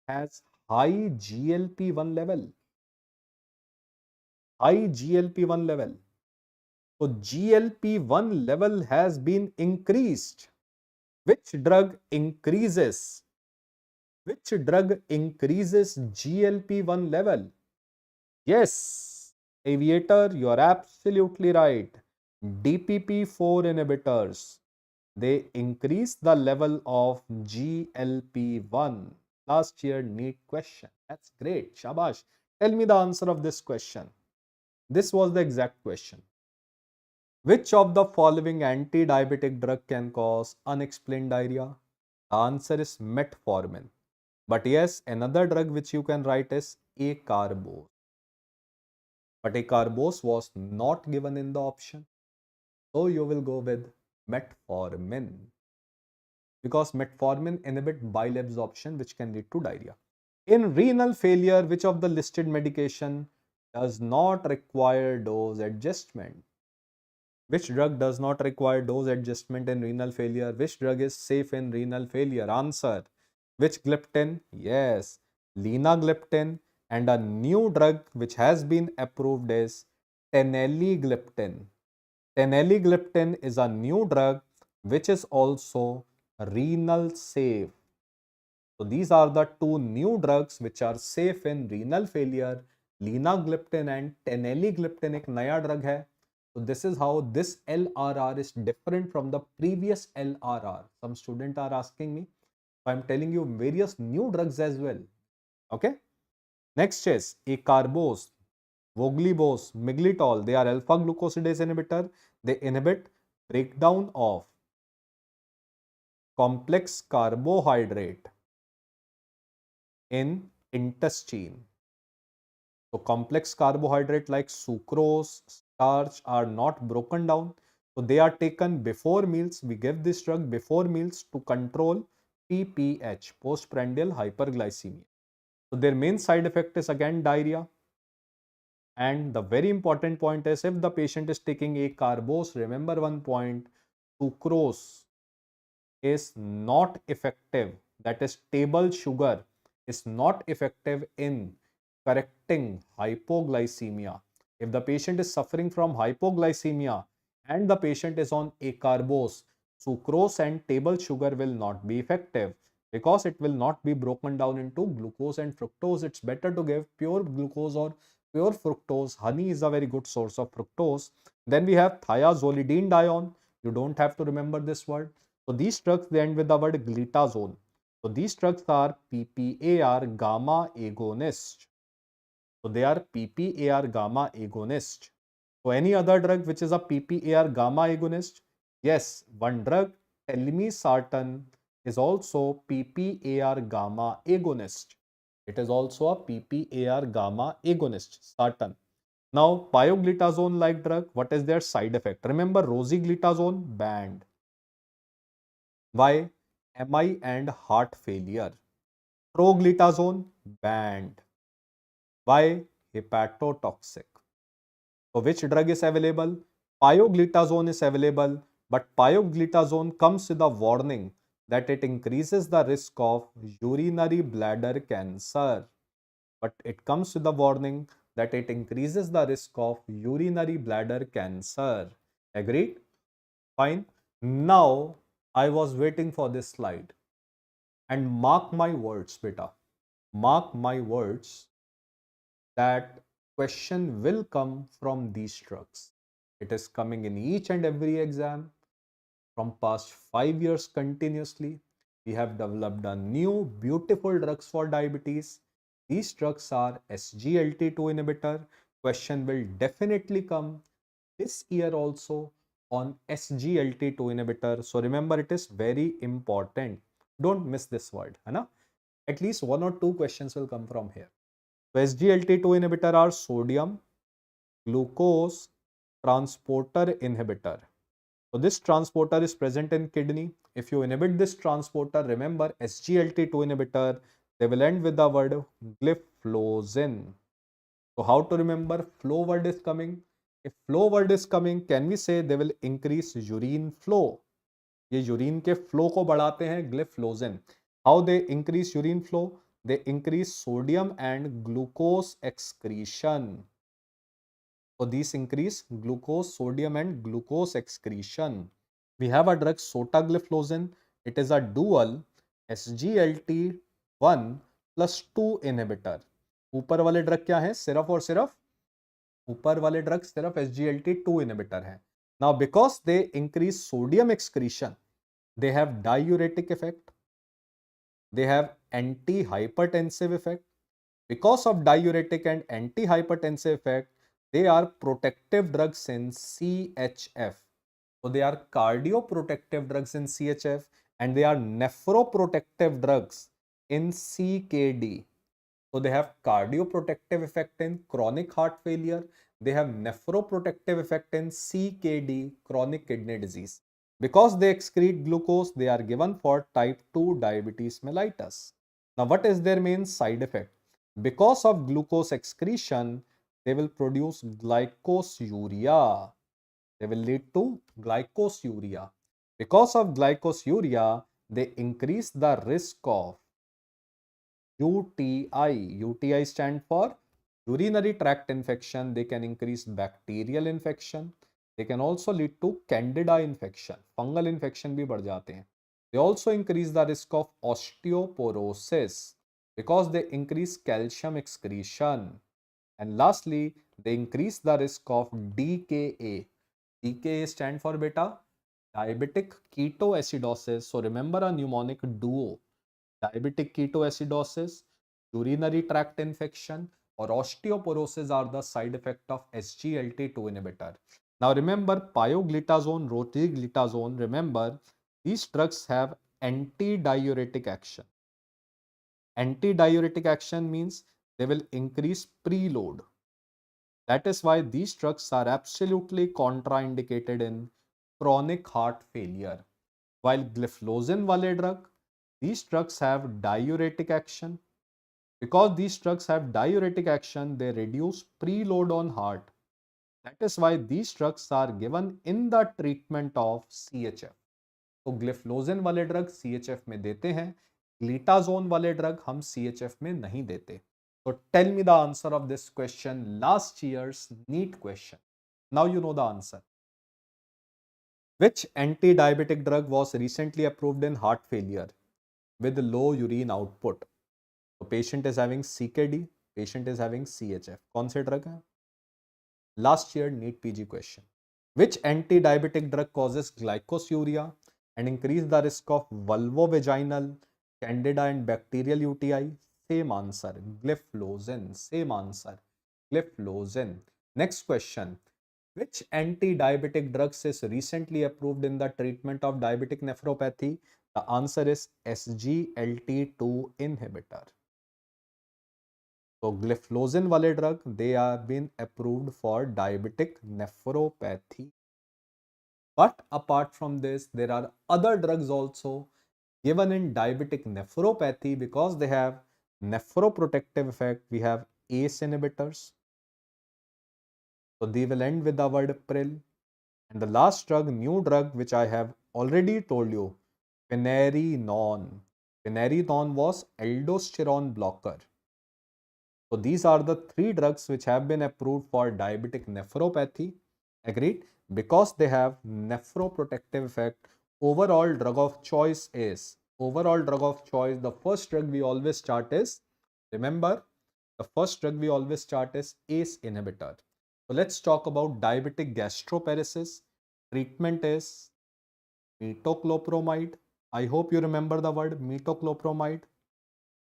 has high GLP-1 level. High GLP-1 level. So GLP-1 level has been increased. Which drug increases? Which drug increases GLP-1 level? Yes, Aviator, you are absolutely right. DPP-4 inhibitors, they increase the level of GLP-1. Last year NEET question. That's great. Shabash. Tell me the answer of this question. This was the exact question. Which of the following anti-diabetic drug can cause unexplained diarrhea? The answer is metformin. But yes, another drug which you can write is acarbose. But acarbose was not given in the option. So you will go with metformin. Because metformin inhibits bile absorption, which can lead to diarrhea. In renal failure, which of the listed medication does not require dose adjustment? Which drug does not require dose adjustment in renal failure? Which drug is safe in renal failure? Answer. Which gliptin? Yes, linagliptin. And a new drug which has been approved is teneligliptin. Teneligliptin is a new drug which is also renal safe. So these are the two new drugs which are safe in renal failure. Linagliptin and teneligliptin एक नया drug है. So this is how this LRR is different from the previous LRR. Some students are asking me. So I'm telling you various new drugs as well. Okay. Next is acarbose, voglibose, miglitol. They are alpha glucosidase inhibitor. They inhibit breakdown of complex carbohydrate in intestine. So complex carbohydrate like sucrose, starch are not broken down. So they are taken before meals. We give this drug before meals to control PPH, postprandial hyperglycemia. So their main side effect is again diarrhea. And the very important point is if the patient is taking acarbose, remember one point, sucrose is not effective. That is table sugar is not effective in correcting hypoglycemia. If the patient is suffering from hypoglycemia and the patient is on acarbose, sucrose and table sugar will not be effective because it will not be broken down into glucose and fructose. It's better to give pure glucose or pure fructose. Honey is a very good source of fructose. Then we have thiazolidinedione. You don't have to remember this word. So these drugs they end with the word glitazone. So these drugs are PPAR gamma agonist. So they are PPAR gamma agonist. So any other drug which is a PPAR gamma agonist? Yes, one drug, telmisartan, is also PPAR gamma agonist. It is also a PPAR gamma agonist, sartan. Now, pioglitazone like drug, what is their side effect? Remember, rosiglitazone banned. Why? MI and heart failure. Proglitazone banned. Why? Hepatotoxic. So which drug is available? Pioglitazone is available, but pioglitazone comes with a warning that it increases the risk of urinary bladder cancer. But it comes with a warning that it increases the risk of urinary bladder cancer. Agreed? Fine. Now, I was waiting for this slide. And mark my words, beta. Mark my words that question will come from these drugs. It is coming in each and every exam from past 5 years continuously. We have developed a new beautiful drugs for diabetes. These drugs are SGLT2 inhibitor. Question will definitely come this year also on SGLT2 inhibitor. So remember it is very important. Don't miss this word. Hai? At least one or two questions will come from here. So SGLT2 inhibitor are sodium glucose transporter inhibitor. So this transporter is present in kidney. If you inhibit this transporter, remember SGLT2 inhibitor, they will end with the word gliflozin. So how to remember? Flow word is coming. If flow word is coming, can we say they will increase urine flow? ये urine के flow को बढ़ाते हैं gliflozin. How they increase urine flow? They increase sodium and glucose excretion. So these increase glucose, sodium and glucose excretion. We have a drug sotagliflozin. It is a dual SGLT1 plus 2 inhibitor. ऊपर वाले drug क्या है? सिर्फ और सिर्फ ऊपर वाले drug सिर्फ SGLT2 inhibitor है. Now because they increase sodium excretion, they have diuretic effect, they have anti-hypertensive effect. Because of diuretic and anti-hypertensive effect, they are protective drugs in CHF. So they are cardioprotective drugs in CHF and they are nephroprotective drugs in CKD. So they have cardioprotective effect in chronic heart failure. They have nephroprotective effect in CKD, chronic kidney disease. Because they excrete glucose, they are given for type 2 diabetes mellitus. Now, what is their main side effect? Because of glucose excretion, they will produce glycosuria. They will lead to glycosuria. Because of glycosuria, they increase the risk of UTI. UTI stand for urinary tract infection. They can increase bacterial infection. They can also lead to candida infection. Fungal infection भी बढ़ जाते हैं. They also increase the risk of osteoporosis because they increase calcium excretion. And lastly, they increase the risk of DKA. DKA stand for beta diabetic ketoacidosis. So remember a mnemonic duo: diabetic ketoacidosis, urinary tract infection, or osteoporosis are the side effect of SGLT2 inhibitor. Now remember pioglitazone, rosiglitazone, remember these drugs have antidiuretic action. Antidiuretic action means they will increase preload. That is why these drugs are absolutely contraindicated in chronic heart failure. While gliflozin wale drug, these drugs have diuretic action. Because these drugs have diuretic action, they reduce preload on heart. That is why these drugs are given in the treatment of CHF. तो ग्लिफ्लोजिन वाले drug CHF में देते हैं, ग्लिटाजोन वाले drug हम CHF में नहीं देते. So tell me the answer of this question, last year's NEET question. Now you know the answer. Which anti-diabetic drug was recently approved in heart failure with low urine output? So patient is having CKD, patient is having CHF. कौन से drug है? Last year NEET PG question. Which anti-diabetic drug causes glycosuria and increase the risk of vulvovaginal, candida and bacterial UTI? Same answer, gliflozin. Same answer, gliflozin. Next question. Which anti-diabetic drugs is recently approved in the treatment of diabetic nephropathy? The answer is SGLT2 inhibitor. So gliflozin wale drug, they have been approved for diabetic nephropathy. But apart from this, there are other drugs also given in diabetic nephropathy because they have nephroprotective effect. We have ACE inhibitors. So they will end with the word pril. And the last drug, new drug, which I have already told you, finerenone. Finerenone was aldosterone blocker. So these are the three drugs which have been approved for diabetic nephropathy. Agreed? Because they have nephroprotective effect. Overall drug of choice is, the first drug we always start is, remember, the first drug we always start is ACE inhibitor. So let's talk about diabetic gastroparesis. Treatment is metoclopramide. I hope you remember the word metoclopramide,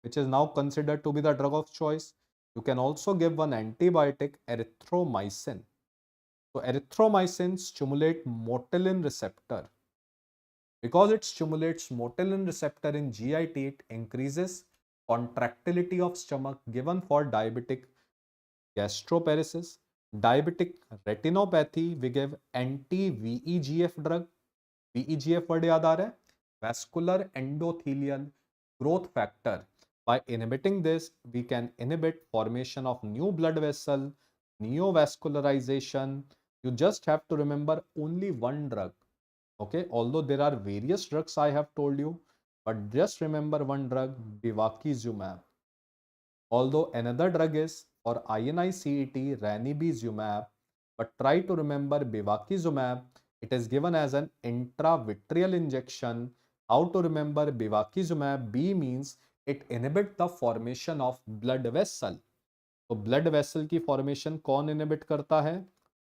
which is now considered to be the drug of choice. You can also give one antibiotic, erythromycin. So erythromycin stimulates motilin receptor. Because it stimulates motilin receptor in GIT, it increases contractility of stomach given for diabetic gastroparesis. Diabetic retinopathy, we give anti-VEGF drug. VEGF word याद आ रहा है? Vascular endothelial growth factor. By inhibiting this, we can inhibit formation of new blood vessel, neovascularization. You just have to remember only one drug. Okay, although there are various drugs I have told you, but just remember one drug, bevacizumab. Although another drug is for INI-CET, ranibizumab, but try to remember bevacizumab. It is given as an intravitreal injection. How to remember bevacizumab? B means it inhibits the formation of blood vessel. तो blood vessel की formation कौन inhibit करता है?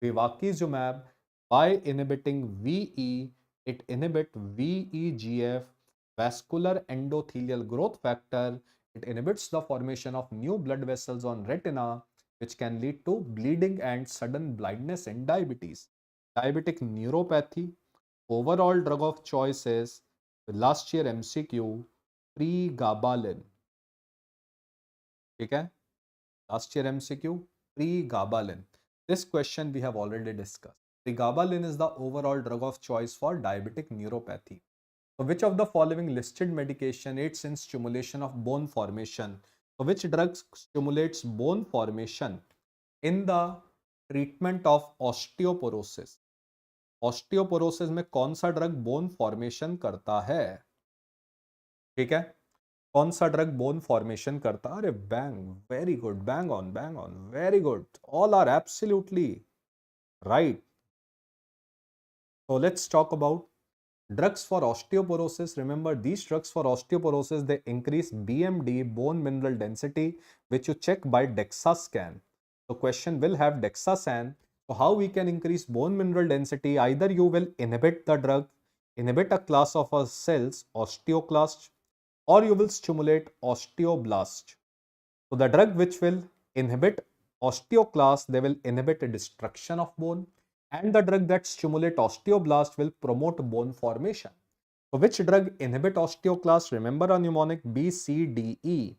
Bevacizumab. By inhibiting VE, it inhibits VEGF, vascular endothelial growth factor. It inhibits the formation of new blood vessels on retina, which can lead to bleeding and sudden blindness in diabetes. Diabetic neuropathy, overall drug of choice is, last year MCQ, pregabalin. ठीक है, last year MCQ, pregabalin. This question we have already discussed. Pregabalin is the overall drug of choice for diabetic neuropathy. So which of the following listed medication aids in stimulation of bone formation? So which drug stimulates bone formation in the treatment of osteoporosis? Osteoporosis में कौन सा drug bone formation करता है? ठीक है, कौन सा drug bone formation करता? अरे bang, very good, bang on, very good, all are absolutely right. So let's talk about drugs for osteoporosis. Remember, these drugs for osteoporosis, they increase BMD, bone mineral density, which you check by DEXA scan. So question will have DEXA scan. So how we can increase bone mineral density? Either you will inhibit the drug, inhibit a class of cells, osteoclast, or you will stimulate osteoblast. So the drug which will inhibit osteoclast, they will inhibit the destruction of bone, and the drug that stimulate osteoblast will promote bone formation. So which drug inhibit osteoclast? Remember a mnemonic B, C, D, E.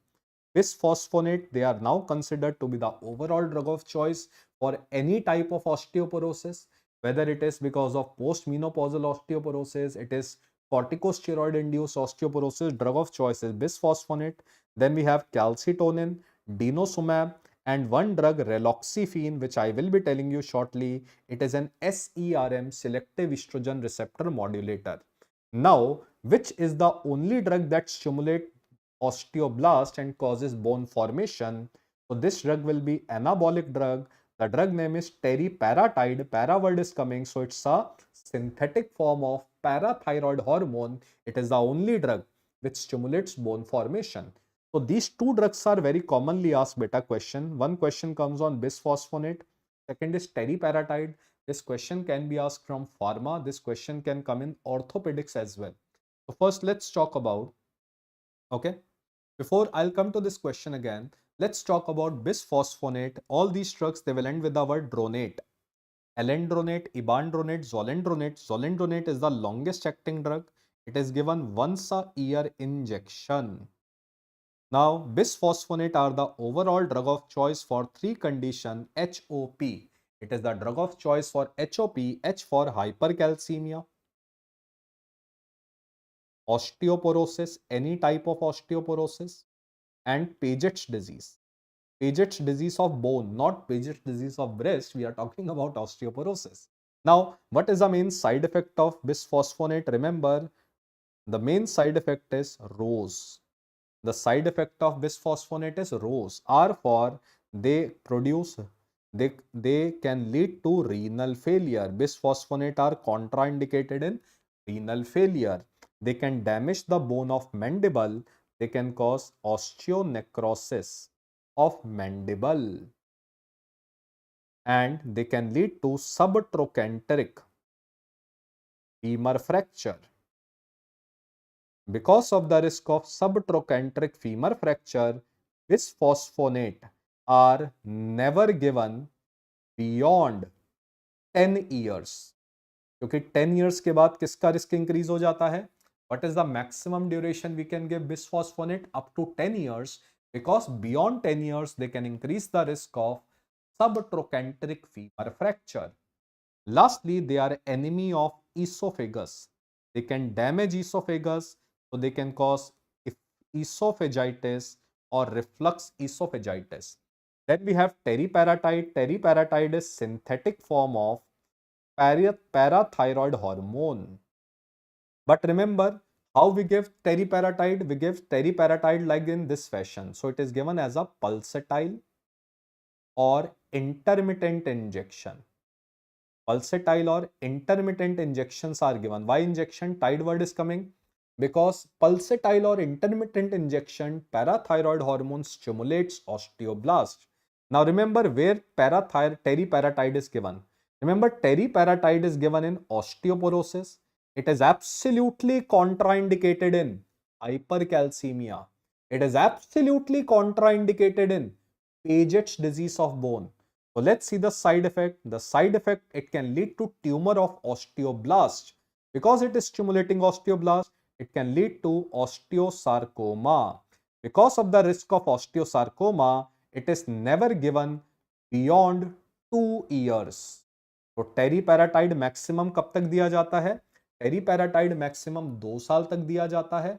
Bisphosphonate, they are now considered to be the overall drug of choice for any type of osteoporosis, whether it is because of postmenopausal osteoporosis, it is corticosteroid induced osteoporosis, drug of choice is bisphosphonate. Then we have calcitonin, denosumab, and one drug raloxifene, which I will be telling you shortly. It is an SERM, selective estrogen receptor modulator. Now, which is the only drug that stimulates osteoblast and causes bone formation? So this drug will be anabolic drug. The drug name is teriparatide. Para word is coming, so it's a synthetic form of parathyroid hormone. It is the only drug which stimulates bone formation. So these two drugs are very commonly asked beta question. One question comes on bisphosphonate. Second is teriparatide. This question can be asked from pharma. This question can come in orthopedics as well. So first let's talk about, okay, before I'll come to this question again, let's talk about bisphosphonate. All these drugs, they will end with the word dronate. Alendronate, ibandronate, zolendronate. Zolendronate is the longest acting drug. It is given once a year injection. Now, bisphosphonate are the overall drug of choice for three conditions. HOP. It is the drug of choice for HOP. H for hypercalcemia, osteoporosis, any type of osteoporosis, and Paget's disease. Paget's disease of bone, not Paget's disease of breast. We are talking about osteoporosis. Now, what is the main side effect of bisphosphonate? Remember, the main side effect is ROSE. The side effect of bisphosphonate is ROSE. R for they produce, they can lead to renal failure. Bisphosphonate are contraindicated in renal failure. They can damage the bone of mandible. They can cause osteonecrosis of mandible, and they can lead to subtrochanteric femur fracture. Because of the risk of subtrochanteric femur fracture, bisphosphonate are never given beyond 10 years. क्योंकि 10 years के बाद किसका risk increase हो जाता है? What is the maximum duration we can give bisphosphonate? Up to 10 years, because beyond 10 years they can increase the risk of subtrochanteric femur fracture. Lastly, they are enemy of esophagus. They can damage esophagus, so they can cause esophagitis or reflux esophagitis. Then we have teriparatide. Teriparatide is synthetic form of parathyroid hormone. But remember how we give teriparatide? We give teriparatide like in this fashion. So it is given as a pulsatile or intermittent injection. Pulsatile or intermittent injections are given. Why injection? Tide word is coming because pulsatile or intermittent injection, parathyroid hormone stimulates osteoblast. Now remember where teriparatide is given. Remember, teriparatide is given in osteoporosis. It is absolutely contraindicated in hypercalcemia. It is absolutely contraindicated in Paget's disease of bone. So let's see the side effect. The side effect, it can lead to tumor of osteoblast. Because it is stimulating osteoblast, it can lead to osteosarcoma. Because of the risk of osteosarcoma, it is never given beyond 2 years. तो टेरीपैराटाइड maximum कब तक दिया जाता है? टेरीपैराटाइड maximum 2 साल तक दिया जाता है।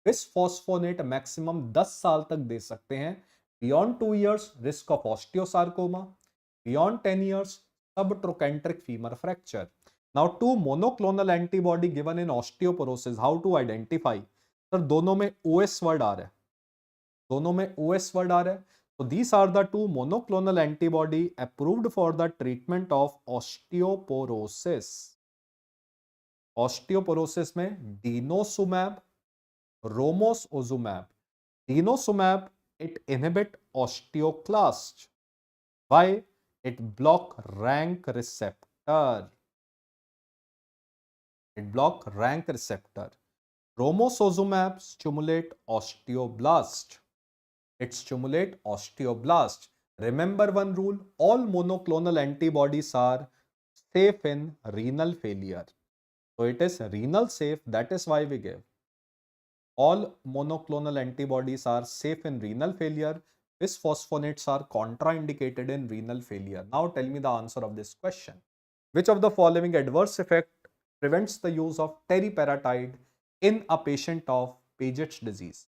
बिसफॉस्फोनेट मैक्सिमम 10 साल तक दे सकते हैं। Beyond 2 years risk of osteosarcoma, beyond 10 years subtrochanteric femur fracture. Now two monoclonal antibody given in osteoporosis, how to identify? Sir दोनों में OS वर्ड आ रहा है, दोनों में OS वर्ड आ रहा है। So these are the two monoclonal antibody approved for the treatment of osteoporosis. Osteoporosis में denosumab, romosozumab. Denosumab, it inhibit osteoclast. Why? It block rank receptor. It block rank receptor. Romosozumab stimulate osteoblast. It stimulate osteoblast. Remember one rule, all monoclonal antibodies are safe in renal failure. So it is renal safe, that is why we give. All monoclonal antibodies are safe in renal failure. Bisphosphonates are contraindicated in renal failure. Now tell me the answer of this question. Which of the following adverse effect prevents the use of teriparatide in a patient of Paget's disease?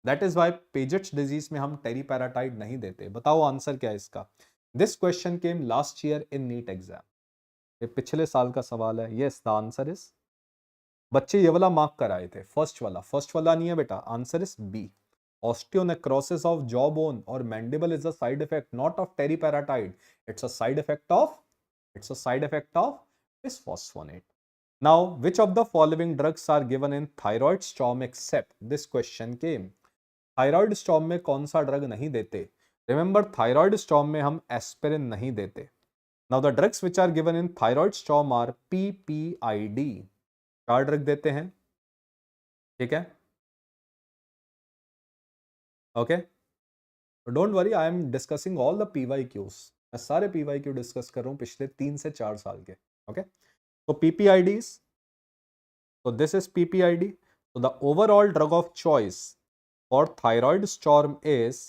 That is why Paget's disease में हम teriparatide नहीं देते. बताओ answer क्या है इसका? This question came last year in NEET exam. ये पिछले साल का सवाल है. Yes, the answer is. बच्चे ये वाला मार्क कराए थे, फर्स्ट वाला नहीं है बेटा. Answer is B. Osteonecrosis of jawbone or mandible is a side effect not of teriparatide. It's a side effect of bisphosphonate. Now, which of the following drugs are given in thyroid storm except? This question came. Thyroid storm में कौन सा drug नहीं देते? Remember, thyroid storm में हम aspirin नहीं देते. Now, the drugs which are given in thyroid storm are PPID. 4 drug देते हैं, ठीक है? Okay, don't worry, I am discussing all the PYQs. मैं सारे PYQ डिस्कस कर रहा हूँ पिछले 3 से 4 साल के. ओके, तो PPIDs, so this is PPID. So the overall drug of choice for thyroid storm is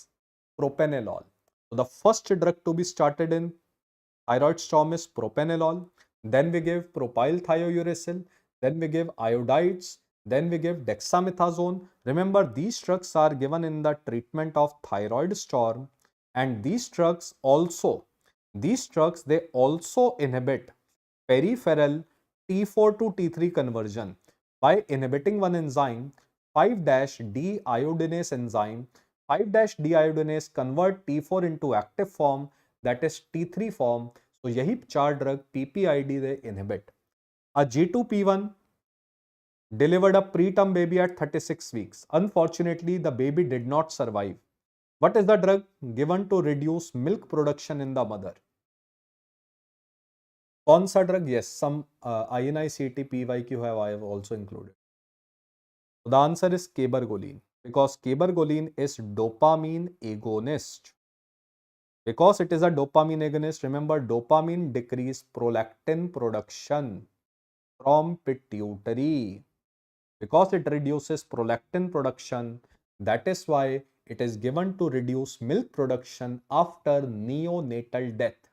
propranolol. So the first drug to be started in thyroid storm is propranolol. Then we give propyl thiouracil. Then we give iodides. Then we give dexamethasone. Remember, these drugs are given in the treatment of thyroid storm, and these drugs they also inhibit peripheral T4 to T3 conversion by inhibiting one enzyme, 5-deiodinase enzyme. 5-deiodinase convert T4 into active form, that is T3 form. So यही 4 drug PPID they inhibit. A G2P1 delivered a preterm baby at 36 weeks. Unfortunately, the baby did not survive. What is the drug given to reduce milk production in the mother? कौन सा drug? Yes, some INI-CET PYQ I have also included. So the answer is cabergoline, because cabergoline is dopamine agonist. Because it is a dopamine agonist, remember, dopamine decrease prolactin production from pituitary. Because it reduces prolactin production, that is why it is given to reduce milk production after neonatal death.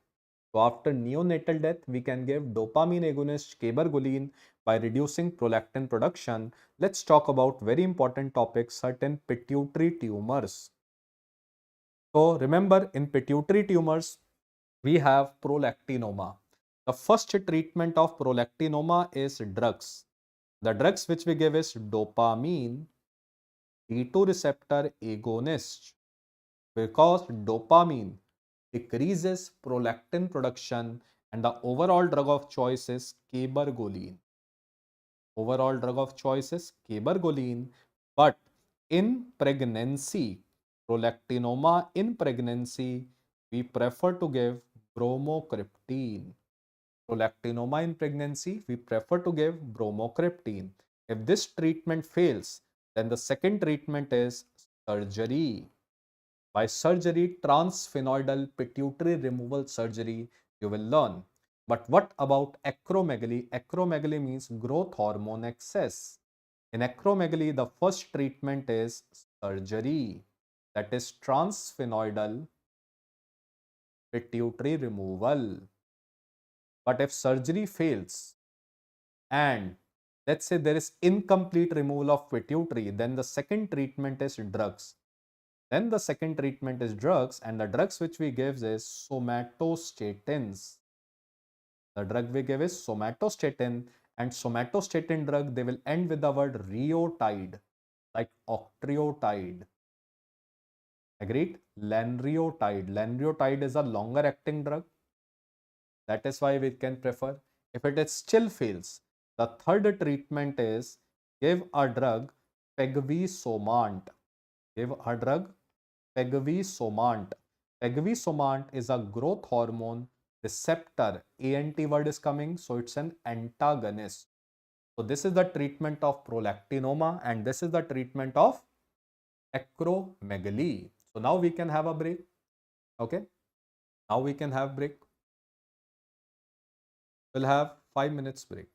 So after neonatal death, we can give dopamine agonist cabergoline by reducing prolactin production. Let's talk about very important topic, certain pituitary tumors. So remember, in pituitary tumors, we have prolactinoma. The first treatment of prolactinoma is drugs. The drugs which we give is dopamine D2 receptor agonist, because dopamine decreases prolactin production, and the overall drug of choice is cabergoline. Overall drug of choice is cabergoline, but in pregnancy, prolactinoma in pregnancy, we prefer to give bromocriptine. Prolactinoma in pregnancy, we prefer to give bromocriptine. If this treatment fails, then the second treatment is surgery. By surgery, transsphenoidal pituitary removal surgery, you will learn. But what about acromegaly? Acromegaly means growth hormone excess. In acromegaly, the first treatment is surgery. that is transsphenoidal pituitary removal. But if surgery fails and let's say there is incomplete removal of pituitary, then the second treatment is drugs. Then the second treatment is drugs, and the drugs which we give is somatostatins. The drug we give is somatostatin, and somatostatin drug, they will end with the word reotide, like octreotide. Agreed? Lanreotide. Lanreotide is a longer acting drug. That is why we can prefer. If it is still fails, the third treatment is give a drug pegvisomant. Give a drug pegvisomant. Pegvisomant is a growth hormone receptor. ANT word is coming, so it's an antagonist. So this is the treatment of prolactinoma and this is the treatment of acromegaly. So now we can have a break. Okay. Now we can have break. We'll have 5 minutes break.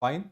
Fine.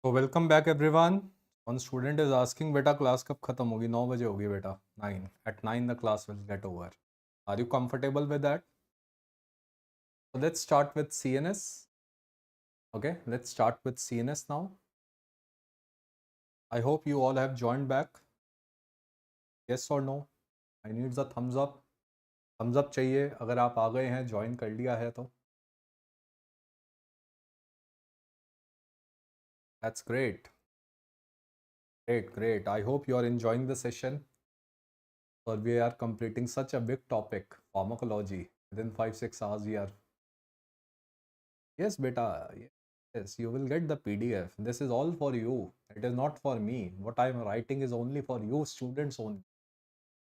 So welcome back everyone. One student is asking, beta class कब खत्म होगी? 9 बजे होगी बेटा. 9. At 9 the class will get over. Are you comfortable with that? So let's start with CNS. Okay, let's start with CNS now. I hope you all have joined back. Yes or no? I need the thumbs up. Thumbs up चाहिए अगर आप आ गए हैं, join कर लिया है तो. That's great. Great. I hope you are enjoying the session. For we are completing such a big topic, pharmacology. Within 5-6 hours we are. Yes, beta. Yes, you will get the PDF. This is all for you. It is not for me. What I am writing is only for you students only.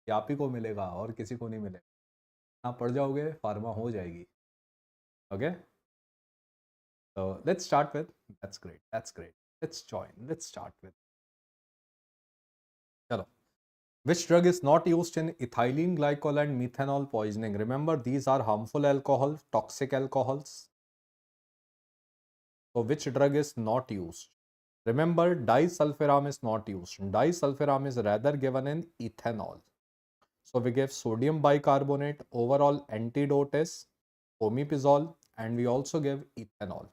ये आप ही को मिलेगा और किसी को नहीं मिलेगा. आप पढ़ जाओगे, फार्मा हो जाएगी. Okay? So let's start with. That's great. Let's join. Let's start with. Chalo. Which drug is not used in ethylene glycol and methanol poisoning? Remember, these are harmful alcohols, toxic alcohols. So which drug is not used? Remember, disulfiram is not used. Disulfiram is rather given in ethanol. So we give sodium bicarbonate. Overall antidote is omeprazole, and we also give ethanol.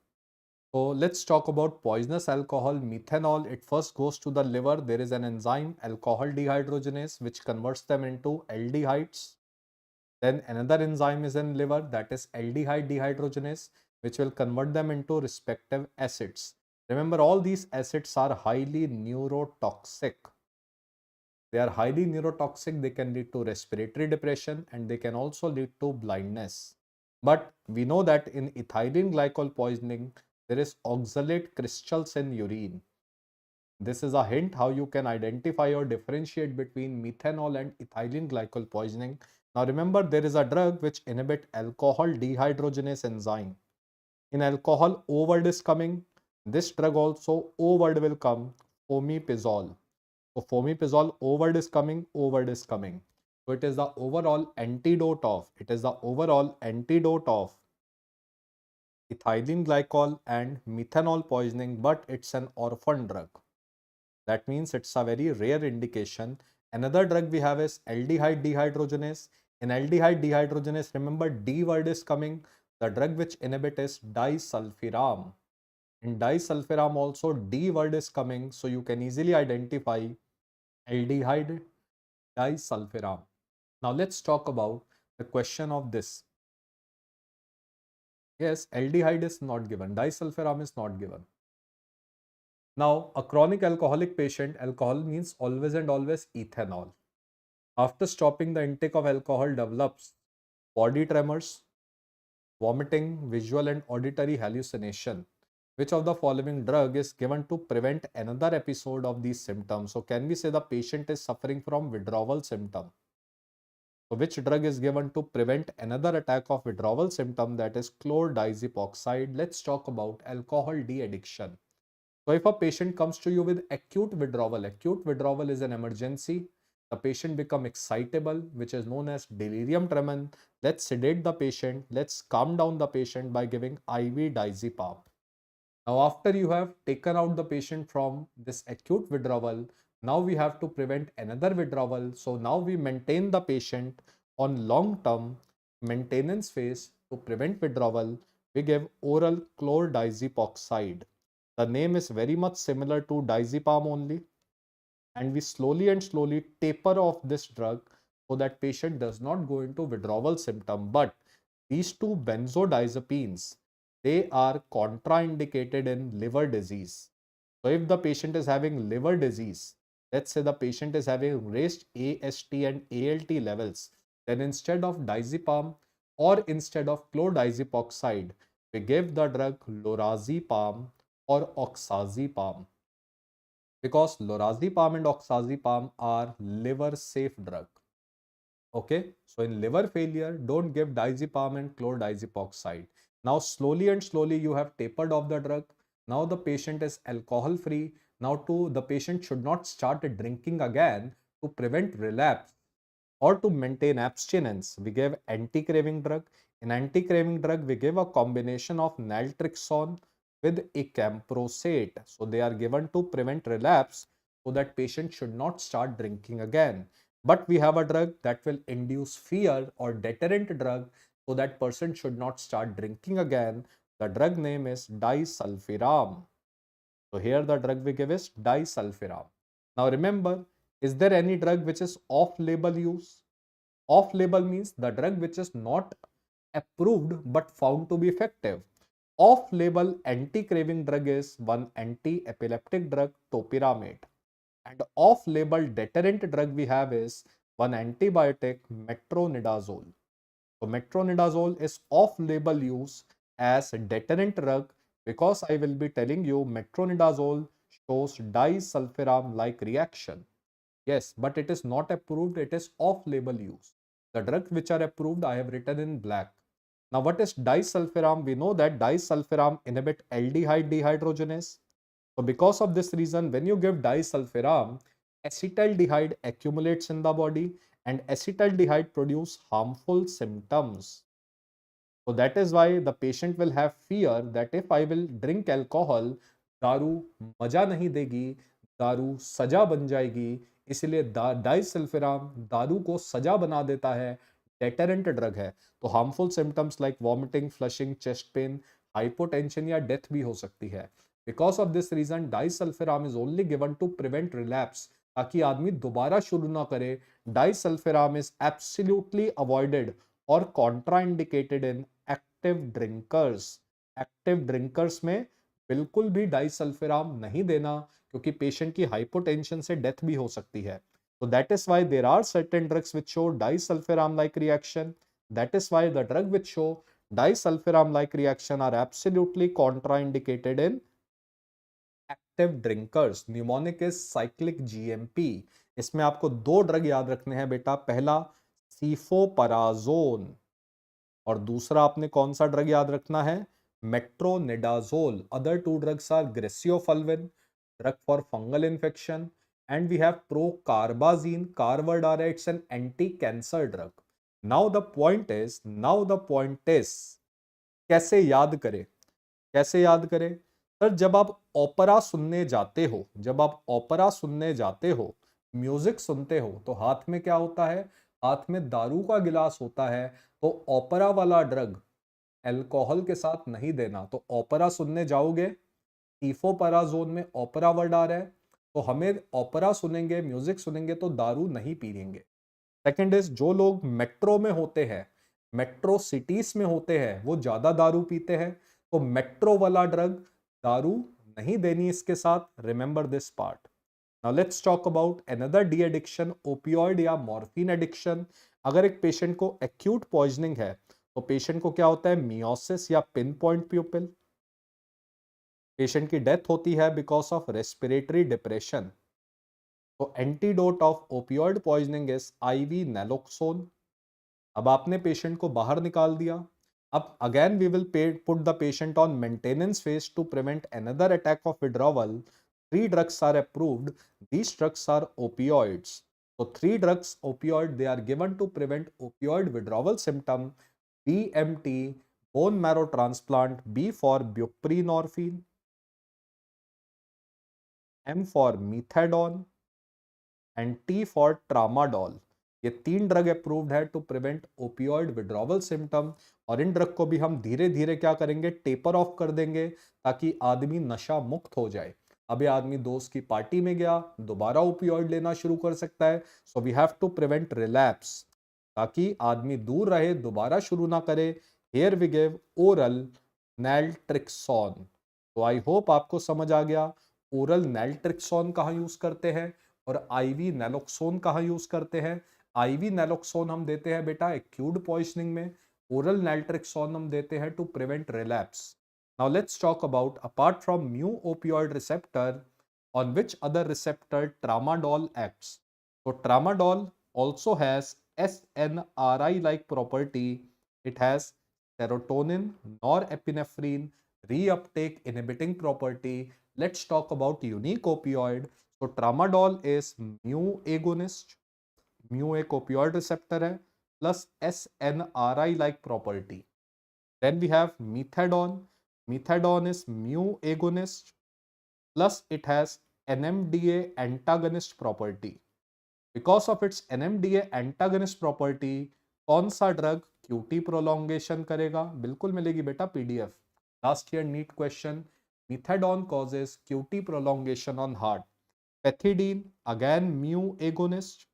So let's talk about poisonous alcohol, methanol. It first goes to the liver. There is an enzyme, alcohol dehydrogenase, which converts them into aldehydes. Then another enzyme is in liver, that is aldehyde dehydrogenase, which will convert them into respective acids. Remember, all these acids are highly neurotoxic. They are highly neurotoxic. They can lead to respiratory depression and they can also lead to blindness. But we know that in ethylene glycol poisoning, there is oxalate crystals in urine. This is a hint how you can identify or differentiate between methanol and ethylene glycol poisoning. Now remember, there is a drug which inhibits alcohol dehydrogenase enzyme. In alcohol, O word is coming. This drug also, O word will come, omeprazole. So omeprazole, O word is coming, O word is coming. So it is the overall antidote of ethylene glycol and methanol poisoning, but it's an orphan drug. That means it's a very rare indication. Another drug we have is aldehyde dehydrogenase. In aldehyde dehydrogenase, remember D word is coming. The drug which inhibits is disulfiram. In disulfiram also D word is coming. So you can easily identify aldehyde disulfiram. Now let's talk about the question of this. Yes, aldehyde is not given. Disulfiram is not given. Now, a chronic alcoholic patient, alcohol means always and always ethanol. After stopping the intake of alcohol, develops body tremors, vomiting, visual and auditory hallucination. Which of the following drug is given to prevent another episode of these symptoms? So can we say the patient is suffering from withdrawal symptom? So which drug is given to prevent another attack of withdrawal symptom, that is chlordiazepoxide? Let's talk about alcohol de-addiction. So if a patient comes to you with acute withdrawal is an emergency. The patient become excitable, which is known as delirium tremens. Let's sedate the patient. Let's calm down the patient by giving IV diazepam. Now, after you have taken out the patient from this acute withdrawal, now we have to prevent another withdrawal. So now we maintain the patient on long-term maintenance phase to prevent withdrawal. We give oral chlordiazepoxide. The name is very much similar to diazepam only. And we slowly taper off this drug so that patient does not go into withdrawal symptom. But these two benzodiazepines, they are contraindicated in liver disease. So if the patient is having liver disease, let's say the patient is having raised AST and ALT levels, then instead of diazepam or instead of chlordiazepoxide, we give the drug lorazepam or oxazepam, because lorazepam and oxazepam are liver safe drug. Okay, so in liver failure, don't give diazepam and chlordiazepoxide. Now slowly you have tapered off the drug. Now the patient is alcohol free. Now the patient should not start drinking again. To prevent relapse or to maintain abstinence, we give anti-craving drug. In anti-craving drug, we give a combination of naltrexone with acamprosate. So they are given to prevent relapse so that patient should not start drinking again. But we have a drug that will induce fear or deterrent drug so that person should not start drinking again. The drug name is disulfiram. So here the drug we give is disulfiram. Now remember, is there any drug which is off-label use? Off-label means the drug which is not approved but found to be effective. Off-label anti-craving drug is one anti-epileptic drug, topiramate. And off-label deterrent drug we have is one antibiotic, metronidazole. So metronidazole is off-label use as a deterrent drug because I will be telling you metronidazole shows disulfiram-like reaction. Yes, but it is not approved, it is off-label use. The drugs which are approved I have written in black. Now what is disulfiram? We know that disulfiram inhibit aldehyde dehydrogenase. So because of this reason, when you give disulfiram, acetaldehyde accumulates in the body and acetaldehyde produce harmful symptoms. So that is why the patient will have fear that if I will drink alcohol, दारू मजा नहीं देगी, दारू सजा बन जाएगी, इसलिए disulfiram दारू को सजा बना देता है, डेटरेंट ड्रग है. तो harmful symptoms like vomiting, flushing, chest pain, hypotension या डेथ भी हो सकती है. Because of this reason disulfiram is only given to prevent relapse, ताकि आदमी दोबारा शुरू ना करे. डाइसल्फिराम इज एब्सोल्युटली अवॉइडेड और contraindicated in active drinkers. Active drinkers में बिल्कुल भी डाइसल्फिराम नहीं देना, क्योंकि पेशेंट की हाइपोटेंशन से डेथ भी हो सकती है. So that is why there are certain drugs which show disulfiram like reaction. That is why the drug which show disulfiram like reaction are absolutely contraindicated in active drinkers. Mnemonic is cyclic GMP. इसमें आपको दो drug याद रखने हैं बेटा. पहला सीफोपराजोन और दूसरा आपने कौन सा ड्रग याद रखना है? Metronidazole. Other two drugs are griseofulvin, drug for fungal infection, and we have procarbazine. Carvard are it's an anti-cancer drug. Now the point is कैसे याद करें? कैसे याद करें? सर जब आप ओपेरा सुनने जाते हो, म्यूजिक सुनते हो, तो हाथ में क्या होता है? हाथ में दारू का गिलास होता है. तो ओपेरा वाला ड्रग अल्कोहल के साथ नहीं देना. तो ओपेरा सुनने जाओगे, ईफोपराजोन में ओपेरा वर्ड आ रहा है, तो हमें ओपेरा सुनेंगे, म्यूजिक सुनेंगे तो दारू नहीं पीएंगे. सेकंड इज जो लोग मेट्रो में होते हैं, मेट्रो सिटीज में होते हैं, वो ज्यादा दारू पीते हैं. तो मेट्रो वाला ड्रग दारू नहीं देनी इसके साथ. Remember this part. Now let's talk about another de addiction, opioid या मॉर्फिन एडिक्शन. अगर एक पेशेंट को एक्यूट पॉइजनिंग है, तो पेशेंट को क्या होता है? मियोसिस या पिन पॉइंट प्यूपिल. पेशेंट की डेथ होती है बिकॉज ऑफ रेस्पिरेटरी डिप्रेशन. तो antidote of opioid poisoning is IV naloxone. अब आपने पेशेंट को बाहर निकाल दिया. अब again we will put the patient on maintenance phase to prevent another attack of withdrawal. 3 drugs are approved. These drugs are opioids. So 3 drugs opioid, they are given to prevent opioid withdrawal symptom. BMT, bone marrow transplant. B for buprenorphine. M for methadone and T for tramadol. ये 3 drug approved है to prevent opioid withdrawal symptom. और इन drug को भी हम धीरे धीरे क्या करेंगे? टेपर ऑफ कर देंगे, ताकि आदमी नशा मुक्त हो जाए. अभी आदमी दोस्त की पार्टी में गया, दोबारा ओपियोइड लेना शुरू कर सकता है. So we have to prevent relapse, ताकि आदमी दूर रहे, दोबारा शुरू ना करे. Here we give oral naltrexone. तो आई होप आपको समझ आ गया ओरल नैल्ट्रिक्सोन कहाँ यूज करते हैं और आईवी नैलोक्सोन कहाँ यूज करते हैं. आईवी नैलोक्सोन हम देते हैं बेटा एक्यूट पॉइजनिंग में. ओरल नैल्ट्रिक्सोन हम देते हैं to prevent relapse. Now let's talk about, apart from mu opioid receptor, on which other receptor tramadol acts. So tramadol also has SNRI like property. It has serotonin, norepinephrine, reuptake inhibiting property. Let's talk about unique opioid. So tramadol is mu agonist. Mu एक opioid receptor है, plus SNRI like property. Then we have methadone. Methadone is mu agonist, plus it has NMDA antagonist property. Because of its NMDA antagonist property, कौन सा drug QT prolongation करेगा? बिल्कुल मिलेगी बेटा PDF. Last year NEET question. Methadone causes QT prolongation on heart. Pethidine, again mu agonist,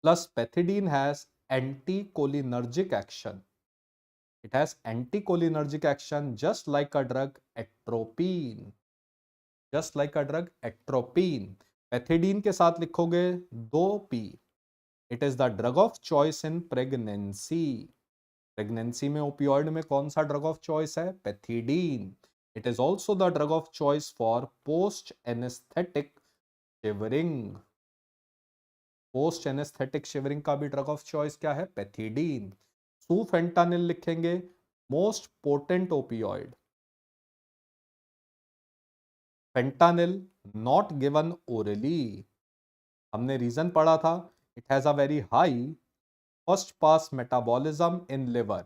plus pethidine has anticholinergic action. It has anticholinergic action just like a drug atropine. Just like a drug atropine. Pethidine के साथ लिखोगे 2P. It is the drug of choice in pregnancy. Pregnancy में opioid में कौन सा drug of choice है? Pethidine. It is also the drug of choice for post anesthetic shivering. Post anaesthetic shivering का भी ड्रग ऑफ चॉइस क्या है? Pethidine. सुफेंटानिल लिखेंगे most potent opioid. Fentanyl not given orally. हमने रीजन पढ़ा था, it has a very high first pass metabolism in liver.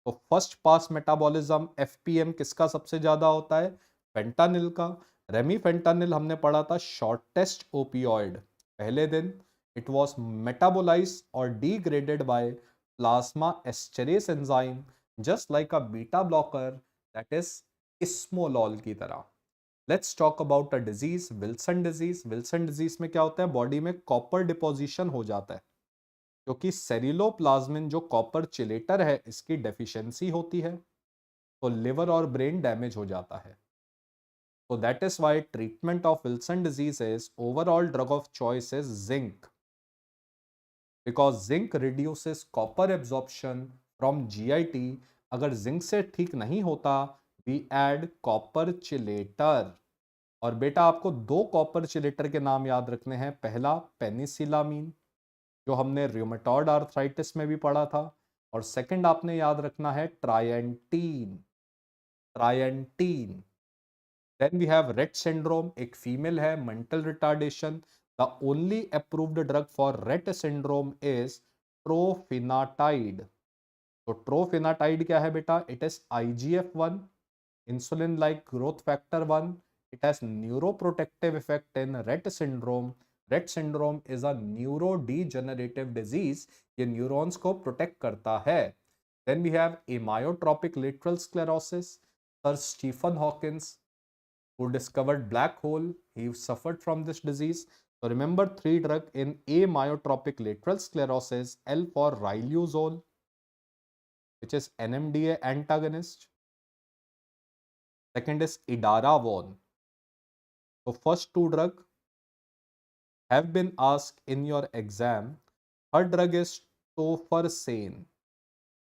तो first pass metabolism FPM किसका सबसे ज्यादा होता है? फेंटानिल का. रेमीफेंटानिल हमने पढ़ा था शॉर्टेस्ट ओपियोइड. पहले दिन it was metabolized or degraded by plasma esterase enzyme just like a beta blocker, that is ismolol की तरह. Let's talk about a disease, Wilson disease. Wilson disease में क्या होता है? बॉडी में कॉपर डिपोजिशन हो जाता है क्योंकि सेरिलोप्लाज्मिन जो कॉपर चिलेटर है इसकी डेफिशिएंसी होती है, तो लिवर और ब्रेन डैमेज हो जाता है. So that is why treatment of Wilson disease is overall drug of choice is zinc. Because zinc reduces copper absorption from GIT. अगर जिंक से ठीक नहीं होता, we add copper chelator. और बेटा आपको दो कॉपर चिलेटर के नाम याद रखने हैं. पहला पेनिसिलामीन जो हमने रूमेटॉइड आर्थराइटिस में भी पढ़ा था, और सेकंड आपने याद रखना है trientine. Trientine. Then we have Rett syndrome. एक फीमेल है, mental retardation. The only approved drug for Rett syndrome is trofinetide. तो trofinetide क्या है बेटा? It is IGF-1, insulin-like growth factor 1. It has neuroprotective effect in Rett syndrome. Rett syndrome is a neurodegenerative disease. ये neurons को protect करता है. Then we have amyotrophic lateral sclerosis. Sir Stephen Hawkins, who discovered black hole, he suffered from this disease. So remember three drug in amyotrophic lateral sclerosis. L for riluzole, which is NMDA antagonist. Second is edaravone. So first two drug have been asked in your exam. Third drug is tofersen.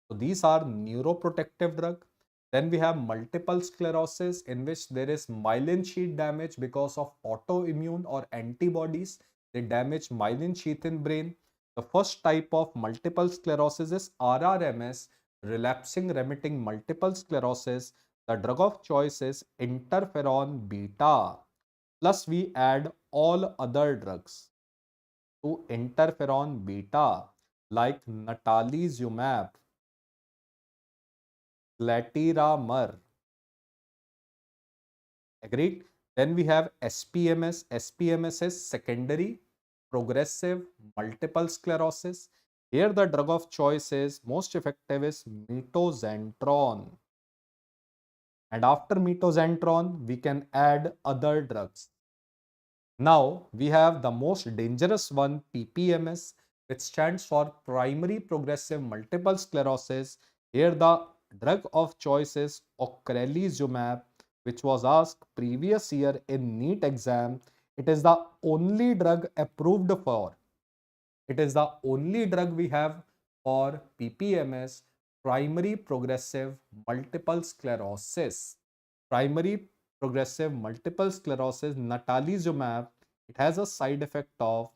So these are neuroprotective drug. Then we have multiple sclerosis in which there is myelin sheath damage because of autoimmune or antibodies. They damage myelin sheath in brain. The first type of multiple sclerosis is RRMS, relapsing remitting multiple sclerosis. The drug of choice is interferon beta. Plus we add all other drugs to interferon beta like natalizumab, glatiramar. Agreed? Then we have SPMS. SPMS is secondary progressive multiple sclerosis. Here the drug of choice is most effective is mitoxantron. And after mitoxantron, we can add other drugs. Now we have the most dangerous one, PPMS, which stands for primary progressive multiple sclerosis. Here the drug of choice is ocrelizumab, which was asked previous year in NEET exam. It is the only drug approved for. It is the only drug we have for PPMS, primary progressive multiple sclerosis. Primary progressive multiple sclerosis, natalizumab, it has a side effect of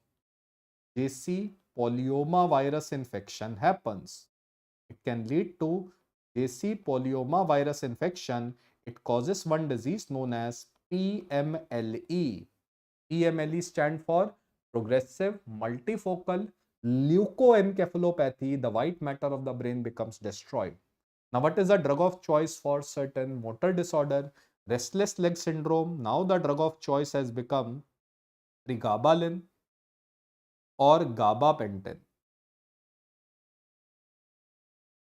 JC polyoma virus infection happens. It can lead to JC polyoma virus infection. It causes one disease known as PMLE. PMLE stand for progressive multifocal leukoencephalopathy. The white matter of the brain becomes destroyed. Now, what is the drug of choice for certain motor disorder? Restless leg syndrome. Now, the drug of choice has become pregabalin or gabapentin.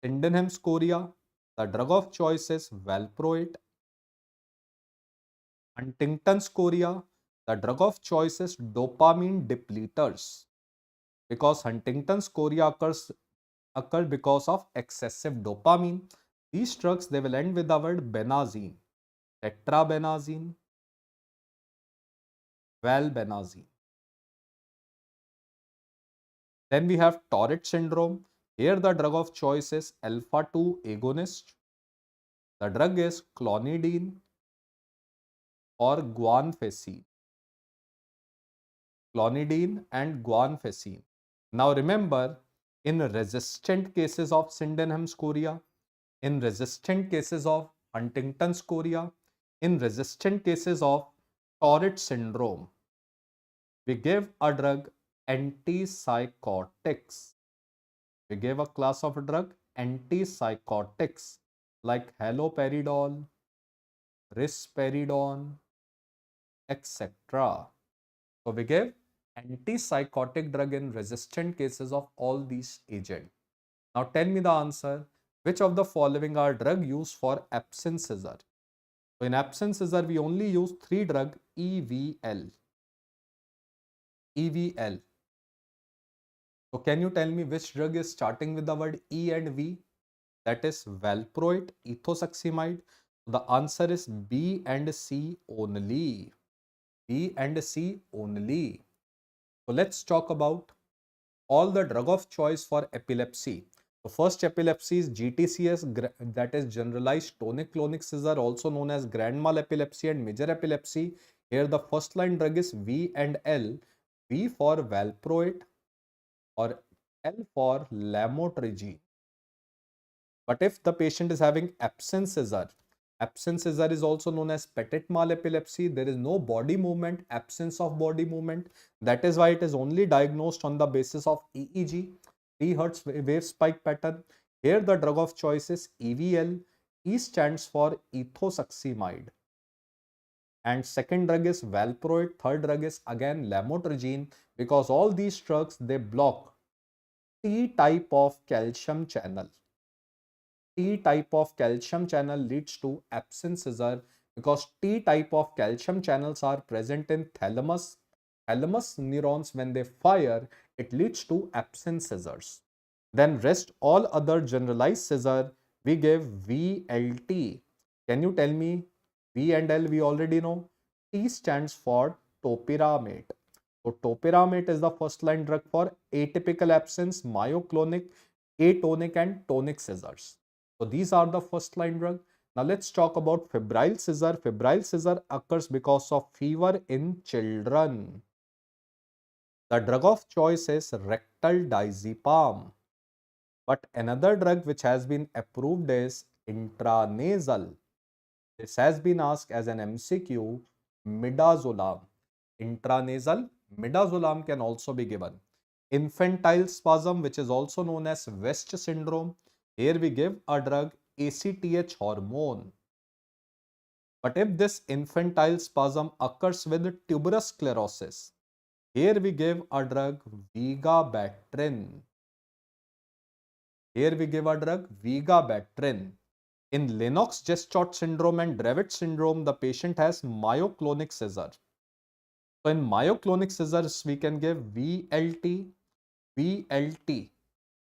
Sydenham's chorea. The drug of choice is valproate. Huntington's chorea. The drug of choice is dopamine depleters, because Huntington's chorea occur because of excessive dopamine. These drugs, they will end with the word benazine, tetrabenazine, valbenazine. Then we have Tourette syndrome. Here the drug of choice is alpha 2 agonist. The drug is clonidine or guanfacine. Clonidine and guanfacine. Now remember, in resistant cases of Sydenham's chorea, in resistant cases of Huntington's chorea, in resistant cases of Tourette syndrome, we give a drug antipsychotics. We give a class of drug antipsychotics like haloperidol, risperidone, etc. So we give antipsychotic drug in resistant cases of all these agents. Now tell me the answer. Which of the following are drug used for absence seizure? So in absence seizure, we only use three drug EVL. EVL. So can you tell me which drug is starting with the word E and V? That is valproate, ethosuximide. The answer is B and C only. B and C only. So let's talk about all the drug of choice for epilepsy. The first epilepsy is GTCS, that is generalized tonic-clonic seizure, also known as grand mal epilepsy and major epilepsy. Here the first line drug is V and L. V for valproate or L for lamotrigine. But if the patient is having absence seizure is also known as petit mal epilepsy. There is no body movement, absence of body movement. That is why it is only diagnosed on the basis of EEG, 3 Hertz wave spike pattern. Here the drug of choice is EVL. E stands for ethosuximide. And second drug is valproate. Third drug is again lamotrigine, because all these drugs, they block T type of calcium channel. T type of calcium channel leads to absence seizure, because T type of calcium channels are present in thalamus. Thalamus neurons, when they fire, it leads to absence seizures. Then rest all other generalized seizure, we give VLT. Can you tell me V and L we already know. T stands for topiramate. So topiramate is the first line drug for atypical absence, myoclonic, atonic and tonic seizures. So these are the first line drug. Now let's talk about febrile seizure. Febrile seizure occurs because of fever in children. The drug of choice is rectal diazepam. But another drug which has been approved is intranasal. This has been asked as an MCQ, midazolam. Intranasal midazolam can also be given. Infantile spasm, which is also known as West syndrome. Here we give a drug ACTH hormone. But if this infantile spasm occurs with tuberous sclerosis, here we give a drug vigabatrin. Here we give a drug vigabatrin. In Lennox-Gastaut syndrome and Dravet syndrome, the patient has myoclonic seizure. So in myoclonic seizures, we can give VLT, VLT.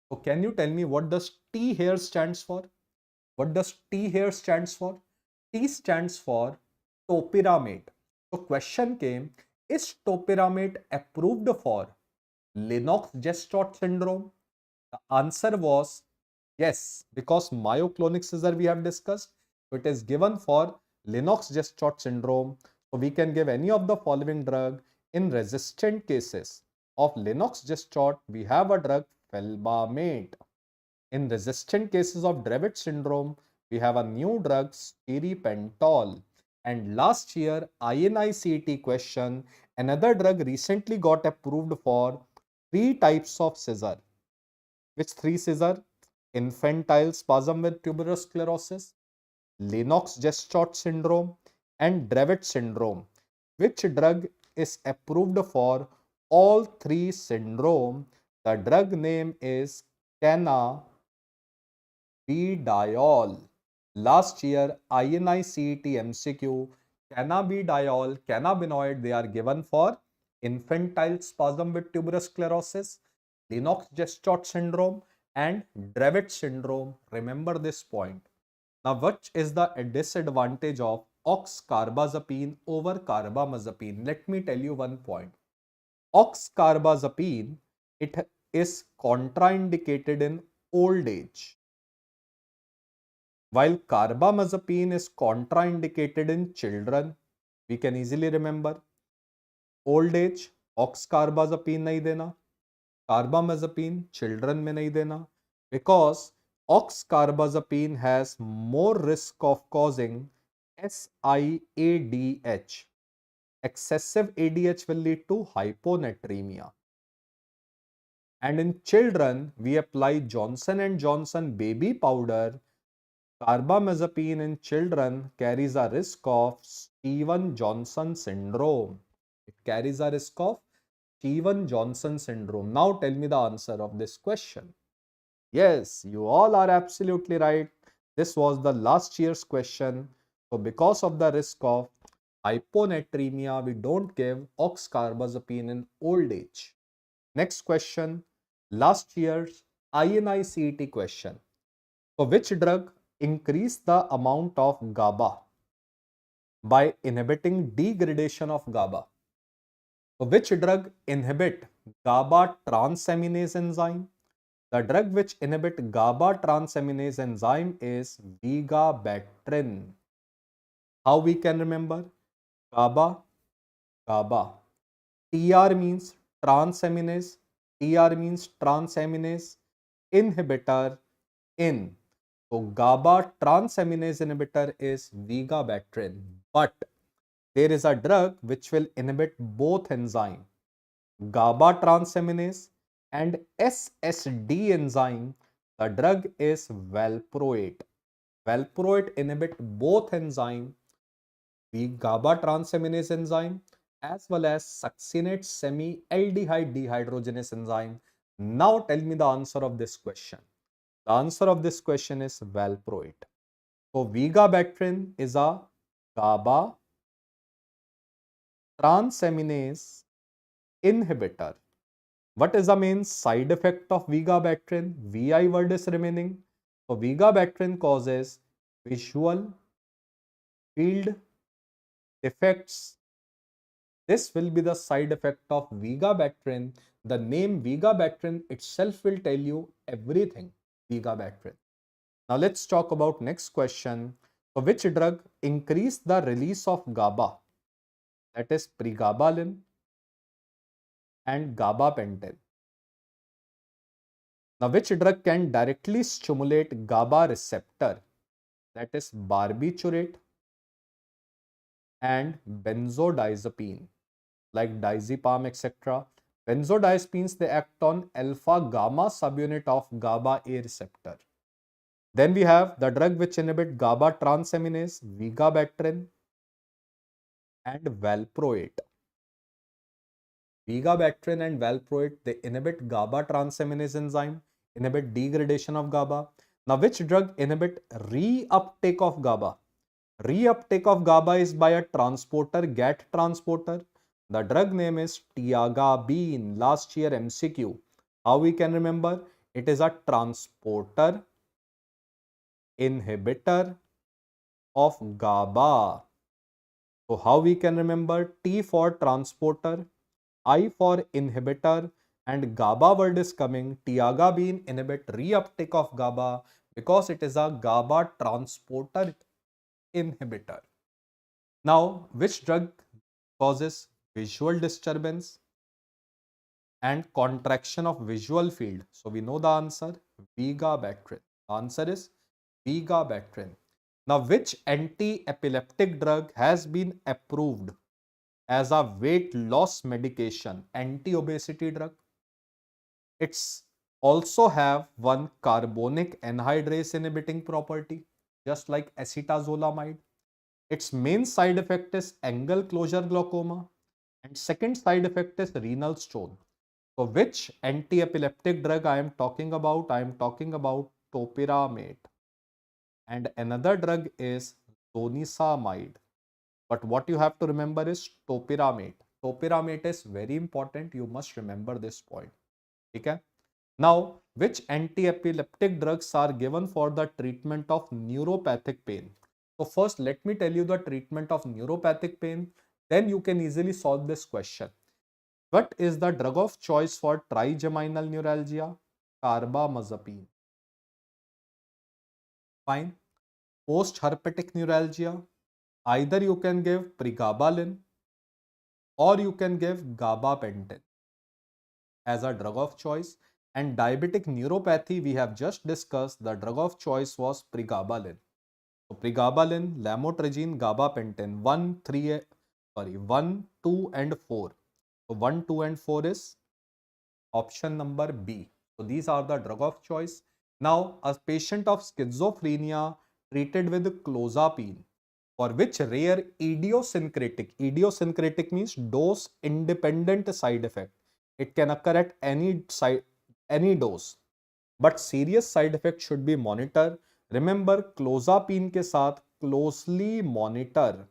So can you tell me what does T here stands for? What does T here stands for? T stands for topiramate. So question came, is topiramate approved for Lennox-Gastaut syndrome? The answer was yes, because myoclonic seizure we have discussed. So it is given for Lennox-Gastaut syndrome. So we can give any of the following drug. In resistant cases of Lennox-Gastaut, we have a drug felbamate. In resistant cases of Dravet syndrome, we have a new drug stiripentol. And last year, INI-CET question, another drug recently got approved for three types of seizure. Which three seizure? infantile spasm with tuberous sclerosis, Lennox-Gastaut syndrome, and Dravet syndrome. Which drug is approved for all three syndrome? The drug name is cannabidiol. Last year, INI-CET MCQ, cannabidiol, cannabinoid, they are given for infantile spasm with tuberous sclerosis, Lennox-Gastaut syndrome, and Dravet syndrome. Remember this point. Now, what is the disadvantage of oxcarbazepine over carbamazepine? Let me tell you one point. Oxcarbazepine, it is contraindicated in old age, while carbamazepine is contraindicated in children. We can easily remember. Old age, oxcarbazepine नहीं देना, carbamazepine children में नहीं देना, because oxcarbazepine has more risk of causing SIADH. Excessive ADH will lead to hyponatremia. And in children, we apply Johnson & Johnson baby powder. Carbamazepine in children carries a risk of Stevens-Johnson syndrome. It carries a risk of Stevens-Johnson syndrome. Now tell me the answer of this question. Yes, you all are absolutely right. This was the last year's question. So because of the risk of hyponatremia, we don't give oxcarbazepine in old age. Next question, last year's INI-CET question. For which drug increase the amount of GABA by inhibiting degradation of GABA? For which drug inhibit GABA transaminase enzyme? The drug which inhibit GABA transaminase enzyme is vigabatrin. How we can remember? GABA, GABA. TR means transaminase. TR means transaminase inhibitor in. So GABA transaminase inhibitor is vigabatrin. But there is a drug which will inhibit both enzyme, GABA transaminase and SSD enzyme. The drug is valproate. Valproate inhibit both enzyme, the GABA transaminase enzyme as well as succinate semi-aldehyde dehydrogenase enzyme. Now tell me the answer of this question. The answer of this question is valproate. So vigabatrin is a GABA transaminase inhibitor. What is the main side effect of vigabatrin? VI word is remaining. So vigabatrin causes visual field defects. This will be the side effect of vigabatrin. The name vigabatrin itself will tell you everything. Vigabatrin. Now let's talk about next question. For which drug increase the release of GABA? That is pregabalin and gabapentin. Now which drug can directly stimulate GABA receptor? That is barbiturate and benzodiazepine like diazepam, etc. Benzodiazepines, they act on alpha gamma subunit of GABA A receptor. Then we have the drug which inhibit GABA transaminase, vigabatrin and valproate. Vigabatrin and valproate, they inhibit GABA transaminase enzyme, inhibit degradation of GABA. Now which drug inhibit reuptake of GABA? Reuptake of GABA is by a transporter, GAT transporter. The drug name is tiagabine. Last year MCQ. How we can remember? It is a transporter inhibitor of GABA. So how we can remember? T for transporter, I for inhibitor, and GABA word is coming. Tiagabine inhibit reuptake of GABA because it is a GABA transporter inhibitor. Now, which drug causes visual disturbance and contraction of visual field? So we know the answer, vigabatrin. The answer is vigabatrin. Now, which anti-epileptic drug has been approved as a weight loss medication? Anti-obesity drug. Its also have one carbonic anhydrase inhibiting property, just like acetazolamide. Its main side effect is angle closure glaucoma, and second side effect is renal stone. So which anti-epileptic drug I am talking about? I am talking about topiramate. And another drug is zonisamide. But what you have to remember is topiramate. Topiramate is very important. You must remember this point. Okay? Now, which anti-epileptic drugs are given for the treatment of neuropathic pain? So first, let me tell you the treatment of neuropathic pain. Then you can easily solve this question. What is the drug of choice for trigeminal neuralgia? Carbamazepine. Fine. Post-herpetic neuralgia. Either you can give pregabalin or you can give gabapentin as a drug of choice. And diabetic neuropathy, we have just discussed, the drug of choice was pregabalin. So pregabalin, lamotrigine, gabapentin, 1, 2 and 4. So 1, 2 and 4 is option number B. So these are the drug of choice. Now a patient of schizophrenia treated with clozapine, for which rare idiosyncratic means dose independent side effect. It can occur at any dose, but serious side effect should be monitored. Remember, clozapine के साथ closely monitor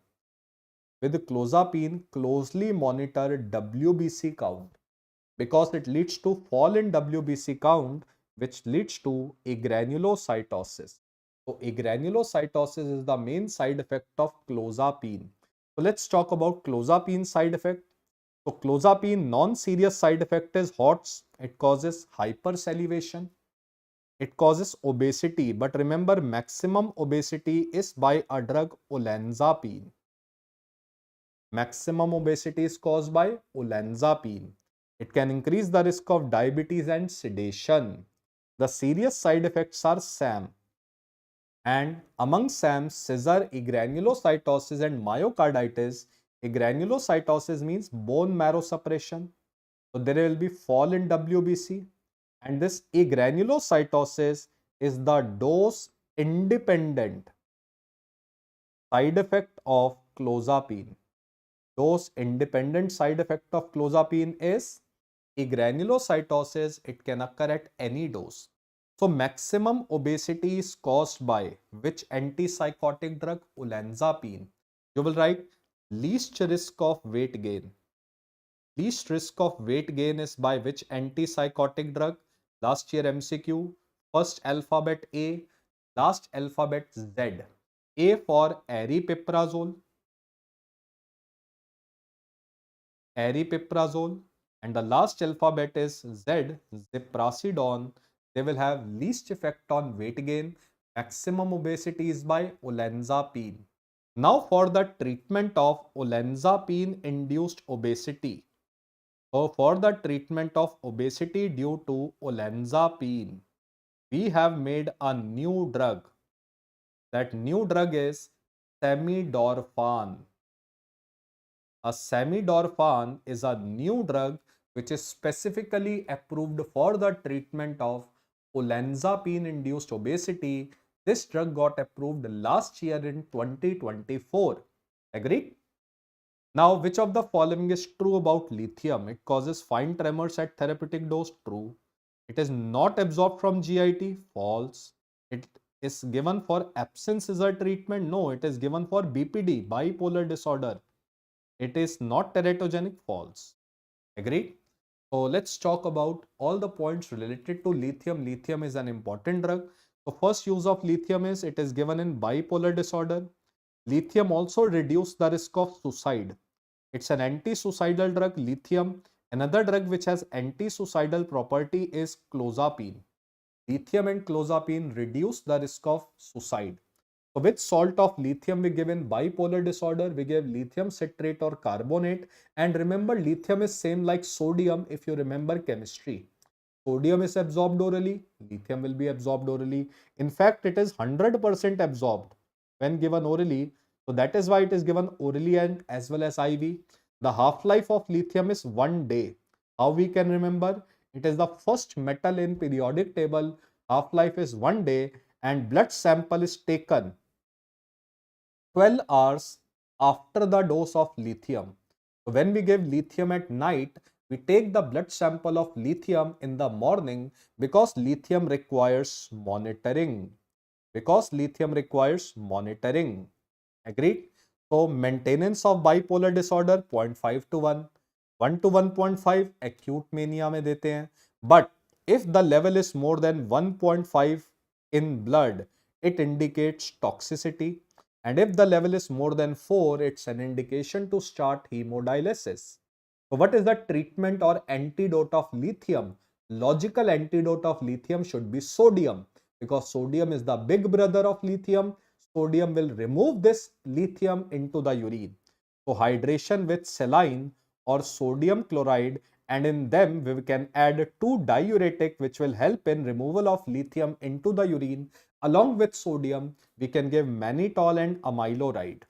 WBC count, because it leads to fall in WBC count, which leads to agranulocytosis. So agranulocytosis is the main side effect of clozapine. So let's talk about clozapine side effect. So clozapine non-serious side effect is HOTS. It causes hypersalivation. It causes obesity. But remember, maximum obesity is by a drug olanzapine. Maximum obesity is caused by olanzapine. It can increase the risk of diabetes and sedation. The serious side effects are SAM. And among SAM, scissor, agranulocytosis and myocarditis. Agranulocytosis means bone marrow suppression. So there will be fall in WBC. And this agranulocytosis is the dose independent side effect of clozapine. Dose independent side effect of clozapine is agranulocytosis. It can occur at any dose. So maximum obesity is caused by which antipsychotic drug? Olanzapine. You will write least risk of weight gain. Least risk of weight gain is by which antipsychotic drug? Last year MCQ. First alphabet A, last alphabet Z. A for aripiprazole. Aripiprazole, and the last alphabet is Z, ziprasidone. They will have least effect on weight gain. Maximum obesity is by olanzapine. Now for the treatment of olanzapine induced obesity. So for the treatment of obesity due to olanzapine, we have made a new drug. That new drug is samidorphan. A samidorphan is a new drug which is specifically approved for the treatment of olanzapine induced obesity. This drug got approved last year in 2024. Agree? Now, which of the following is true about lithium? It causes fine tremors at therapeutic dose. True. It is not absorbed from GIT. False. It is given for absence seizure treatment. No, it is given for BPD, bipolar disorder. It is not teratogenic. False. Agreed? So let's talk about all the points related to lithium. Lithium is an important drug. So first use of lithium is it is given in bipolar disorder. Lithium also reduces the risk of suicide. It's an anti-suicidal drug, lithium. Another drug which has anti-suicidal property is clozapine. Lithium and clozapine reduce the risk of suicide. So with salt of lithium we give in bipolar disorder, we give lithium citrate or carbonate. And remember, lithium is same like sodium if you remember chemistry. Sodium is absorbed orally, lithium will be absorbed orally. In fact, it is 100% absorbed when given orally. So that is why it is given orally and as well as IV. The half-life of lithium is 1 day. How we can remember? It is the first metal in periodic table. Half-life is 1 day and blood sample is taken 12 hours after the dose of lithium. So when we give lithium at night, we take the blood sample of lithium in the morning because lithium requires monitoring. Because lithium requires monitoring. Agreed? So maintenance of bipolar disorder 0.5 to 1. 1 to 1.5 acute mania में देते हैं. But if the level is more than 1.5 in blood, it indicates toxicity. And if the level is more than 4, it's an indication to start hemodialysis. So what is the treatment or antidote of lithium? Logical antidote of lithium should be sodium, because sodium is the big brother of lithium. Sodium will remove this lithium into the urine. So hydration with saline or sodium chloride, and in them we can add 2 diuretic which will help in removal of lithium into the urine. Along with sodium we can give mannitol and amiloride.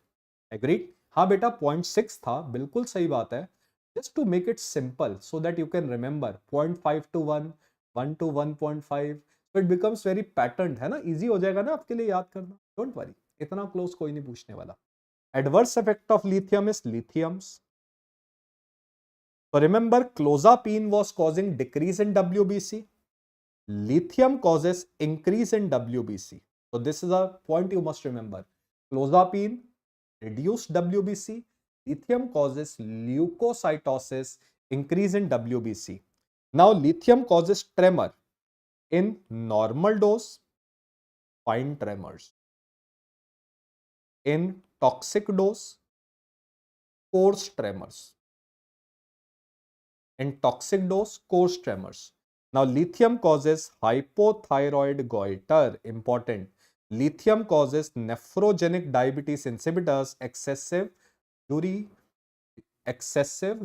Agreed? हाँ बेटा 0.6 था, बिल्कुल सही बात है. Just to make it simple so that you can remember 0.5 to 1, 1 to 1.5. So it becomes very patterned, है ना? Easy हो जाएगा ना आपके लिए याद करना. Don't worry, इतना close कोई नहीं पूछने वाला. Adverse effect of lithium is lithiums. So remember, clozapine was causing decrease in WBC. Lithium causes increase in WBC. So this is a point you must remember. Clozapine reduced WBC. Lithium causes leukocytosis, increase in WBC. Now lithium causes tremor. In normal dose, fine tremors. In toxic dose, coarse tremors. In toxic dose, coarse tremors. Now lithium causes hypothyroid goiter. Important. Lithium causes nephrogenic diabetes insipidus, excessive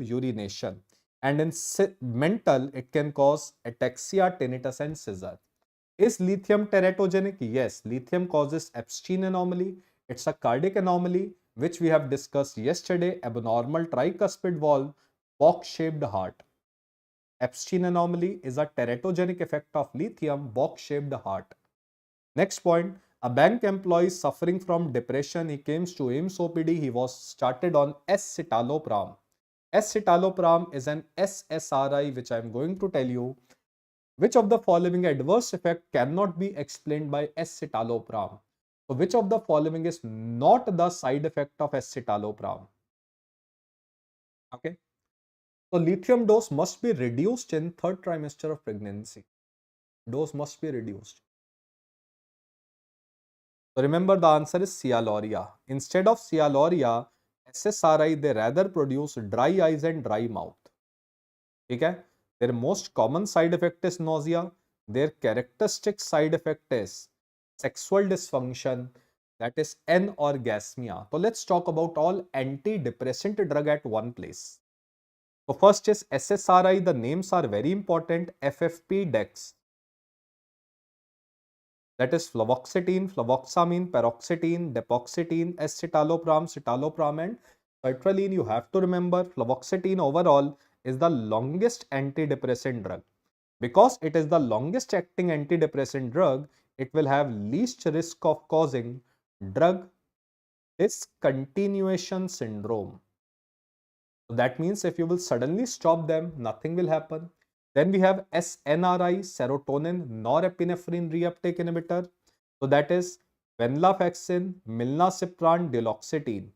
urination. And in mental, it can cause ataxia, tinnitus and seizure. Is lithium teratogenic? Yes, lithium causes Epstein anomaly. It's a cardiac anomaly which we have discussed yesterday. Abnormal tricuspid valve, box-shaped heart. Epstein anomaly is a teratogenic effect of lithium, box-shaped heart. Next point, a bank employee suffering from depression. He came to AIIMS OPD. He was started on escitalopram. Escitalopram is an SSRI which I am going to tell you. Which of the following adverse effect cannot be explained by escitalopram? So which of the following is not the side effect of escitalopram? Okay. So lithium dose must be reduced in third trimester of pregnancy. Dose must be reduced. So remember the answer is Cialuria. Instead of Cialuria, SSRI they rather produce dry eyes and dry mouth. Okay? Their most common side effect is nausea. Their characteristic side effect is sexual dysfunction, that is anorgasmia. So let's talk about all antidepressant drug at one place. So first is SSRI. The names are very important. FFP Dex. That is fluvoxetine, fluvoxamine, paroxetine, depoxetine, escitalopram, citalopram and sertraline. You have to remember fluvoxetine overall is the longest antidepressant drug. Because it is the longest acting antidepressant drug, it will have least risk of causing drug discontinuation syndrome. So that means if you will suddenly stop them, nothing will happen. Then we have SNRI, serotonin norepinephrine reuptake inhibitor. So that is venlafaxine, milnacipran, duloxetine.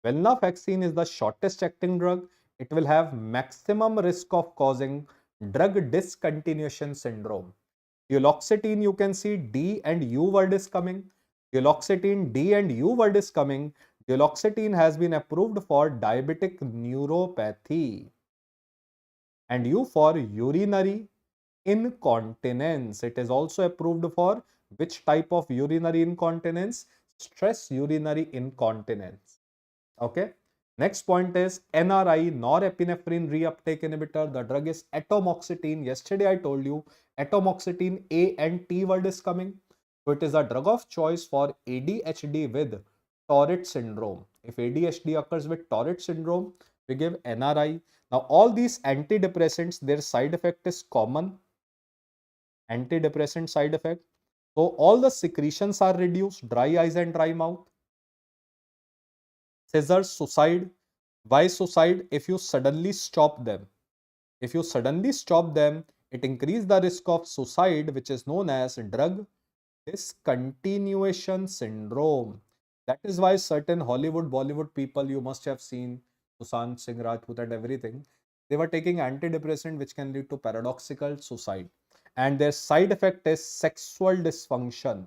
Venlafaxine is the shortest acting drug. It will have maximum risk of causing drug discontinuation syndrome. Duloxetine, you can see D and U word is coming. Duloxetine, D and U word is coming. Duloxetine has been approved for diabetic neuropathy. And U for urinary incontinence. It is also approved for which type of urinary incontinence? Stress urinary incontinence. Okay. Next point is NRI, norepinephrine reuptake inhibitor. The drug is atomoxetine. Yesterday I told you atomoxetine A and T word is coming. So it is a drug of choice for ADHD with Tourette syndrome. If ADHD occurs with Tourette syndrome, We give NRI. Now all these antidepressants, their side effect is common. Antidepressant side effect. So all the secretions are reduced, dry eyes and dry mouth. Scissors, suicide. Why suicide? If you suddenly stop them. If you suddenly stop them, it increases the risk of suicide, which is known as drug discontinuation syndrome. That is why certain Hollywood, Bollywood people, you must have seen Sushant Singh Rajput and everything, they were taking antidepressant which can lead to paradoxical suicide. And their side effect is sexual dysfunction.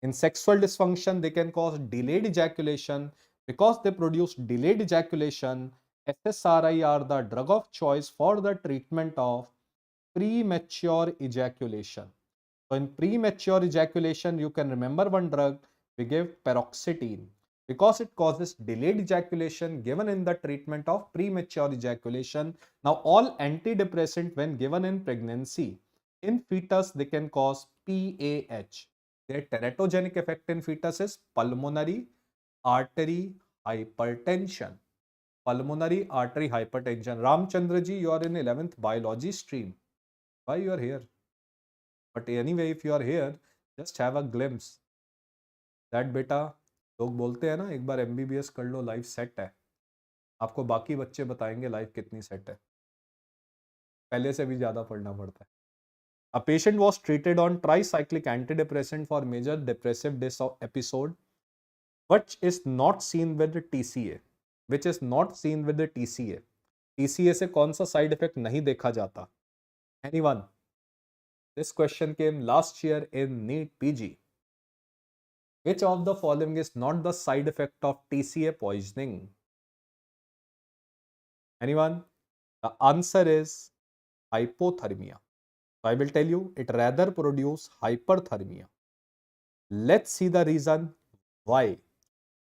In sexual dysfunction, they can cause delayed ejaculation. Because they produce delayed ejaculation, SSRI are the drug of choice for the treatment of premature ejaculation. So in premature ejaculation, you can remember one drug, we give paroxetine because it causes delayed ejaculation given in the treatment of premature ejaculation. Now all antidepressant when given in pregnancy, in fetus they can cause PAH. Their teratogenic effect in fetus is pulmonary artery hypertension. Pulmonary artery hypertension. Ramchandra ji, you are in 11th biology stream. Why you are here? But anyway, if you are here, just have a glimpse that बेटा लोग बोलते हैं ना एक बार MBBS कर लो life set है. आपको बाकी बच्चे बताएंगे लाइफ कितनी सेट है. पहले से भी ज्यादा पढ़ना पड़ता है. A patient was treated on tricyclic antidepressant for major depressive episode, which is not seen with the TCA. Which is not seen with the TCA. TCA से कौन सा साइड इफेक्ट नहीं देखा जाता? Anyone? This question came last year in NEET PG. Which of the following is not the side effect of TCA poisoning? Anyone? The answer is hypothermia. So I will tell you, it rather produce hyperthermia. Let's see the reason why.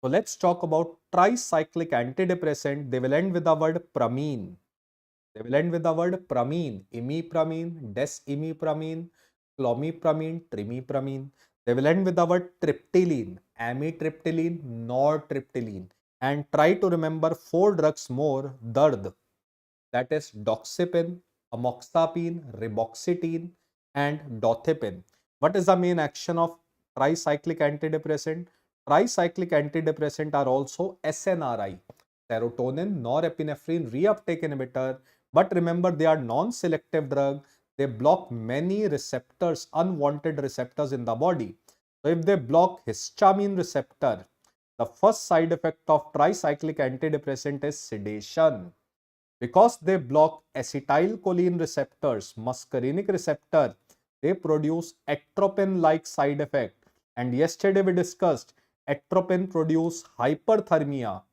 So let's talk about tricyclic antidepressant. They will end with the word pramine. They will end with the word pramine. Imipramine, desimipramine, clomipramine, trimipramine. They will end with the word triptyline, amitriptyline, nortriptyline. And try to remember 4 drugs more, dard. That is doxepin, amoxapine, reboxetine, and dothepin. What is the main action of tricyclic antidepressant? Tricyclic antidepressant are also SNRI, serotonin, norepinephrine reuptake inhibitor. But remember, they are non-selective drug. They block many receptors, unwanted receptors in the body. So if they block histamine receptor, the first side effect of tricyclic antidepressant is sedation. Because they block acetylcholine receptors, muscarinic receptor, they produce atropine-like side effect. And yesterday we discussed atropine produce hyperthermia.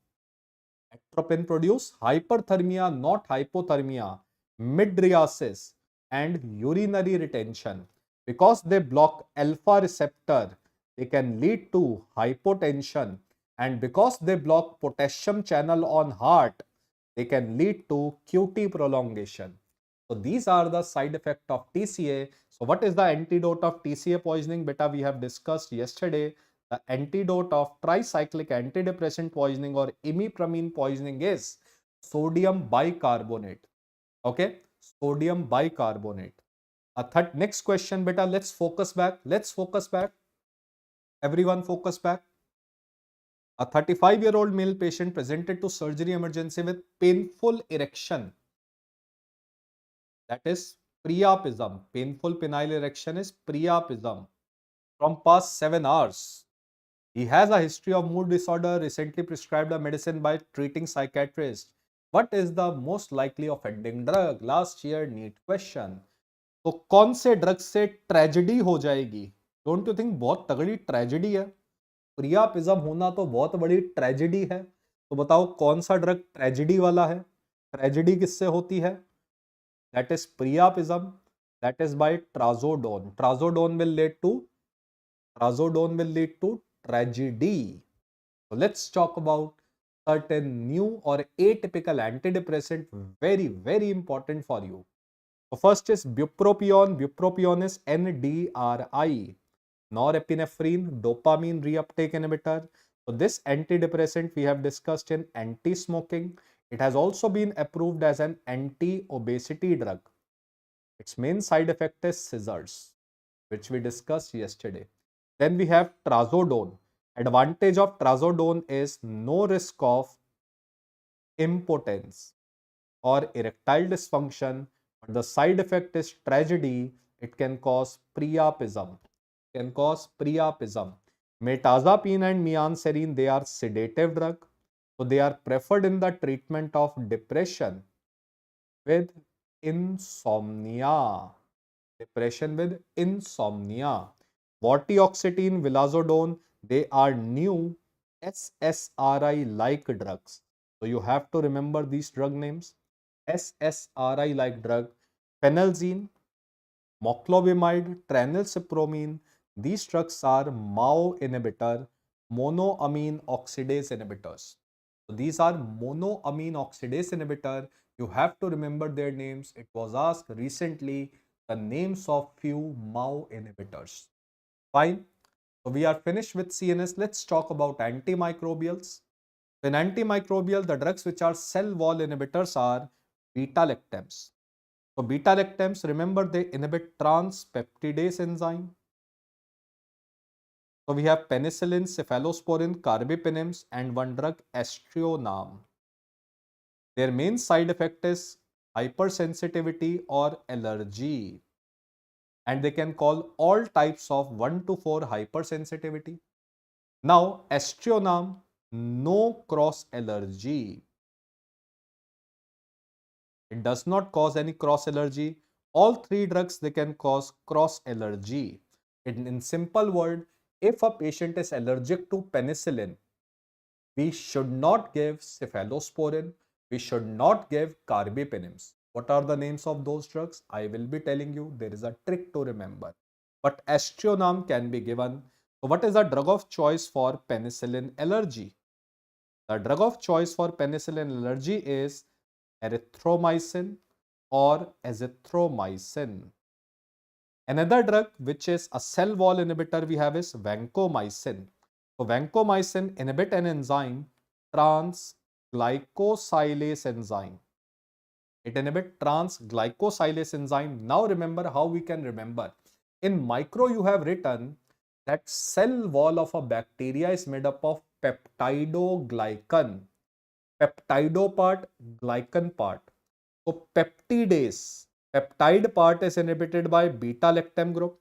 Atropine produce hyperthermia, not hypothermia, mydriasis, and urinary retention. Because they block alpha receptor, they can lead to hypotension. And because they block potassium channel on heart, they can lead to QT prolongation. So these are the side effects of TCA. So what is the antidote of TCA poisoning? Beta, we have discussed yesterday. The antidote of tricyclic antidepressant poisoning or imipramine poisoning is sodium bicarbonate. Okay, sodium bicarbonate. Next question, beta. Let's focus back. Let's focus back. Everyone focus back. A 35-year-old male patient presented to surgery emergency with painful erection. That is priapism. Painful penile erection is priapism from past 7 hours. He has a history of mood disorder, recently prescribed a medicine by treating psychiatrist. What is the most likely offending drug? Last year NEET question. तो कौन से drug से tragedy हो जाएगी? Don't you think बहुत तगड़ी tragedy है? Priapism होना तो बहुत बड़ी ट्रेजेडी है. तो बताओ कौन सा ड्रग ट्रेजेडी वाला है? ट्रेजेडी किससे होती है? That is priapism. That is by trazodone. Trazodone will lead to tragedy. So let's talk about certain new or atypical antidepressant, very, very important for you. So first is bupropion. Bupropion is NDRI, norepinephrine dopamine reuptake inhibitor. So this antidepressant we have discussed in anti-smoking. It has also been approved as an anti-obesity drug. Its main side effect is seizures, which we discussed yesterday. Then we have trazodone. Advantage of trazodone is no risk of impotence or erectile dysfunction, but the side effect is tragedy. It can cause priapism. Mirtazapine and mianserin, they are sedative drug. So they are preferred in the treatment of depression with insomnia. Vortioxetine, vilazodone, they are new SSRI-like drugs. So you have to remember these drug names. SSRI-like drug, phenelzine, moclobemide, tranylcypromine. These drugs are MAO inhibitor, monoamine oxidase inhibitors. So these are monoamine oxidase inhibitor. You have to remember their names. It was asked recently the names of few MAO inhibitors. Fine. So we are finished with CNS. Let's talk about antimicrobials. In antimicrobial, the drugs which are cell wall inhibitors are beta-lactams. So beta-lactams, remember they inhibit transpeptidase enzyme. So we have penicillin, cephalosporin, carbapenems, and one drug aztreonam. Their main side effect is hypersensitivity or allergy. And they can cause all types of 1 to 4 hypersensitivity. Now, aztreonam, no cross allergy. It does not cause any cross allergy. All three drugs, they can cause cross allergy. In simple word, if a patient is allergic to penicillin, we should not give cephalosporin. We should not give carbapenems. What are the names of those drugs? I will be telling you. There is a trick to remember. But aztreonam can be given. So what is the drug of choice for penicillin allergy? The drug of choice for penicillin allergy is erythromycin or azithromycin. Another drug which is a cell wall inhibitor we have is vancomycin. So vancomycin inhibit an enzyme, trans-glycosylase enzyme. It inhibits trans-glycosylase enzyme. Now remember how we can remember. In micro you have written that cell wall of a bacteria is made up of peptidoglycan. Peptido part, glycan part. So peptidase, peptide part is inhibited by beta-lactam group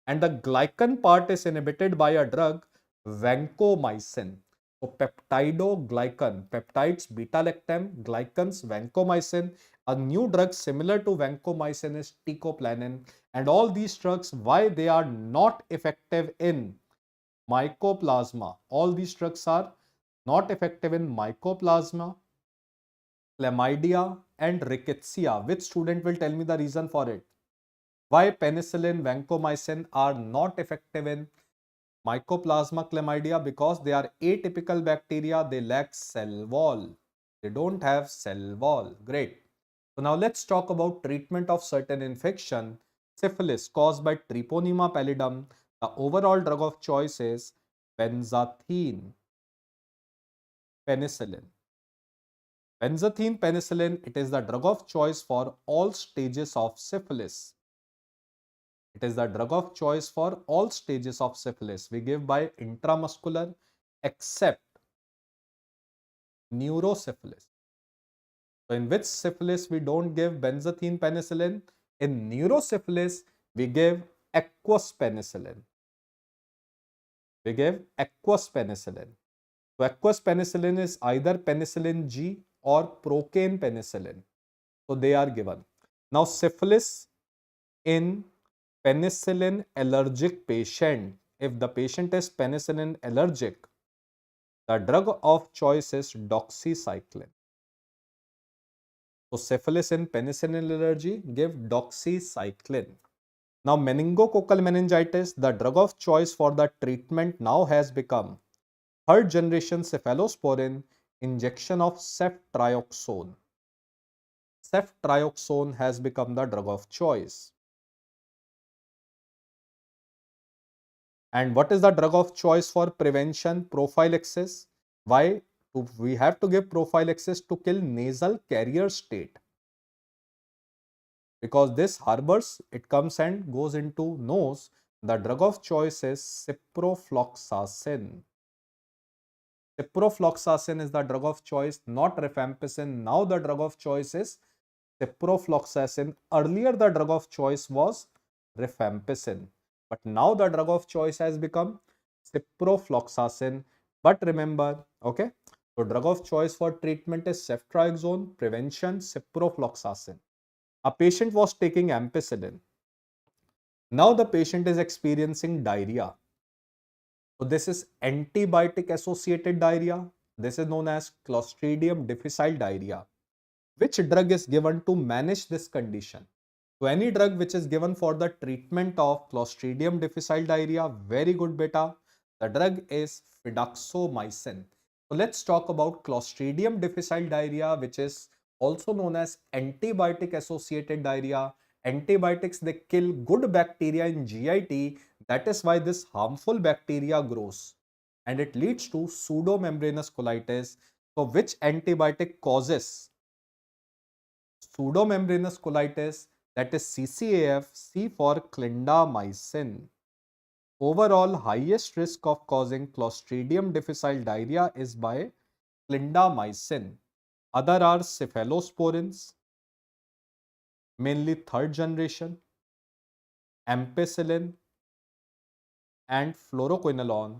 and the glycan part is inhibited by a drug vancomycin. So peptidoglycan, peptides, beta-lactam, glycans, vancomycin. A new drug similar to vancomycin is teicoplanin. And all these drugs, why they are not effective in mycoplasma? All these drugs are not effective in mycoplasma, chlamydia and rickettsia. Which student will tell me the reason for it? Why penicillin, vancomycin are not effective in mycoplasma, chlamydia? Because they are atypical bacteria. They lack cell wall. They don't have cell wall. Great. So now let's talk about treatment of certain infection. Syphilis caused by Treponema pallidum. The overall drug of choice is benzathine penicillin. Benzathine penicillin, it is the drug of choice for all stages of syphilis. It is the drug of choice for all stages of syphilis. We give by intramuscular except neurosyphilis. So in which syphilis we don't give benzathine penicillin? In neurosyphilis, we give aqueous penicillin. We give aqueous penicillin. So aqueous penicillin is either penicillin G or procaine penicillin. So they are given. Now syphilis in penicillin allergic patient. If the patient is penicillin allergic, the drug of choice is doxycycline. So syphilis in penicillin allergy, give doxycycline. Now meningococcal meningitis, the drug of choice for the treatment now has become third generation cephalosporin injection of ceftriaxone. Ceftriaxone has become the drug of choice. And what is the drug of choice for prevention prophylaxis? Why? we have to give prophylaxis to kill nasal carrier state, because this harbors, it comes and goes into nose. The drug of choice is ciprofloxacin. Ciprofloxacin is the drug of choice, not rifampicin. Now the drug of choice is ciprofloxacin. Earlier the drug of choice was rifampicin, but now the drug of choice has become ciprofloxacin. But remember, okay, so drug of choice for treatment is ceftriaxone, prevention ciprofloxacin. A patient was taking ampicillin. Now the patient is experiencing diarrhea. So this is antibiotic associated diarrhea. This is known as Clostridium difficile diarrhea. Which drug is given to manage this condition? So any drug which is given for the treatment of Clostridium difficile diarrhea, very good beta. The drug is fidaxomicin. So let's talk about Clostridium difficile diarrhea, which is also known as antibiotic associated diarrhea. Antibiotics, they kill good bacteria in GIT. That is why this harmful bacteria grows and it leads to pseudomembranous colitis. So which antibiotic causes pseudomembranous colitis? That is CCAF, C for clindamycin. Overall, highest risk of causing Clostridium difficile diarrhea is by clindamycin. Other are cephalosporins, mainly third generation, ampicillin, and fluoroquinolone.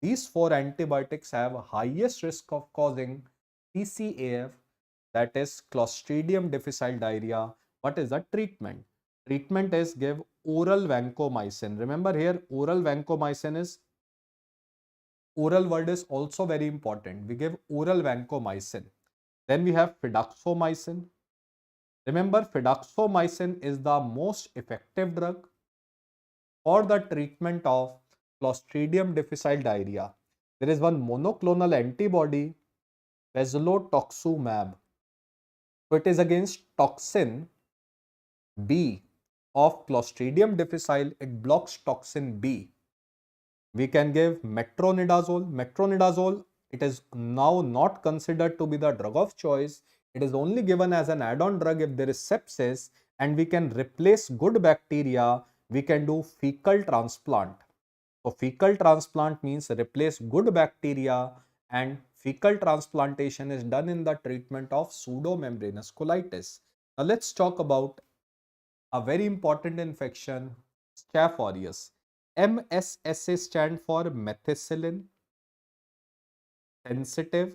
These four antibiotics have highest risk of causing CCAF, that is Clostridium difficile diarrhea. What is the treatment? Treatment is give oral vancomycin. Remember here, oral vancomycin is, oral word is also very important. We give oral vancomycin. Then we have fidaxomicin. Remember, fidaxomicin is the most effective drug for the treatment of Clostridium difficile diarrhea. There is one monoclonal antibody, fezulotoxumab. So it is against toxin B of Clostridium difficile. It blocks toxin B. We can give metronidazole. Metronidazole, it is now not considered to be the drug of choice. It is only given as an add-on drug if there is sepsis, and we can replace good bacteria. We can do fecal transplant. So fecal transplant means replace good bacteria, and fecal transplantation is done in the treatment of pseudomembranous colitis. Now let's talk about a very important infection, Staph aureus. MSSA stand for methicillin sensitive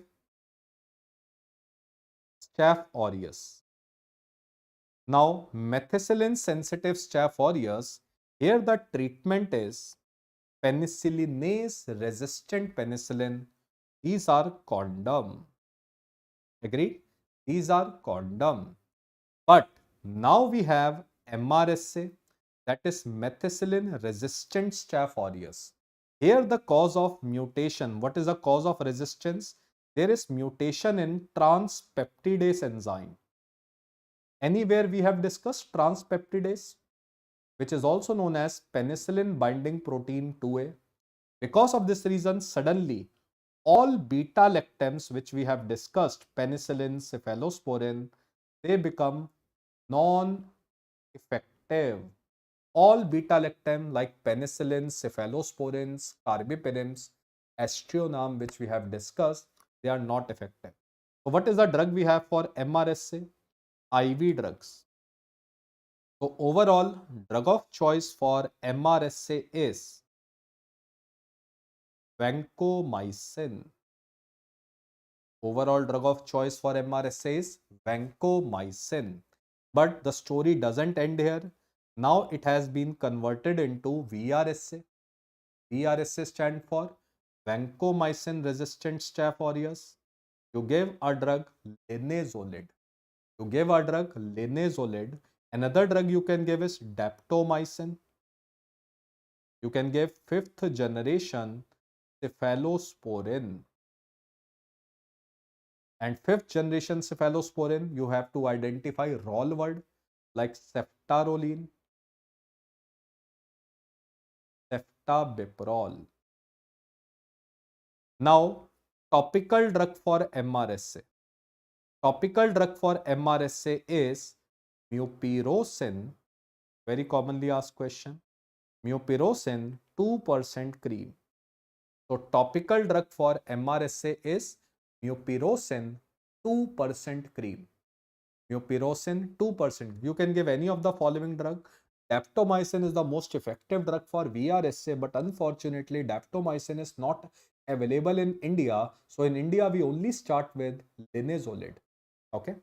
Staph aureus. Now, methicillin sensitive Staph aureus, here the treatment is penicillinase resistant penicillin. These are condom. Agreed? These are condom. But now we have MRSA, that is methicillin resistant Staph aureus. Here the cause of mutation. What is the cause of resistance? There is mutation in transpeptidase enzyme. Anywhere we have discussed transpeptidase, which is also known as penicillin binding protein 2A. Because of this reason, suddenly all beta lactams which we have discussed, penicillin, cephalosporin, they become non-effective. All beta-lactam like penicillin, cephalosporins, carbapenems, aztreonam, which we have discussed, they are not effective. So what is the drug we have for MRSA? IV drugs. So overall, drug of choice for MRSA is vancomycin. Overall drug of choice for MRSA is vancomycin. But the story doesn't end here. Now it has been converted into VRSA. VRSA stand for vancomycin resistant Staph aureus. You give a drug linezolid. You give a drug linezolid. Another drug you can give is daptomycin. You can give fifth generation cephalosporin. And fifth generation cephalosporin, you have to identify ROL word like ceftaroline, ceftabiprole. Now, topical drug for MRSA. Topical drug for MRSA is mupirocin, very commonly asked question, mupirocin 2% cream. So topical drug for MRSA is mupirocin 2% cream. Mupirocin 2%. You can give any of the following drug. Daptomycin is the most effective drug for VRSA, but unfortunately daptomycin is not available in India. So in India we only start with linezolid. Okay.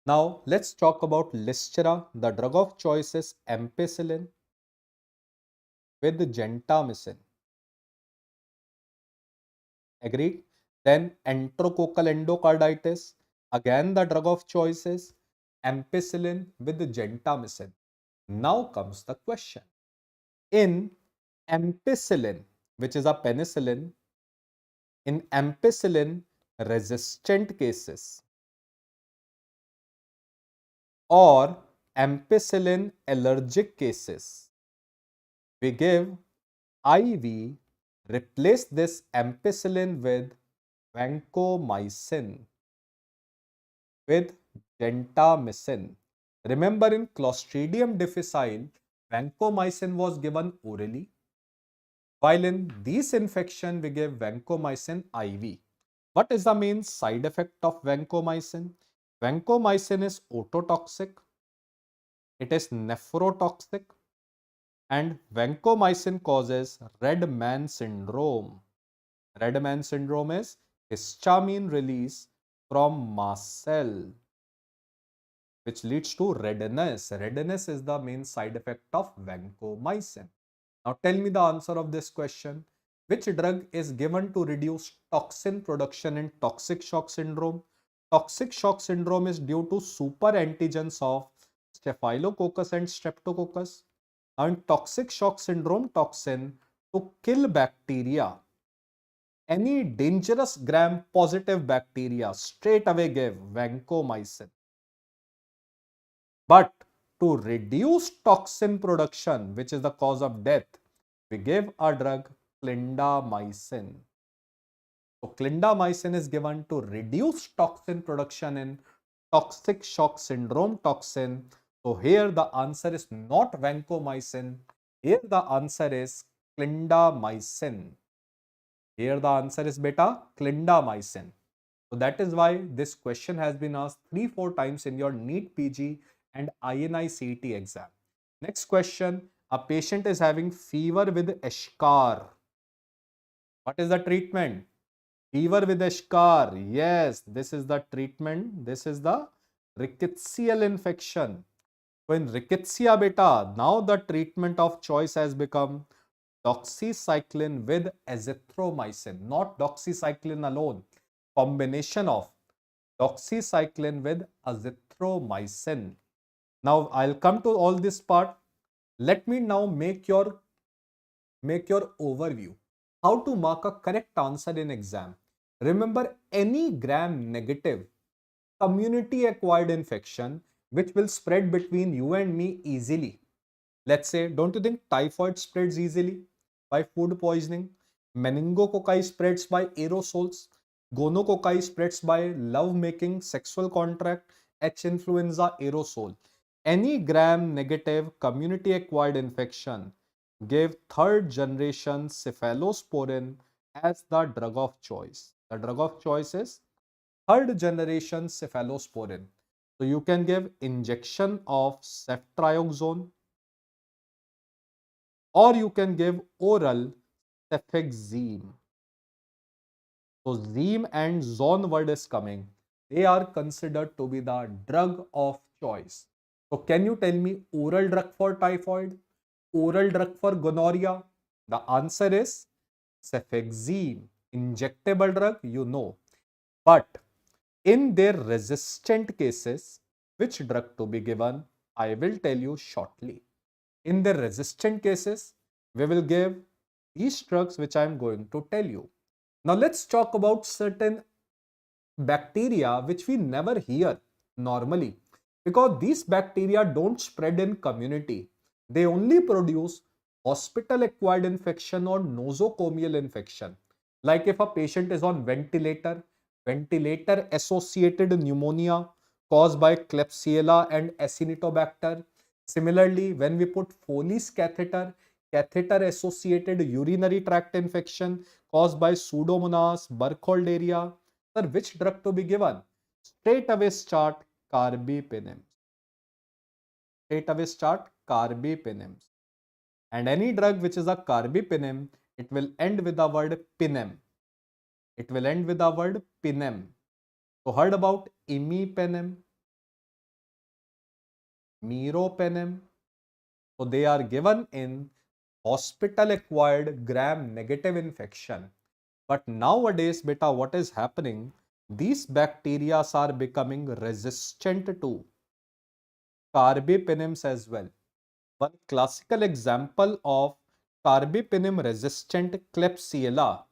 Now let's talk about Listerine. The drug of choice is ampicillin with gentamicin. Agreed? Then enterococcal endocarditis. Again the drug of choice is ampicillin with gentamicin. Now comes the question. In ampicillin, which is a penicillin, in ampicillin resistant cases or ampicillin allergic cases, we give IV, replace this ampicillin with vancomycin with gentamicin. Remember, in Clostridium difficile, vancomycin was given orally, while in this infection we give vancomycin IV. What is the main side effect of vancomycin? Vancomycin is ototoxic, it is nephrotoxic, and vancomycin causes red man syndrome. Red man syndrome is histamine release from mast cell, which leads to redness. Redness is the main side effect of vancomycin. Now tell me the answer of this question. Which drug is given to reduce toxin production in toxic shock syndrome? Toxic shock syndrome is due to super antigens of Staphylococcus and Streptococcus. Now in toxic shock syndrome, toxin to kill bacteria, any dangerous gram-positive bacteria, straight away give vancomycin. But to reduce toxin production, which is the cause of death, we give a drug clindamycin. So clindamycin is given to reduce toxin production in toxic shock syndrome toxin. So here the answer is not vancomycin. Here the answer is clindamycin. Here the answer is beta clindamycin. So that is why this question has been asked 3-4 times in your NEET PG and INI CET exam. Next question. A patient is having fever with eschar. What is the treatment? Fever with eschar. Yes, this is the treatment. This is the rickettsial infection. So in rickettsia beta, now the treatment of choice has become doxycycline with azithromycin, not doxycycline alone. Combination of doxycycline with azithromycin. Now I'll come to all this part. Let me now make your overview. How to mark a correct answer in exam. Remember, any gram-negative community-acquired infection which will spread between you and me easily. Let's say, don't you think typhoid spreads easily by food poisoning? Meningococci spreads by aerosols. Gonococci spreads by love-making sexual contract. H. influenza aerosol. Any gram-negative community-acquired infection, give third generation cephalosporin as the drug of choice. The drug of choice is third generation cephalosporin. So you can give injection of ceftriaxone or you can give oral cefixime. So Zeme and Zone word is coming. They are considered to be the drug of choice. So can you tell me oral drug for typhoid? Oral drug for gonorrhea? The answer is cefixime. Injectable drug, you know. But in their resistant cases, which drug to be given? I will tell you shortly. In the resistant cases, we will give these drugs which I am going to tell you. Now let's talk about certain bacteria which we never hear normally, because these bacteria don't spread in community. They only produce hospital acquired infection or nosocomial infection. Like if a patient is on ventilator associated pneumonia caused by Klebsiella and Acinetobacter. Similarly, when we put Foley's catheter associated urinary tract infection caused by Pseudomonas burkholderia. Sir, which drug to be given? Straight away start carbapenems. Straight away start carbapenems. And any drug which is a carbapenem, it will end with the word penem. It will end with the word penem. So heard about imipenem, meropenem. So they are given in hospital acquired gram negative infection. But nowadays, beta, what is happening? These bacteria are becoming resistant to carbapenems as well. One classical example of carbapenem resistant Klebsiella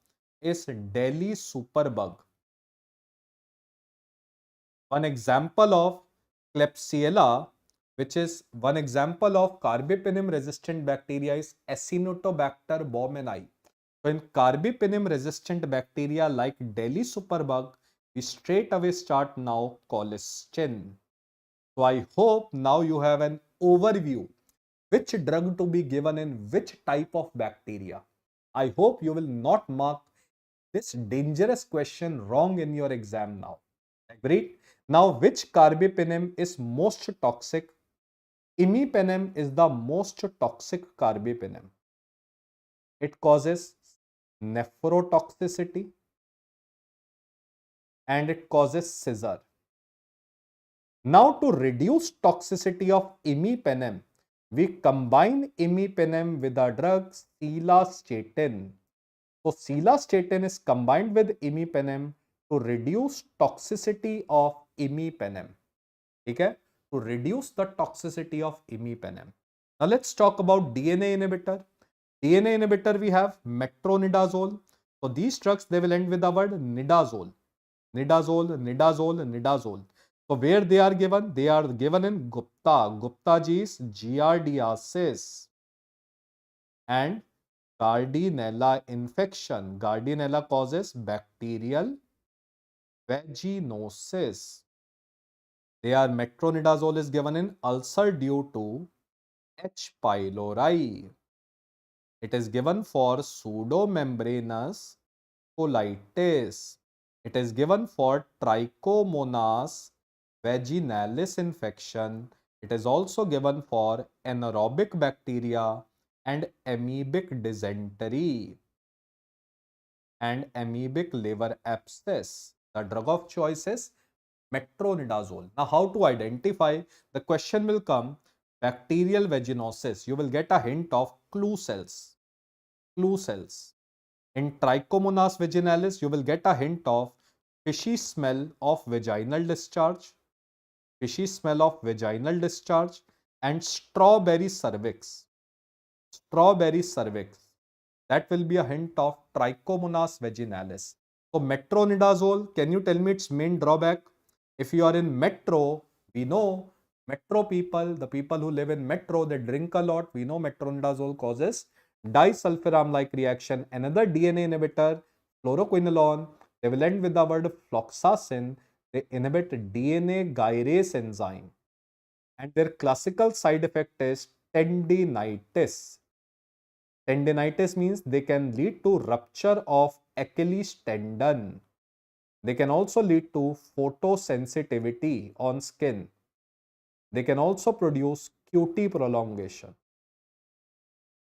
is Delhi superbug. One example of Klebsiella, which is one example of carbapenem resistant bacteria, is Acinetobacter baumannii. So in carbapenem resistant bacteria like Delhi superbug, we straight away start now colistin. So I hope now you have an overview which drug to be given in which type of bacteria. I hope you will not mark this dangerous question wrong in your exam now. Agreed? Now, which carbapenem is most toxic? Imipenem is the most toxic carbapenem. It causes nephrotoxicity and it causes seizure. Now, to reduce toxicity of imipenem, we combine imipenem with the drug cilastatin. So, cilastatin is combined with imipenem to reduce toxicity of imipenem. Okay? To reduce the toxicity of imipenem. Now, let's talk about DNA inhibitor. DNA inhibitor, we have metronidazole. So, these drugs, they will end with the word nidazole. Nidazole, nidazole, nidazole. So where they are given? They are given in Gupta G's giardiasis and Gardnerella infection. Gardnerella causes bacterial vaginosis. They are metronidazole is given in ulcer due to H. pylori. It is given for pseudomembranous colitis. It is given for Trichomonas vaginalis infection. It is also given for anaerobic bacteria and amoebic dysentery and amoebic liver abscess. The drug of choice is metronidazole. Now, how to identify? The question will come bacterial vaginosis. You will get a hint of clue cells. Clue cells. In Trichomonas vaginalis, you will get a hint of fishy smell of vaginal discharge, and strawberry cervix. Strawberry cervix. That will be a hint of Trichomonas vaginalis. So metronidazole, can you tell me its main drawback? If you are in metro, we know metro people, the people who live in metro, they drink a lot. We know metronidazole causes disulfiram-like reaction. Another DNA inhibitor, fluoroquinolone, they will end with the word floxacin. They inhibit DNA gyrase enzyme. And their classical side effect is tendinitis. Tendinitis means they can lead to rupture of Achilles tendon. They can also lead to photosensitivity on skin. They can also produce QT prolongation.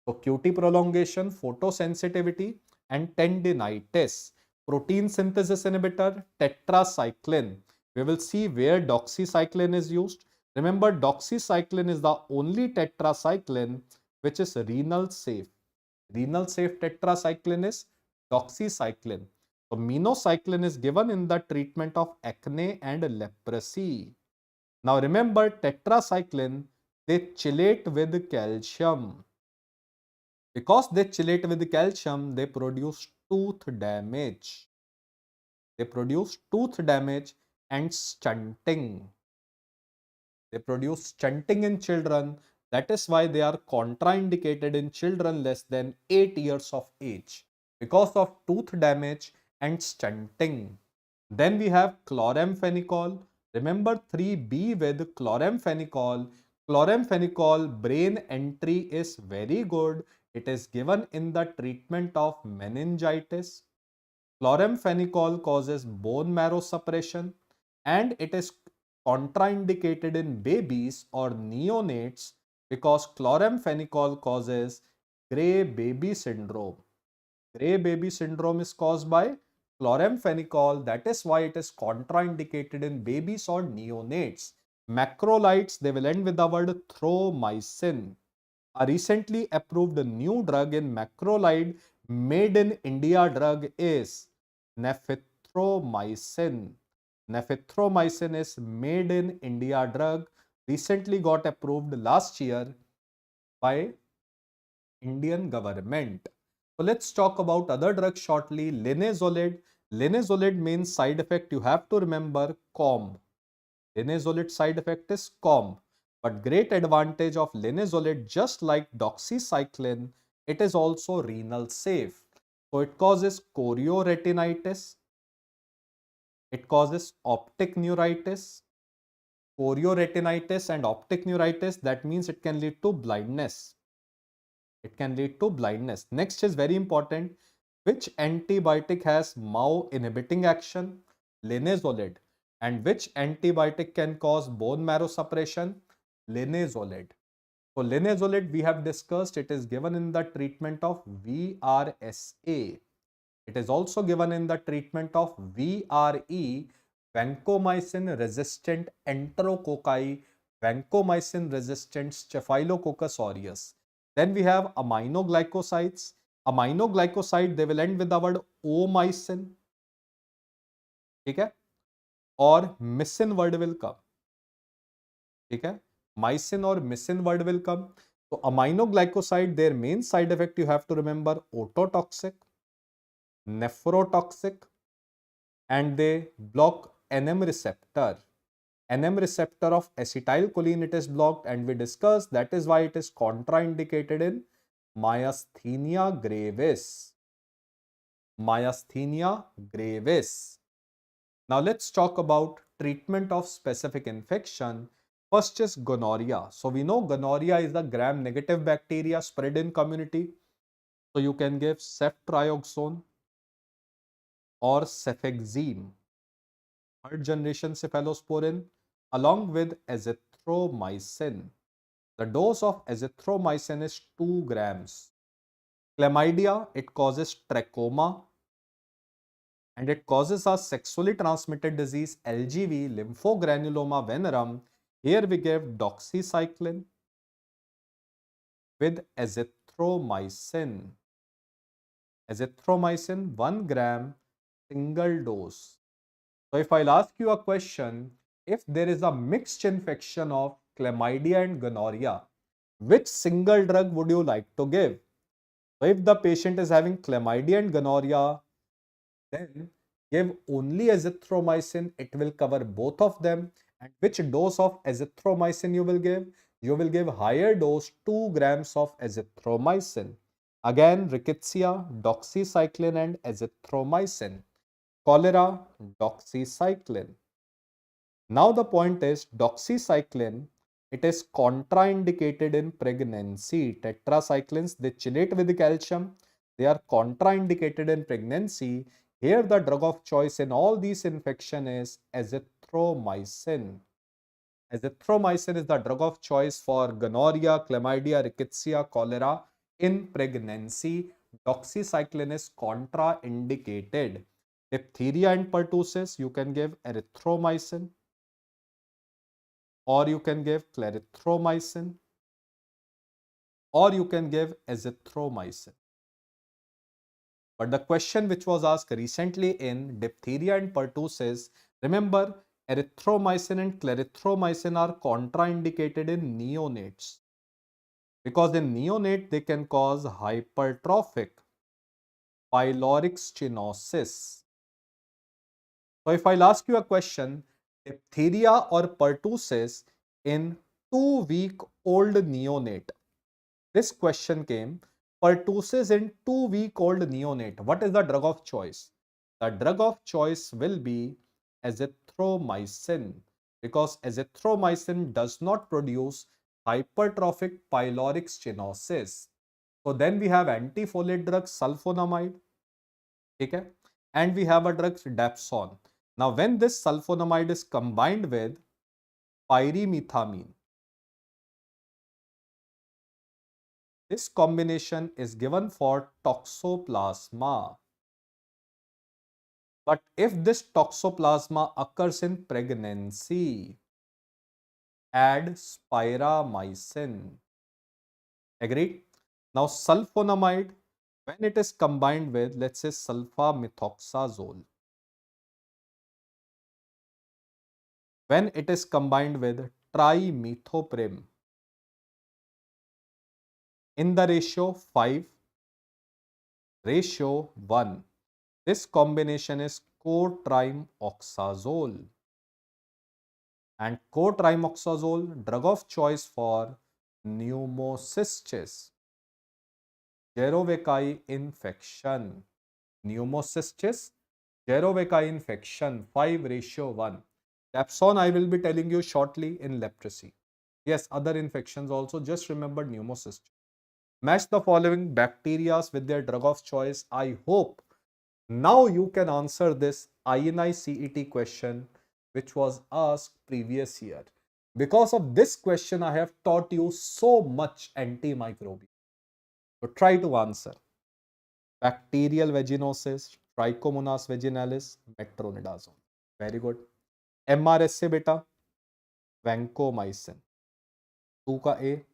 So QT prolongation, photosensitivity and tendinitis. Protein synthesis inhibitor, tetracycline. We will see where doxycycline is used. Remember, doxycycline is the only tetracycline which is renal safe. Renal safe tetracycline is doxycycline. So minocycline is given in the treatment of acne and leprosy. Now remember, tetracycline, they chelate with calcium. Because they chelate with calcium, they produce tooth damage. They produce tooth damage and stunting. They produce stunting in children. That is why they are contraindicated in children less than 8 years of age. because of tooth damage and stunting. Then we have chloramphenicol. Remember 3B with chloramphenicol. Chloramphenicol brain entry is very good. It is given in the treatment of meningitis. Chloramphenicol causes bone marrow suppression and it is contraindicated in babies or neonates because chloramphenicol causes gray baby syndrome. Gray baby syndrome is caused by chloramphenicol. That is why it is contraindicated in babies or neonates. Macrolides, they will end with the word thromycin. A recently approved new drug in macrolide made in India drug is nephithromycin. Nephithromycin is made in India drug, recently got approved last year by Indian government. So let's talk about other drugs shortly. Linezolid. Linezolid means side effect you have to remember comb. Linezolid side effect is comb. But great advantage of linezolid, just like doxycycline, it is also renal safe. So it causes chorioretinitis, it causes optic neuritis, chorioretinitis and optic neuritis. That means it can lead to blindness. It can lead to blindness. Next is very important. Which antibiotic has MAO inhibiting action? Linezolid. And which antibiotic can cause bone marrow suppression? Linezolid. So linezolid we have discussed, it is given in the treatment of VRSA. It is also given in the treatment of VRE, vancomycin resistant enterococci, vancomycin resistant Staphylococcus aureus. Then we have aminoglycosides. Aminoglycoside, they will end with the word omycin. Okay? Or mycin word will come. Okay? Mycin or mycin word will come. So aminoglycoside, their main side effect you have to remember ototoxic, nephrotoxic, and they block NM receptor. NM receptor of acetylcholine it is blocked, and we discussed that is why it is contraindicated in myasthenia gravis. Myasthenia gravis. Now let's talk about treatment of specific infection. First is gonorrhea. So we know gonorrhea is a gram-negative bacteria spread in community. So you can give ceftriaxone or cefixime, third generation cephalosporin, along with azithromycin. The dose of azithromycin is 2 grams. Chlamydia, it causes trachoma and it causes a sexually transmitted disease LGV, lymphogranuloma venerum. Here we give doxycycline with azithromycin. Azithromycin 1 gram single dose. So if I'll ask you a question, if there is a mixed infection of chlamydia and gonorrhea, which single drug would you like to give? So if the patient is having chlamydia and gonorrhea, then give only azithromycin. It will cover both of them. And which dose of azithromycin you will give? You will give higher dose 2 grams of azithromycin. Again, rickettsia, doxycycline and azithromycin. Cholera, doxycycline. Now the point is doxycycline, it is contraindicated in pregnancy. Tetracyclines, they chelate with calcium. They are contraindicated in pregnancy. Here the drug of choice in all these infection is azithromycin. Azithromycin is the drug of choice for gonorrhea, chlamydia, rickettsia, cholera in pregnancy. Doxycycline is contraindicated. Diphtheria and pertussis, you can give erythromycin or you can give clarithromycin or you can give azithromycin. But the question which was asked recently in diphtheria and pertussis, remember erythromycin and clarithromycin are contraindicated in neonates because in neonate they can cause hypertrophic pyloric stenosis. So if I'll ask you a question, diphtheria or pertussis in 2-week-old neonate, this question came, pertussis in 2-week-old neonate. What is the drug of choice? The drug of choice will be azithromycin, because azithromycin does not produce hypertrophic pyloric stenosis. So then we have antifolate drug sulfonamide, okay? And we have a drug dapsone. Now when this sulfonamide is combined with pyrimethamine, this combination is given for toxoplasma. But if this toxoplasma occurs in pregnancy, add spiramycin. Agreed? Now sulfonamide, when it is combined with, let's say, sulfamethoxazole, when it is combined with trimethoprim in the ratio 5:1, this combination is cotrimoxazole. And cotrimoxazole, drug of choice for pneumocystis, Gerovecai infection. Pneumocystis, Gerovecai infection, 5:1. Dapsone I will be telling you shortly in leprosy. Yes, other infections also, just remember pneumocystis. Match the following bacteria with their drug of choice. I hope now you can answer this INI CET question which was asked previous year. Because of this question, I have taught you so much antimicrobial. So try to answer. Bacterial vaginosis, Trichomonas vaginalis, metronidazole. Very good. MRSA beta, vancomycin. 2 का A,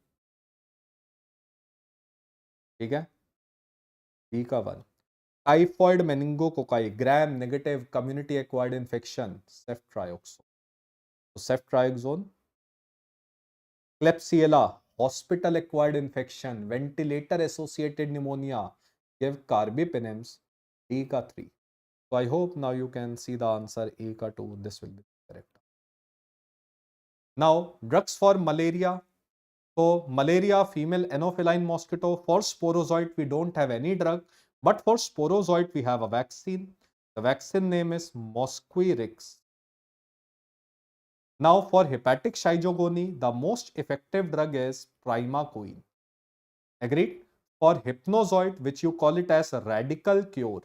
ठीक है? B का 1. Typhoid meningococci, gram negative community acquired infection, ceftriaxone. So ceftriaxone. Klebsiella, hospital acquired infection, ventilator associated pneumonia, give carbapenems, D ka 3. So I hope now you can see the answer A ka 2. This will be correct. Now drugs for malaria. So malaria, female anopheline mosquito. For sporozoite we don't have any drug, but for sporozoite we have a vaccine. The vaccine name is Mosquirix. Now for hepatic schizophrenia, the most effective drug is primaquine. Agreed? For hypnozoid, which you call it as a radical cure,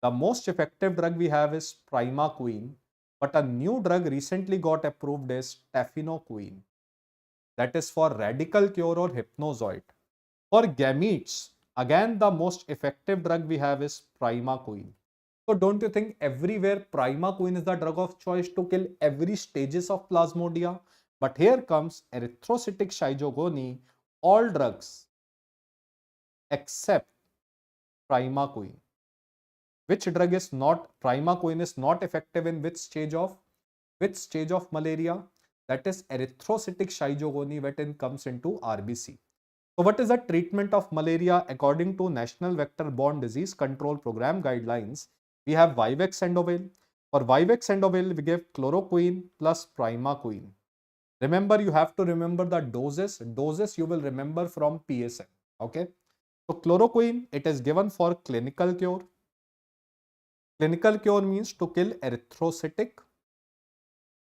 the most effective drug we have is primaquine, but a new drug recently got approved is tafenoquine. That is for radical cure or hypnozoid. For gametes, again the most effective drug we have is primaquine. So don't you think everywhere primaquine is the drug of choice to kill every stages of plasmodia? But here comes erythrocytic schizophrenia, all drugs except primaquine. Which drug is not, primaquine is not effective in which stage of malaria? That is erythrocytic schizophrenia when it comes into RBC. So what is the treatment of malaria according to National Vector-Borne Disease Control Program guidelines? We have Vivex Endovil. For Vivex Endovil, we give chloroquine plus primaquine. Remember, you have to remember the doses. Doses you will remember from PSM. Okay. So chloroquine, it is given for clinical cure. Clinical cure means to kill erythrocytic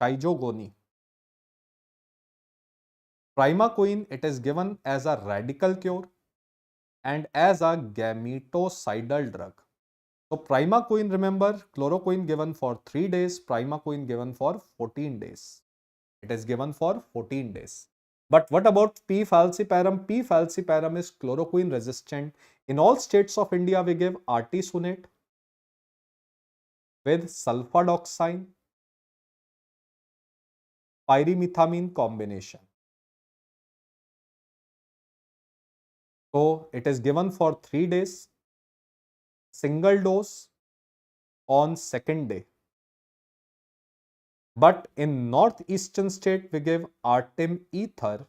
schizophrenia. Primaquine, it is given as a radical cure and as a gametocidal drug. So primaquine, remember, chloroquine given for 3 days, primaquine given for 14 days. It is given for 14 days. But what about P. falciparum? P. falciparum is chloroquine resistant. In all states of India, we give artesunate with sulfadoxine, pyrimethamine combination. So it is given for 3 days, single dose on second day. But in northeastern state, we give artem ether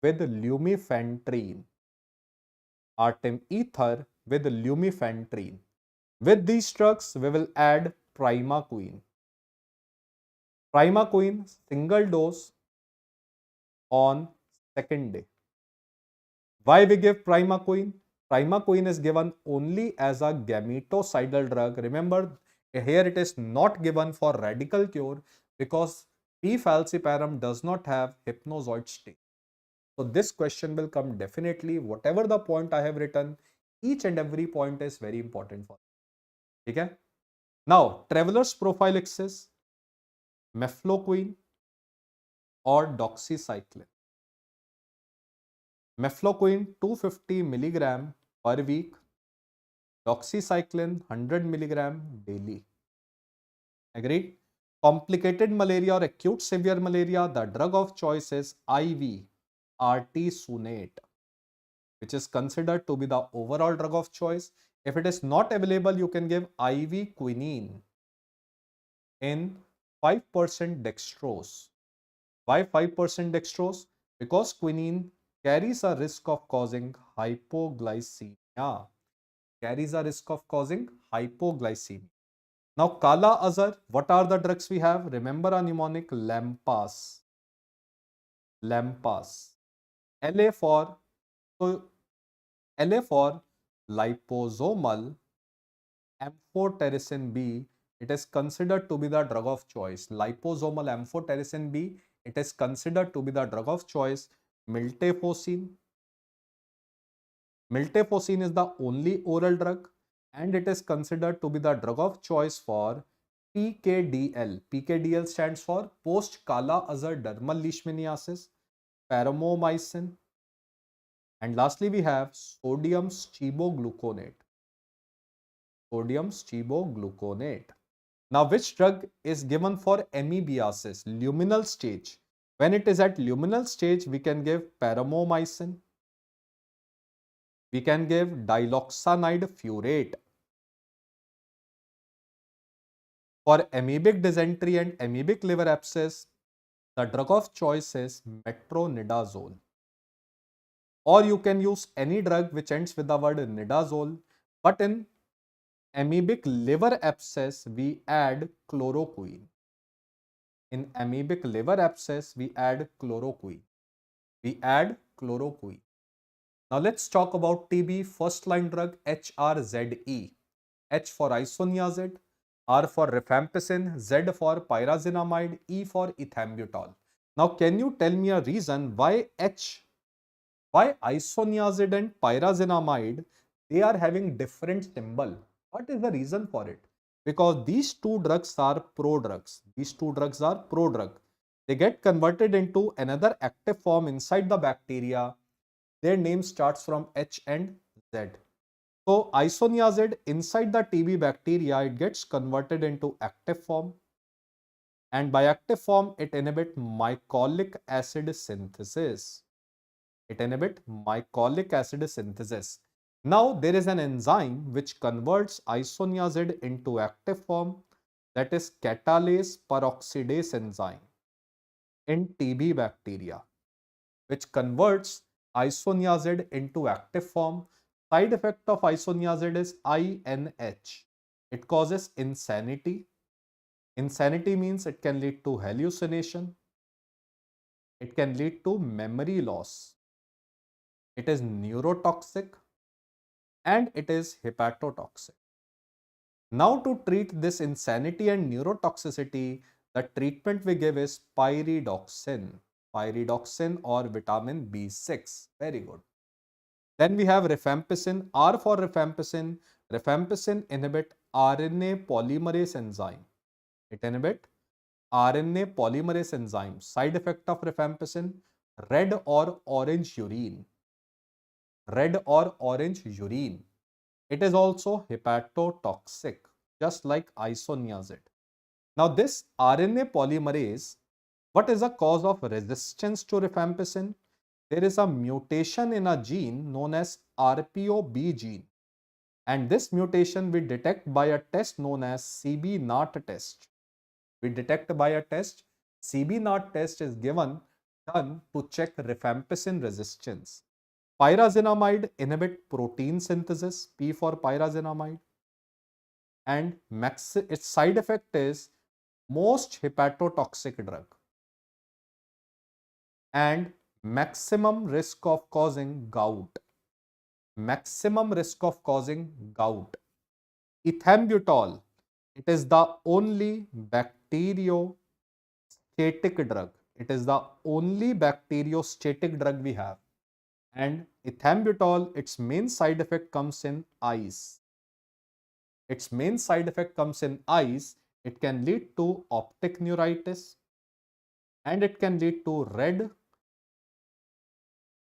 with lumefantrine. Artem ether with lumefantrine. With these drugs, we will add primaquine. Primaquine, single dose on second day. Why we give primaquine? Primaquine is given only as a gametocidal drug. Remember, here it is not given for radical cure because P. falciparum does not have hypnozoid state. So this question will come definitely. Whatever the point I have written, each and every point is very important for you. Okay? Now, traveler's prophylaxis, mefloquine or doxycycline. Mefloquine 250 milligram per week, doxycycline 100 milligram daily. Agreed? Complicated malaria or acute severe malaria, the drug of choice is IV artesunate, which is considered to be the overall drug of choice. If it is not available, you can give IV quinine in 5% dextrose. Why 5% dextrose? Because quinine carries a risk of causing hypoglycemia. Carries a risk of causing hypoglycemia. Now, Kala Azar, what are the drugs we have? Remember a mnemonic, Lampas. Lampas. LA for, so LA for liposomal amphotericin B. It is considered to be the drug of choice. Liposomal amphotericin B. It is considered to be the drug of choice. Miltefosine. Miltefosine is the only oral drug and it is considered to be the drug of choice for PKDL. PKDL stands for post-Kala-Azar dermal leishmaniasis, paromomycin, and lastly we have sodium stibogluconate. Sodium stibogluconate. Now, which drug is given for amoebiasis? Luminal stage. When it is at luminal stage, we can give paromomycin. We can give diloxanide furoate. For amoebic dysentery and amoebic liver abscess, the drug of choice is metronidazole. Or you can use any drug which ends with the word nidazole, but in amoebic liver abscess, we add chloroquine. In amoebic liver abscess, we add chloroquine. We add chloroquine. Now let's talk about TB first line drug HRZE. H for isoniazid, R for rifampicin, Z for pyrazinamide, E for ethambutol. Now can you tell me a reason why isoniazid and pyrazinamide, they are having different symbol? What is the reason for it? Because these two drugs are prodrugs. These two drugs are prodrug. They get converted into another active form inside the bacteria. Their name starts from H and Z. So isoniazid inside the TB bacteria, it gets converted into active form. And by active form, it inhibits mycolic acid synthesis. It inhibits mycolic acid synthesis. Now, there is an enzyme which converts isoniazid into active form, that is catalase peroxidase enzyme in TB bacteria, which converts isoniazid into active form. Side effect of isoniazid is INH. It causes insanity. Insanity means it can lead to hallucination. It can lead to memory loss. It is neurotoxic and it is hepatotoxic. Now to treat this insanity and neurotoxicity, the treatment we give is pyridoxine. Pyridoxine or vitamin B6. Very good. Then we have rifampicin. R for rifampicin. Rifampicin inhibit RNA polymerase enzyme. It inhibit RNA polymerase enzyme. Side effect of rifampicin, red or orange urine. Red or orange urine. It is also hepatotoxic, just like isoniazid. Now this RNA polymerase, what is the cause of resistance to rifampicin? There is a mutation in a gene known as RPOB gene. And this mutation we detect by a test known as CB-NAT test. We detect by a test. CB-NAT test is done to check rifampicin resistance. Pyrazinamide inhibit protein synthesis, P for pyrazinamide. And its side effect is most hepatotoxic drug. And maximum risk of causing gout. Maximum risk of causing gout. Ethambutol. It is the only bacteriostatic drug. It is the only bacteriostatic drug we have. And ethambutol, its main side effect comes in eyes. Its main side effect comes in eyes. It can lead to optic neuritis and it can lead to red,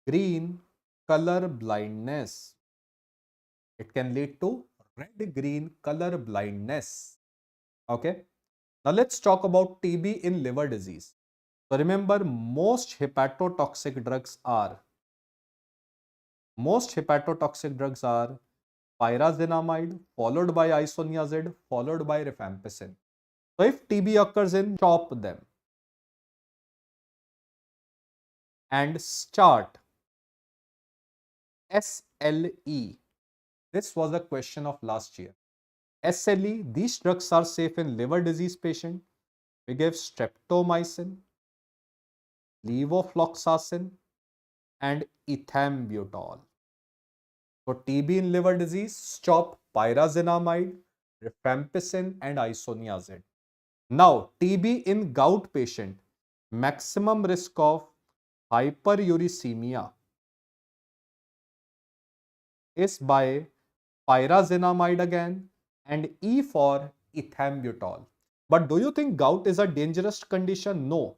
green color blindness. It can lead to red, green color blindness. Okay. Now let's talk about TB in liver disease. So remember, most hepatotoxic drugs are pyrazinamide, followed by isoniazid, followed by rifampicin. So if TB occurs in, stop them and start SLE. This was a question of last year. SLE, these drugs are safe in liver disease patient. We give streptomycin, levofloxacin, and ethambutol. For TB in liver disease, stop pyrazinamide, rifampicin, and isoniazid. Now, TB in gout patient, maximum risk of hyperuricemia is by pyrazinamide again and E for ethambutol. But do you think gout is a dangerous condition? No.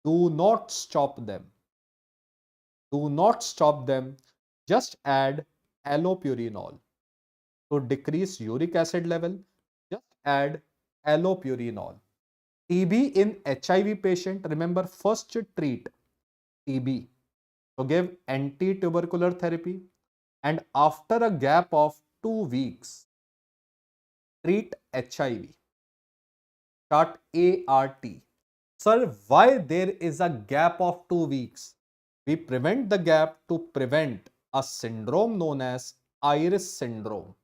Do not stop them. Do not stop them. Just add allopurinol. To decrease uric acid level, just add allopurinol. TB in HIV patient, remember, first treat TB. So give anti-tubercular therapy and after a gap of 2 weeks, treat HIV. Start ART. Sir, why there is a gap of 2 weeks? We prevent the gap to prevent a syndrome known as Iris syndrome.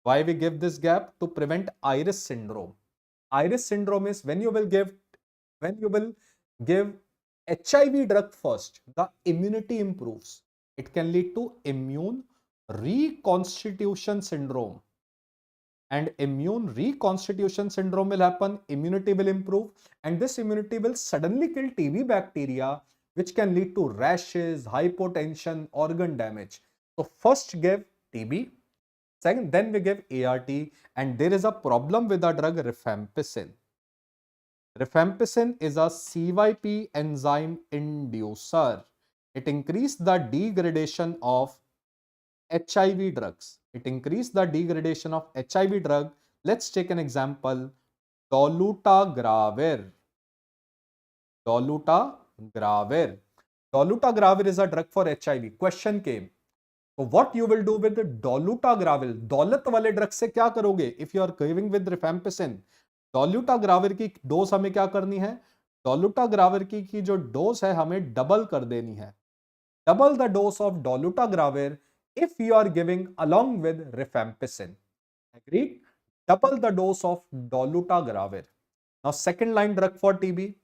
Why we give this gap? To prevent Iris syndrome. Iris syndrome is when you will give HIV drug first, the immunity improves. It can lead to immune reconstitution syndrome. And immune reconstitution syndrome will happen, immunity will improve, and this immunity will suddenly kill TB bacteria, which can lead to rashes, hypotension, organ damage. So first give TB, second, then we give ART, and there is a problem with the drug rifampicin. Rifampicin is a CYP enzyme inducer. It increases the degradation of HIV drugs. It increases the degradation of HIV drug. Let's take an example. Dolutegravir. Dolutegravir. Dolutegravir is a drug for HIV. Question came. So what you will do with the dolutegravir? दौलत वाले drug से क्या करोगे? If you are giving with rifampicin, dolutegravir की dose हमें क्या करनी है? dolutegravir की जो डोज है हमें डबल कर देनी है. Double the dose of dolutegravir if you are giving along with rifampicin. Agreed? Double the dose of dolutegravir. Now second line drug for TB.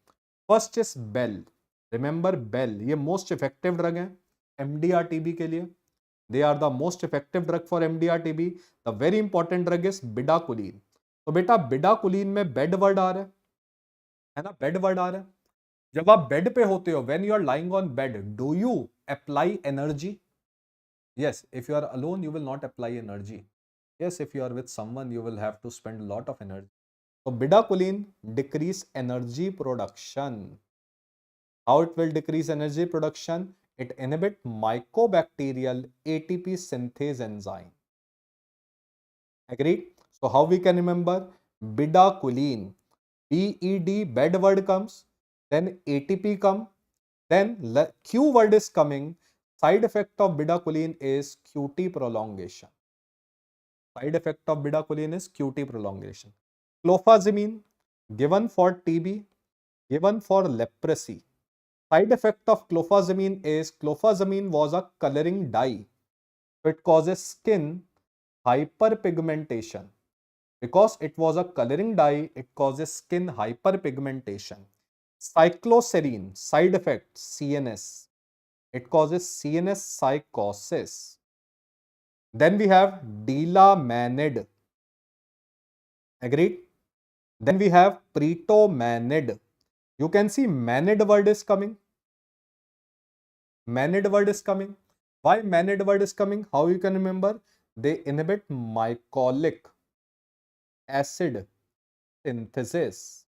First is Bell. Remember Bell. ये most effective drug है MDR TB के लिए. They are the most effective drug for MDR TB. The very important drug is Bidaculin. तो बेटा Bidaculin में bed word आ रहा है ना, बेड वर्ड आ रहा है. जब आप बेड पे होते हो, when you are lying on bed, do you apply energy? Yes, if you are alone, you will not apply energy. Yes, if you are with someone, you will have to spend a lot of energy. So Bidaculin decrease energy production. How it will decrease energy production? It inhibit mycobacterial ATP synthase enzyme. Agreed? So how we can remember? Bidaculin. BED, bed word comes, then ATP come, then Q word is coming. Side effect of Bidaculin is QT prolongation. Side effect of Bidaculin is QT prolongation. Clofazimine, given for TB, given for leprosy. Side effect of clofazimine is clofazimine was a coloring dye. So it causes skin hyperpigmentation. Because it was a coloring dye, it causes skin hyperpigmentation. Cycloserine, side effect CNS. It causes CNS psychosis. Then we have Delamanid. Agreed? Then we have Pretomanid. You can see manid word is coming. Manid word is coming. Why manid word is coming? How you can remember? They inhibit mycolic acid synthesis.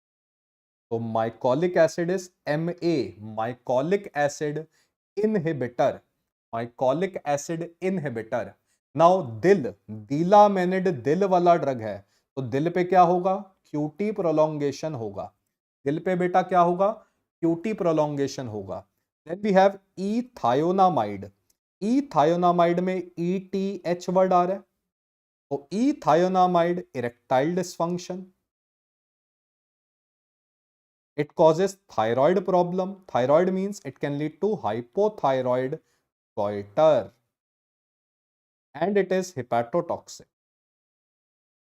So mycolic acid is MA, mycolic acid inhibitor. Mycolic acid inhibitor. Now दिलामेनिड दिल वाला drug है, तो दिल पे क्या होगा? QT prolongation होगा. दिल पे बेटा क्या होगा? QT प्रोलोंगेशन होगा. Then we have ethionamide. ethionamide में ETH वर्ड आ रहा है, तो ethionamide erectile dysfunction. It causes thyroid problem. Thyroid means it can lead to hypothyroid goiter, and it is hepatotoxic.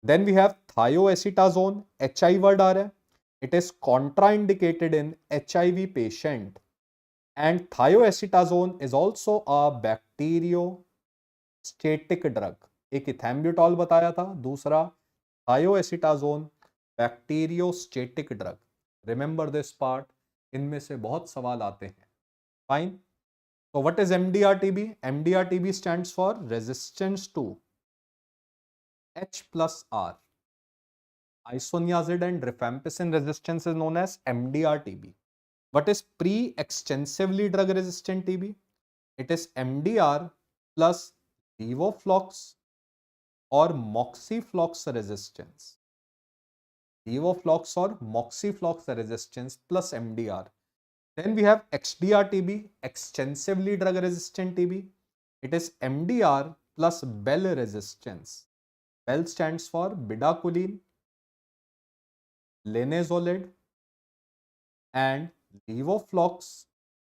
Then we have thioacetazone. HI word aa raha hai. It is contraindicated in HIV patient. And thioacetazone is also a bacteriostatic drug. एक ethambutol बताया था, दूसरा thioacetazone bacteriostatic drug. Remember this part. इनमें से बहुत सवाल आते हैं. Fine. So what is MDR-TB? MDR-TB stands for resistance to H plus R. Isoniazid and rifampicin resistance is known as MDR-TB. What is pre-extensively drug-resistant TB? It is MDR plus levoflox or moxiflox resistance. Levoflox or moxiflox resistance plus MDR. Then we have XDR-TB, extensively drug-resistant TB. It is MDR plus Bell resistance. Bell stands for bedaquiline, linezolid, and levoflox,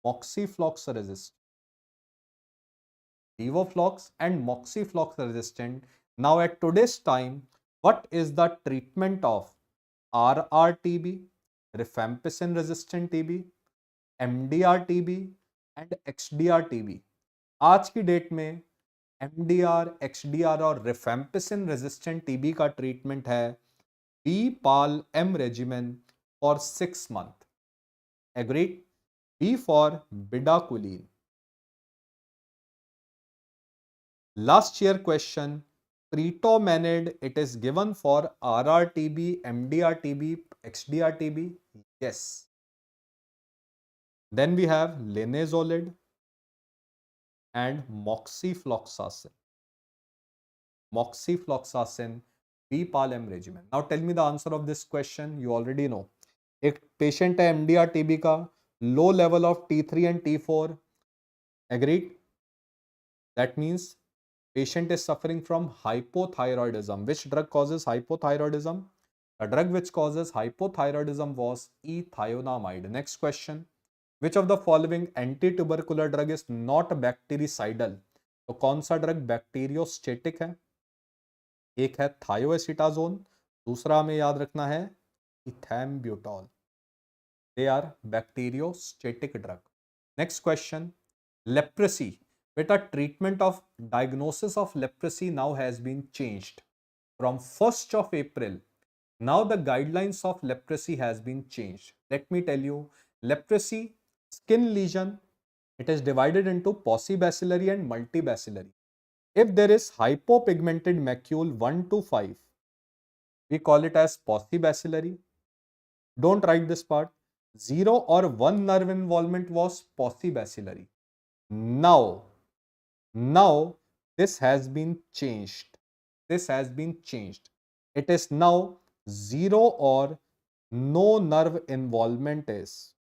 moxiflox resistant. Levoflox and moxiflox resistant. Now at today's time, what is the treatment of RR-TB, rifampicin resistant TB, MDR-TB and XDR-TB? आज की date में MDR, XDR और rifampicin resistant TB का treatment है B-PAL-M regimen for 6 months. Agreed? B for bedaquiline. Last year question, Pretomanid, it is given for RR-TB, MDR-TB, XDR-TB. Yes. Then we have linezolid and moxifloxacin. Moxifloxacin, B-PAL-M regimen. Now tell me the answer of this question. You already know. एक patient है MDR-TB का, low level of T3 and T4. Agreed? That means patient is suffering from hypothyroidism. Which drug causes hypothyroidism? The drug which causes hypothyroidism was ethionamide. Next question. Which of the following anti-tubercular drug is not bactericidal? तो कौन सा drug bacteriostatic है? एक है थायोएसिटाजोन, दूसरा हमें याद रखना है इथैम्ब्यूटॉल. They are bacteriostatic drug. Next question. Leprosy. Beta, treatment of diagnosis of leprosy now has been changed. From 1st of April, now the guidelines of leprosy has been changed. Let me tell you, leprosy, skin lesion, it is divided into paucibacillary and multibacillary. If there is hypopigmented macule 1 to 5, we call it as paucibacillary. Don't write this part. 0 or 1 nerve involvement was paucibacillary. Now this has been changed. This has been changed. It is now 0 or no nerve involvement is.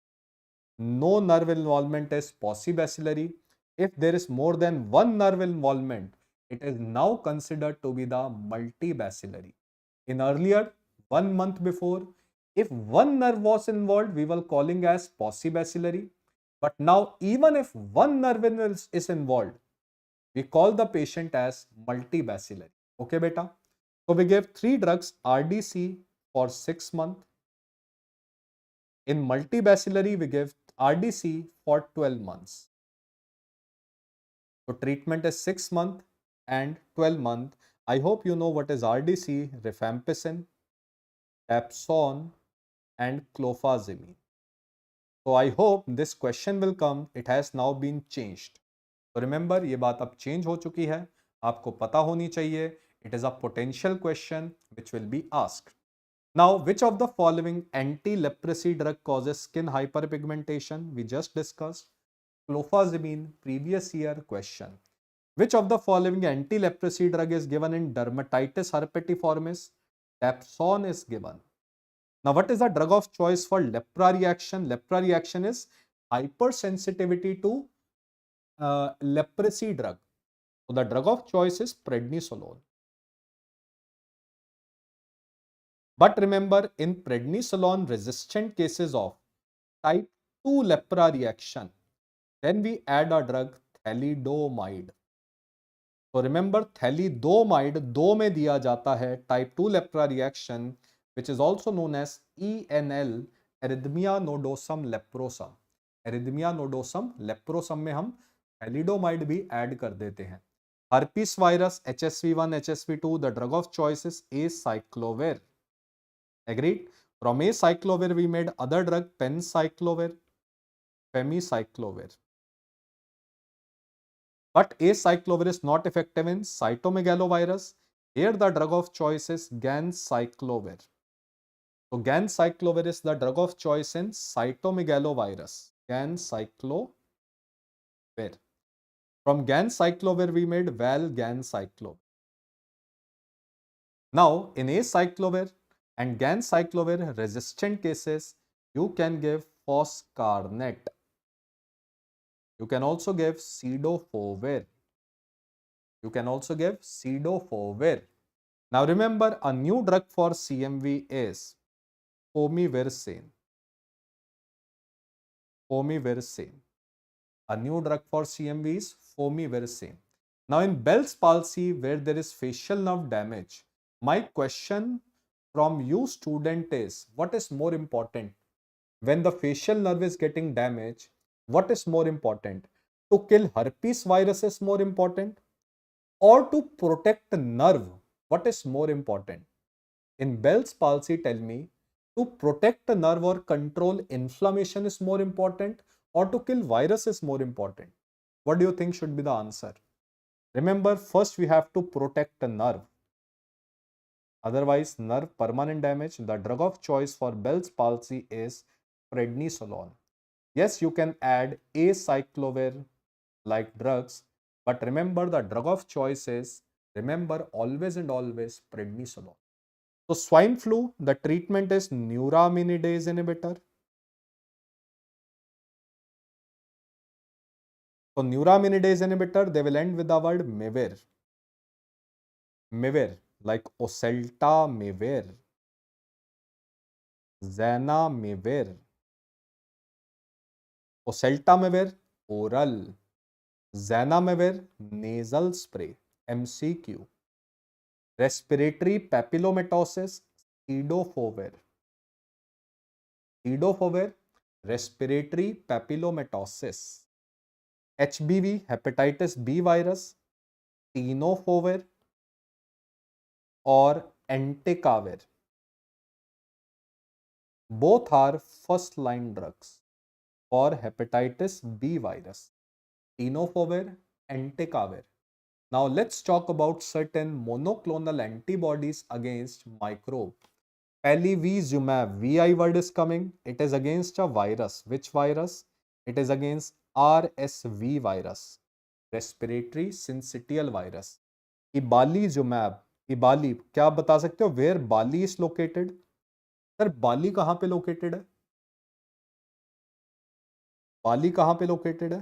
No nerve involvement is paucibacillary. If there is more than 1 nerve involvement, it is now considered to be the multibacillary. In earlier, 1 month before, if 1 nerve was involved, we were calling as paucibacillary. But now, even if 1 nerve is involved, we call the patient as multibacillary. Okay, beta? So we give 3 drugs RDC for 6 months. In multibacillary, we give RDC for 12 months. So treatment is 6 month and 12 month. I hope you know what is RDC, rifampicin, Dapsone and clofazimine. So I hope this question will come. It has now been changed. So remember, ये बात अब change हो चुकी है. आपको पता होनी चाहिए. It is a potential question which will be asked. Now, which of the following anti-leprosy drug causes skin hyperpigmentation? We just discussed. Clofazimine, previous year question. Which of the following anti-leprosy drug is given in dermatitis herpetiformis? Dapsone is given. Now, what is the drug of choice for lepra reaction? Lepra reaction is hypersensitivity to leprosy drug. So, the drug of choice is prednisolone. But remember, in prednisolone resistant cases of type 2 lepra reaction, then we add a drug thalidomide. So remember, thalidomide 2 में दिया जाता है type 2 lepra reaction, which is also known as ENL, erythema nodosum leprosum. erythema nodosum leprosum में हम thalidomide भी add कर देते हैं. Herpes virus, HSV1, HSV2, the drug of choice is acyclovir. Agreed? From acyclovir we made other drug pencyclovir, femicyclovir. But acyclovir is not effective in cytomegalovirus. Here the drug of choice is ganciclovir. So ganciclovir is the drug of choice in cytomegalovirus. Ganciclovir. From ganciclovir we made valganciclovir. Now in acyclovir and ganciclovir resistant cases, you can give foscarnet. You can also give cidofovir. You can also give cidofovir. Now remember, a new drug for CMV is fomivircin. Fomivircin. A new drug for CMV is fomivircin. Now in Bell's palsy, where there is facial nerve damage, my question from you student is, what is more important? When the facial nerve is getting damaged, what is more important? To kill herpes virus is more important, or to protect the nerve? What is more important? In Bell's palsy, tell me, to protect the nerve or control inflammation is more important, or to kill virus is more important? What do you think should be the answer? Remember, first we have to protect the nerve. Otherwise, nerve permanent damage. The drug of choice for Bell's palsy is prednisolone. Yes, you can add acyclovir like drugs, but remember the drug of choice is, remember always and always, prednisolone. So swine flu, the treatment is neuraminidase inhibitor. So neuraminidase inhibitor, they will end with the word mivir. Mivir, like oseltamivir, zanamivir. Oseltamivir, oral. Zanamivir, nasal spray, MCQ. Respiratory papillomatosis, cidofovir. Cidofovir, respiratory papillomatosis. HBV, hepatitis B virus, tenofovir or entecavir. Both are first line drugs for hepatitis B virus. Tenofovir, entecavir. Now let's talk about certain monoclonal antibodies against microbe. Palivizumab, VI word is coming. It is against a virus. Which virus? It is against RSV virus, respiratory syncytial virus. Ibalizumab, इबाली, क्या आप बता सकते हो where Bali is located? Sir Bali कहां पे located है? बाली कहां पे लोकेटेड है?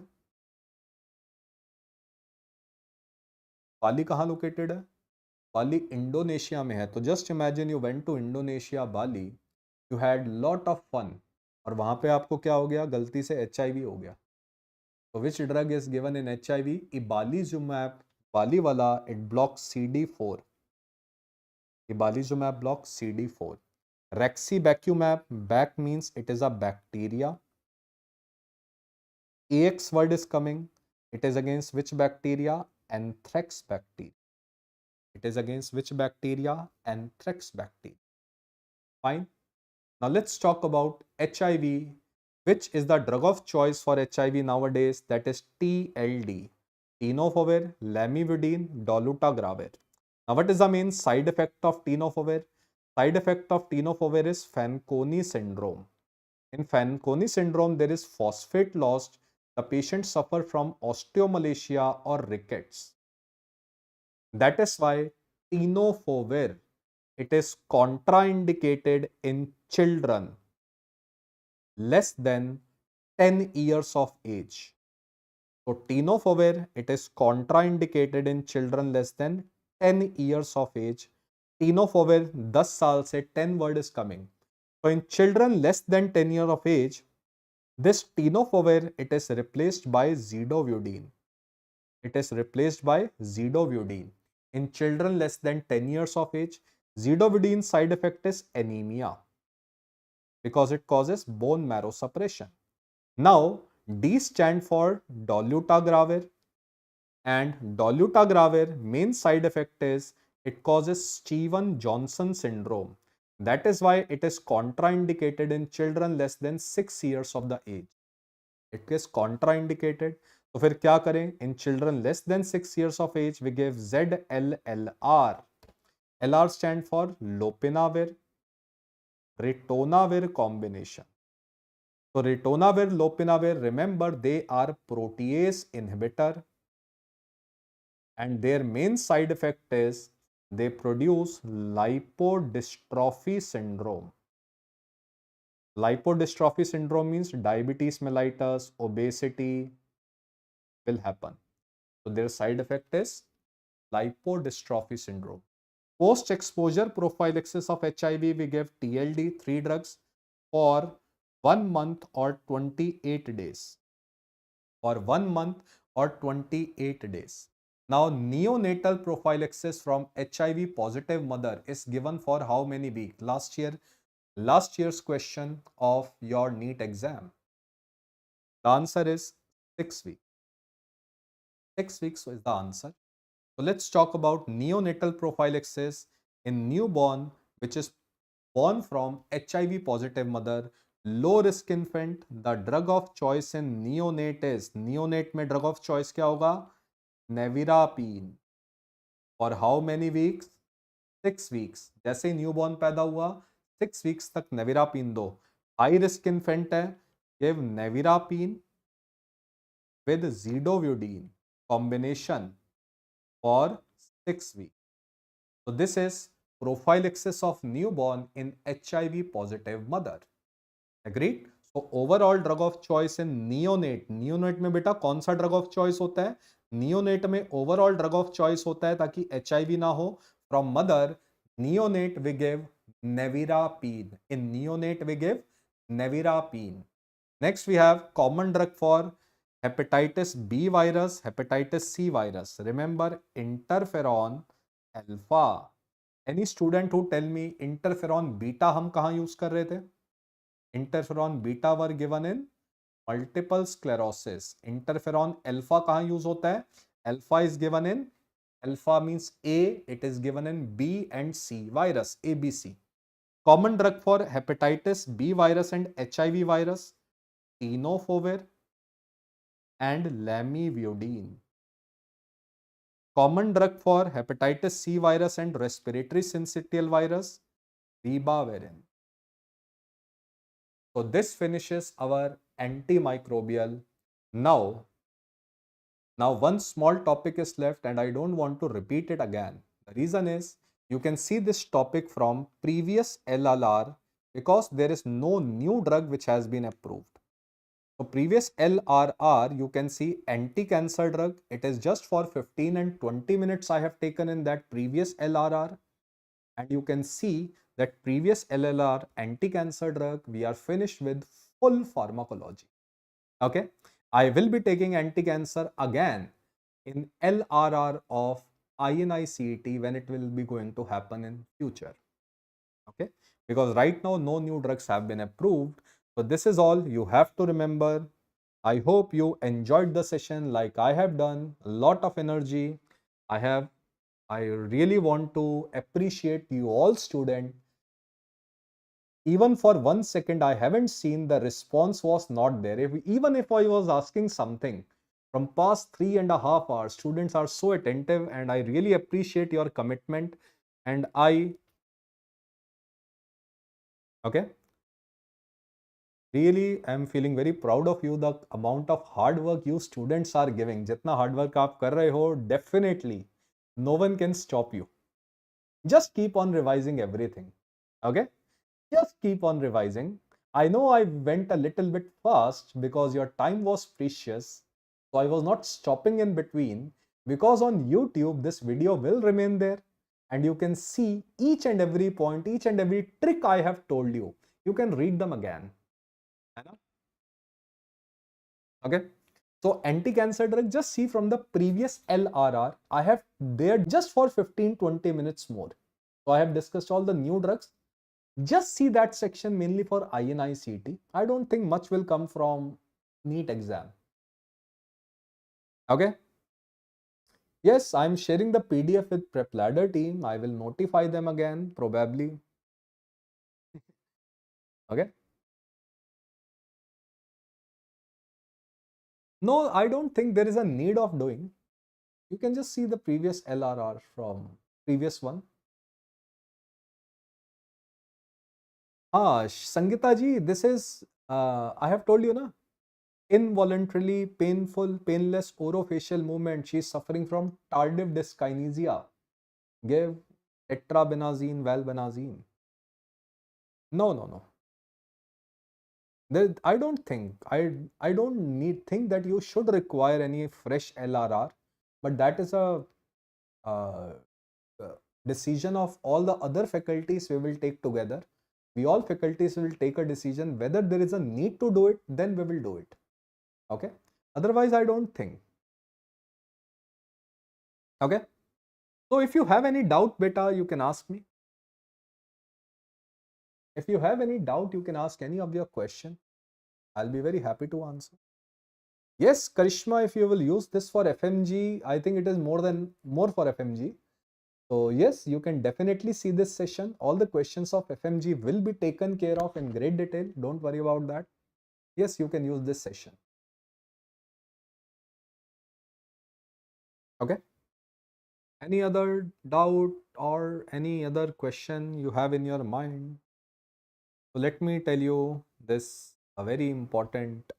बाली कहां लोकेटेड है? बाली इंडोनेशिया में है. तो just imagine you went to Indonesia, Bali, you had lot of fun, और वहां पे आपको क्या हो गया? गलती से HIV हो गया. तो which drug is given in HIV? इबालीजुमैब, बाली वाला, it blocks CD4. Ibalizumab blocks CD4. Raxibacumab, bac means it is a bacteria. AX word is coming. It is against which bacteria? Anthrax bacteria. It is against which bacteria? Anthrax bacteria. Fine. Now let's talk about HIV. Which is the drug of choice for HIV nowadays? That is TLD. Tenofovir, lamivudine, dolutegravir. Now what is the main side effect of tenofovir? Side effect of tenofovir is Fanconi syndrome. In Fanconi syndrome, there is phosphate loss. The patient suffer from osteomalacia or rickets. That is why tenofovir, it is contraindicated in children less than 10 years of age. So tenofovir, it is contraindicated in children less than 10 years of age. Tenofovir 10 साल से 10 word is coming. So in children less than 10 years of age, this tenofovir, it is replaced by zidovudine. It is replaced by zidovudine. In children less than 10 years of age, zidovudine side effect is anemia because it causes bone marrow suppression. Now, D stand for dolutegravir, and dolutegravir main side effect is it causes Stevens-Johnson syndrome. That is why it is contraindicated in children less than 6 years of the age. It is contraindicated. तो फिर क्या करें? In children less than 6 years of age, we give ZLLR. LR stand for lopinavir, ritonavir combination. So ritonavir, lopinavir, remember they are protease inhibitor, and their main side effect is they produce lipodystrophy syndrome. Lipodystrophy syndrome means diabetes mellitus, obesity will happen. So their side effect is lipodystrophy syndrome. Post-exposure prophylaxis of HIV, we give TLD, 3 drugs for 1 month or 28 days. For 1 month or 28 days. Now, neonatal prophylaxis from HIV positive mother is given for how many weeks? Last year's question of your NEET exam. The answer is 6 weeks. 6 weeks is the answer. So let's talk about neonatal prophylaxis in newborn, which is born from HIV positive mother, low risk infant. The drug of choice in neonate is, neonate में drug of choice क्या होगा? नेविरापीन. For how many weeks? 6 weeks. जैसे ही newborn पैदा हुआ 6 weeks तक नेविरापीन दो. High risk infant है, give नेविरापीन with zidovudine combination for 6 weeks. So this is prophylaxis of newborn in HIV positive mother. Agreed? So overall drug of choice in neonate. Neonate में बेटा कौन सा drug of choice होता है? Neonate में overall drug of choice होता है ताकि HIV ना हो. From mother, neonate we give nevirapine. In neonate we give nevirapine. Next we have common drug for hepatitis B virus, hepatitis C virus. Remember interferon alpha. Any student who tell me interferon beta हम कहाँ use कर रहे थे? Interferon beta were given in multiple sclerosis. Interferon alpha कहाँ use होता है? Alpha is given in, alpha means A, it is given in B and C virus, ABC. Common drug for hepatitis B virus and HIV virus, tenofovir and lamivudine. Common drug for hepatitis C virus and respiratory syncytial virus, ribavirin. So this finishes our antimicrobial. Now one small topic is left and I don't want to repeat it again. The reason is you can see this topic from previous LLR because there is no new drug which has been approved. So previous LRR, you can see anti-cancer drug. It is just for 15 and 20 minutes I have taken in that previous LRR. And you can see that previous LLR anti-cancer drug, we are finished with full pharmacology. Okay. I will be taking anti-cancer again in LRR of INI-CET when it will be going to happen in future. Okay. Because right now no new drugs have been approved. So this is all you have to remember. I hope you enjoyed the session like I have done. A lot of energy. I really want to appreciate you all students. Even for 1 second, I haven't seen the response was not there. Even if I was asking something from past 3.5 hours, students are so attentive and I really appreciate your commitment. And okay, really am feeling very proud of you, the amount of hard work you students are giving. Jitna hard work aap kar rahe ho, definitely no one can stop you. Just keep on revising everything. Okay? Just keep on revising. I know I went a little bit fast because your time was precious. So I was not stopping in between, because on YouTube, this video will remain there and you can see each and every point, each and every trick I have told you. You can read them again. Okay. So anti-cancer drug, just see from the previous LRR, I have there just for 15-20 minutes more. So I have discussed all the new drugs. Just see that section mainly for INI-CT. I don't think much will come from NEET exam. Okay. Yes, I'm sharing the PDF with PrepLadder team. I will notify them again, probably. Okay. No, I don't think there is a need of doing. You can just see the previous LRR from previous one. Sangeeta ji, this is, I have told you, na, involuntarily painful, painless orofacial movement. She is suffering from tardive dyskinesia. Give tetrabenazine, valbenazine. No, no, no. I don't think, I don't think that you should require any fresh LRR, but that is a uh, uh, decision of all the other faculties we will take together. We all faculties will take a decision whether there is a need to do it, then we will do it. Okay. Otherwise, I don't think. Okay. So if you have any doubt, beta, you can ask me. If you have any doubt, you can ask any of your question. I'll be very happy to answer. Yes, Karishma, if you will use this for FMG, I think it is more for FMG. So yes, you can definitely see this session. All the questions of FMG will be taken care of in great detail. Don't worry about that. Yes, you can use this session. Okay. Any other doubt or any other question you have in your mind? So let me tell you this, a very important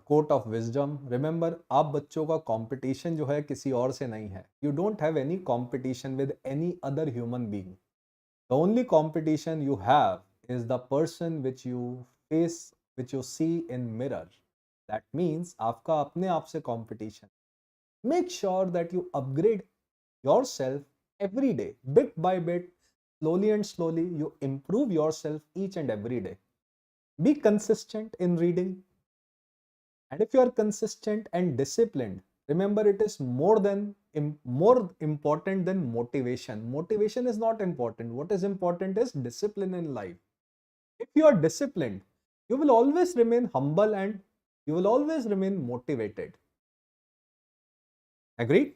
quote of wisdom. Remember, आप बच्चों का competition जो है किसी और से नहीं है. You don't have any competition with any other human being. The only competition you have is the person which you face, which you see in mirror. That means आपका अपने आप से competition. Make sure that you upgrade yourself every day, bit by bit, slowly and slowly you improve yourself each and every day. Be consistent in reading. And if you are consistent and disciplined, remember, it is more important than motivation. Motivation is not important. What is important is discipline in life. If you are disciplined, you will always remain humble and you will always remain motivated. Agreed?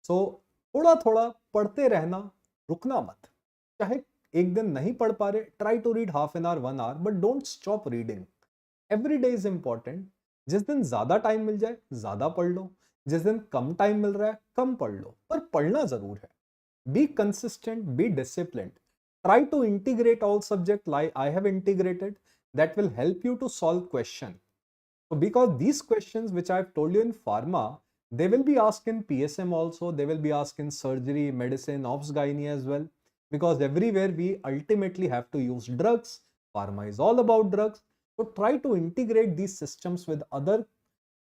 So, थोड़ा थोड़ा पढ़ते रहना, रुकना मत. चाहे एक दिन नहीं पढ़ पा रहे, try to read half an hour, 1 hour, but don't stop reading. Every day is important. जिस दिन ज्यादा टाइम मिल जाए ज्यादा पढ़ लो, जिस दिन कम टाइम मिल रहा है कम पढ़ लो, पर पढ़ना जरूर है. Be consistent, be discipline. Try to integrate all subject like I have integrated. That will help you to solve question. So because these questions which I've told you in pharma, they will be asked in PSM also, they will be asked in surgery, medicine, obs gynae as well, because everywhere we ultimately have to use drugs. Pharma is all about drugs. So try to integrate these systems with other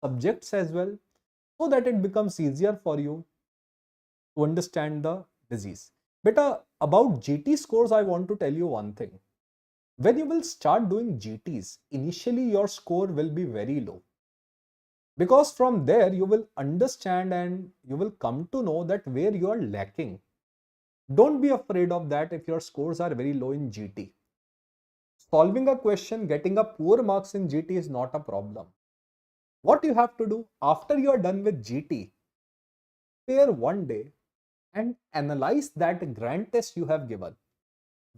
subjects as well, so that it becomes easier for you to understand the disease. But about GT scores, I want to tell you one thing. When you will start doing GTs, initially your score will be very low. Because from there you will understand and you will come to know that where you are lacking. Don't be afraid of that if your scores are very low in GT. solving a question, getting a poor marks in GT is not a problem. What you have to do after you are done with GT, spare one day and analyze that grand test you have given.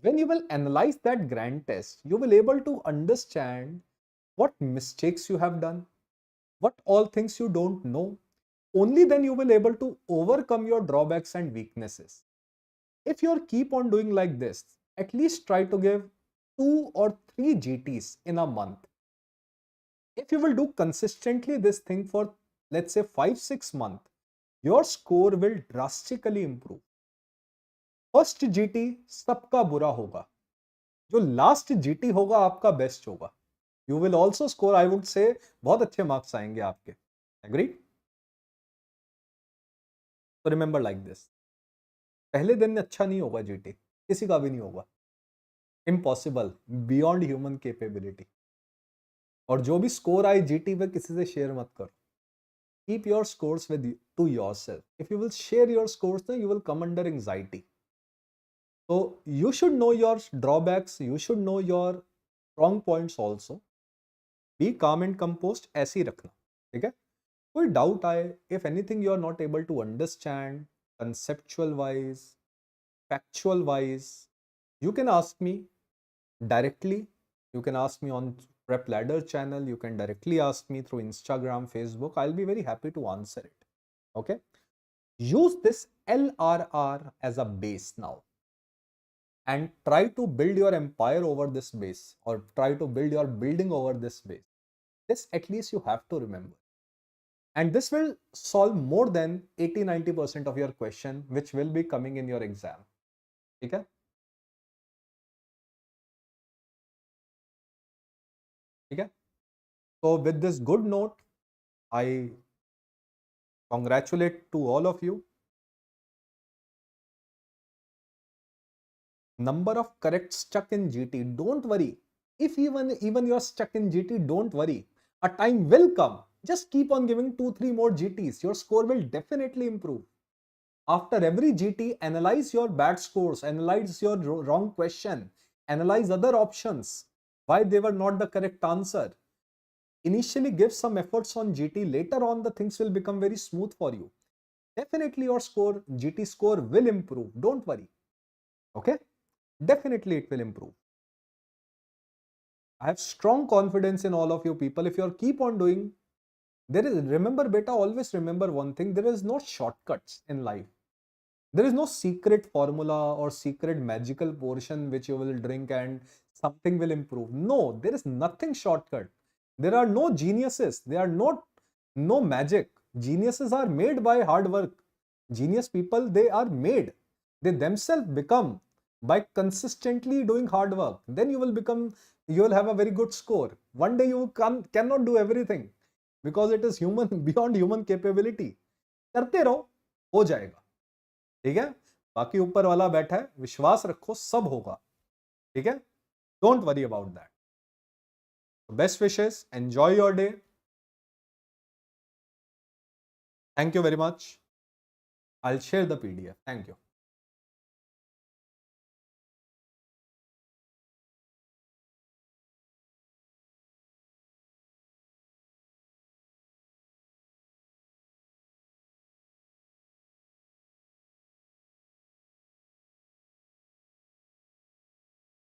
When you will analyze that grand test, you will able to understand what mistakes you have done, what all things you don't know. Only then you will able to overcome your drawbacks and weaknesses. If you keep on doing like this, at least try to give 2 or 3 GTs in a month. If you will do consistently this thing for, let's say, 5-6 months, your score will drastically improve. First GT सबका बुरा होगा, जो last GT होगा आपका best होगा. You will also score, I would say बहुत अच्छे marks आएंगे आपके. एग्री? तो रिमेंबर लाइक दिस, पहले दिन अच्छा नहीं होगा जीटी, किसी का भी नहीं होगा. Impossible, beyond human capability. और जो भी स्कोर आए जीटी पे किसी से शेयर मत करो. Keep your scores with two yourself. If you will share your scores, you will come under anxiety. So you should know your drawbacks, you should know your strong points also. Be calm and composed, ऐसे ही रखना, ठीक है? कोई doubt आए, if anything you are not able to understand, conceptual wise, factual wise, you can ask me directly. You can ask me on Prep Ladder channel. You can directly ask me through Instagram, Facebook. I'll be very happy to answer it. Okay? Use this LRR as a base now. And try to build your empire over this base, or try to build your building over this base. This at least you have to remember. And this will solve more than 80-90% of your question which will be coming in your exam. Okay? Okay? So with this good note, I congratulate to all of you. Number of correct stuck in GT, don't worry. If even you're stuck in GT, don't worry. A time will come. Just keep on giving 2-3 more GTs. Your score will definitely improve. After every GT, analyze your bad scores, analyze your wrong question, analyze other options, why they were not the correct answer. Initially give some efforts on GT. Later on, the things will become very smooth for you. Definitely your score, GT score will improve. Don't worry. Okay? Definitely it will improve. I have strong confidence in all of you people. If you keep on doing, remember beta, always remember one thing, there is no shortcuts in life. There is no secret formula or secret magical portion which you will drink and something will improve. No, there is nothing shortcut. There are no geniuses. There are no magic. Geniuses are made by hard work. Genius people, they are made. They themselves become by consistently doing hard work. Then you will have a very good score. One day you cannot do everything because it is human, beyond human capability. करते रहो, हो जाएगा. ठीक है? बाकी ऊपर वाला बैठा है, विश्वास रखो, सब होगा. ठीक है? Don't worry about that. Best wishes. Enjoy your day. Thank you very much. I'll share the PDF. Thank you.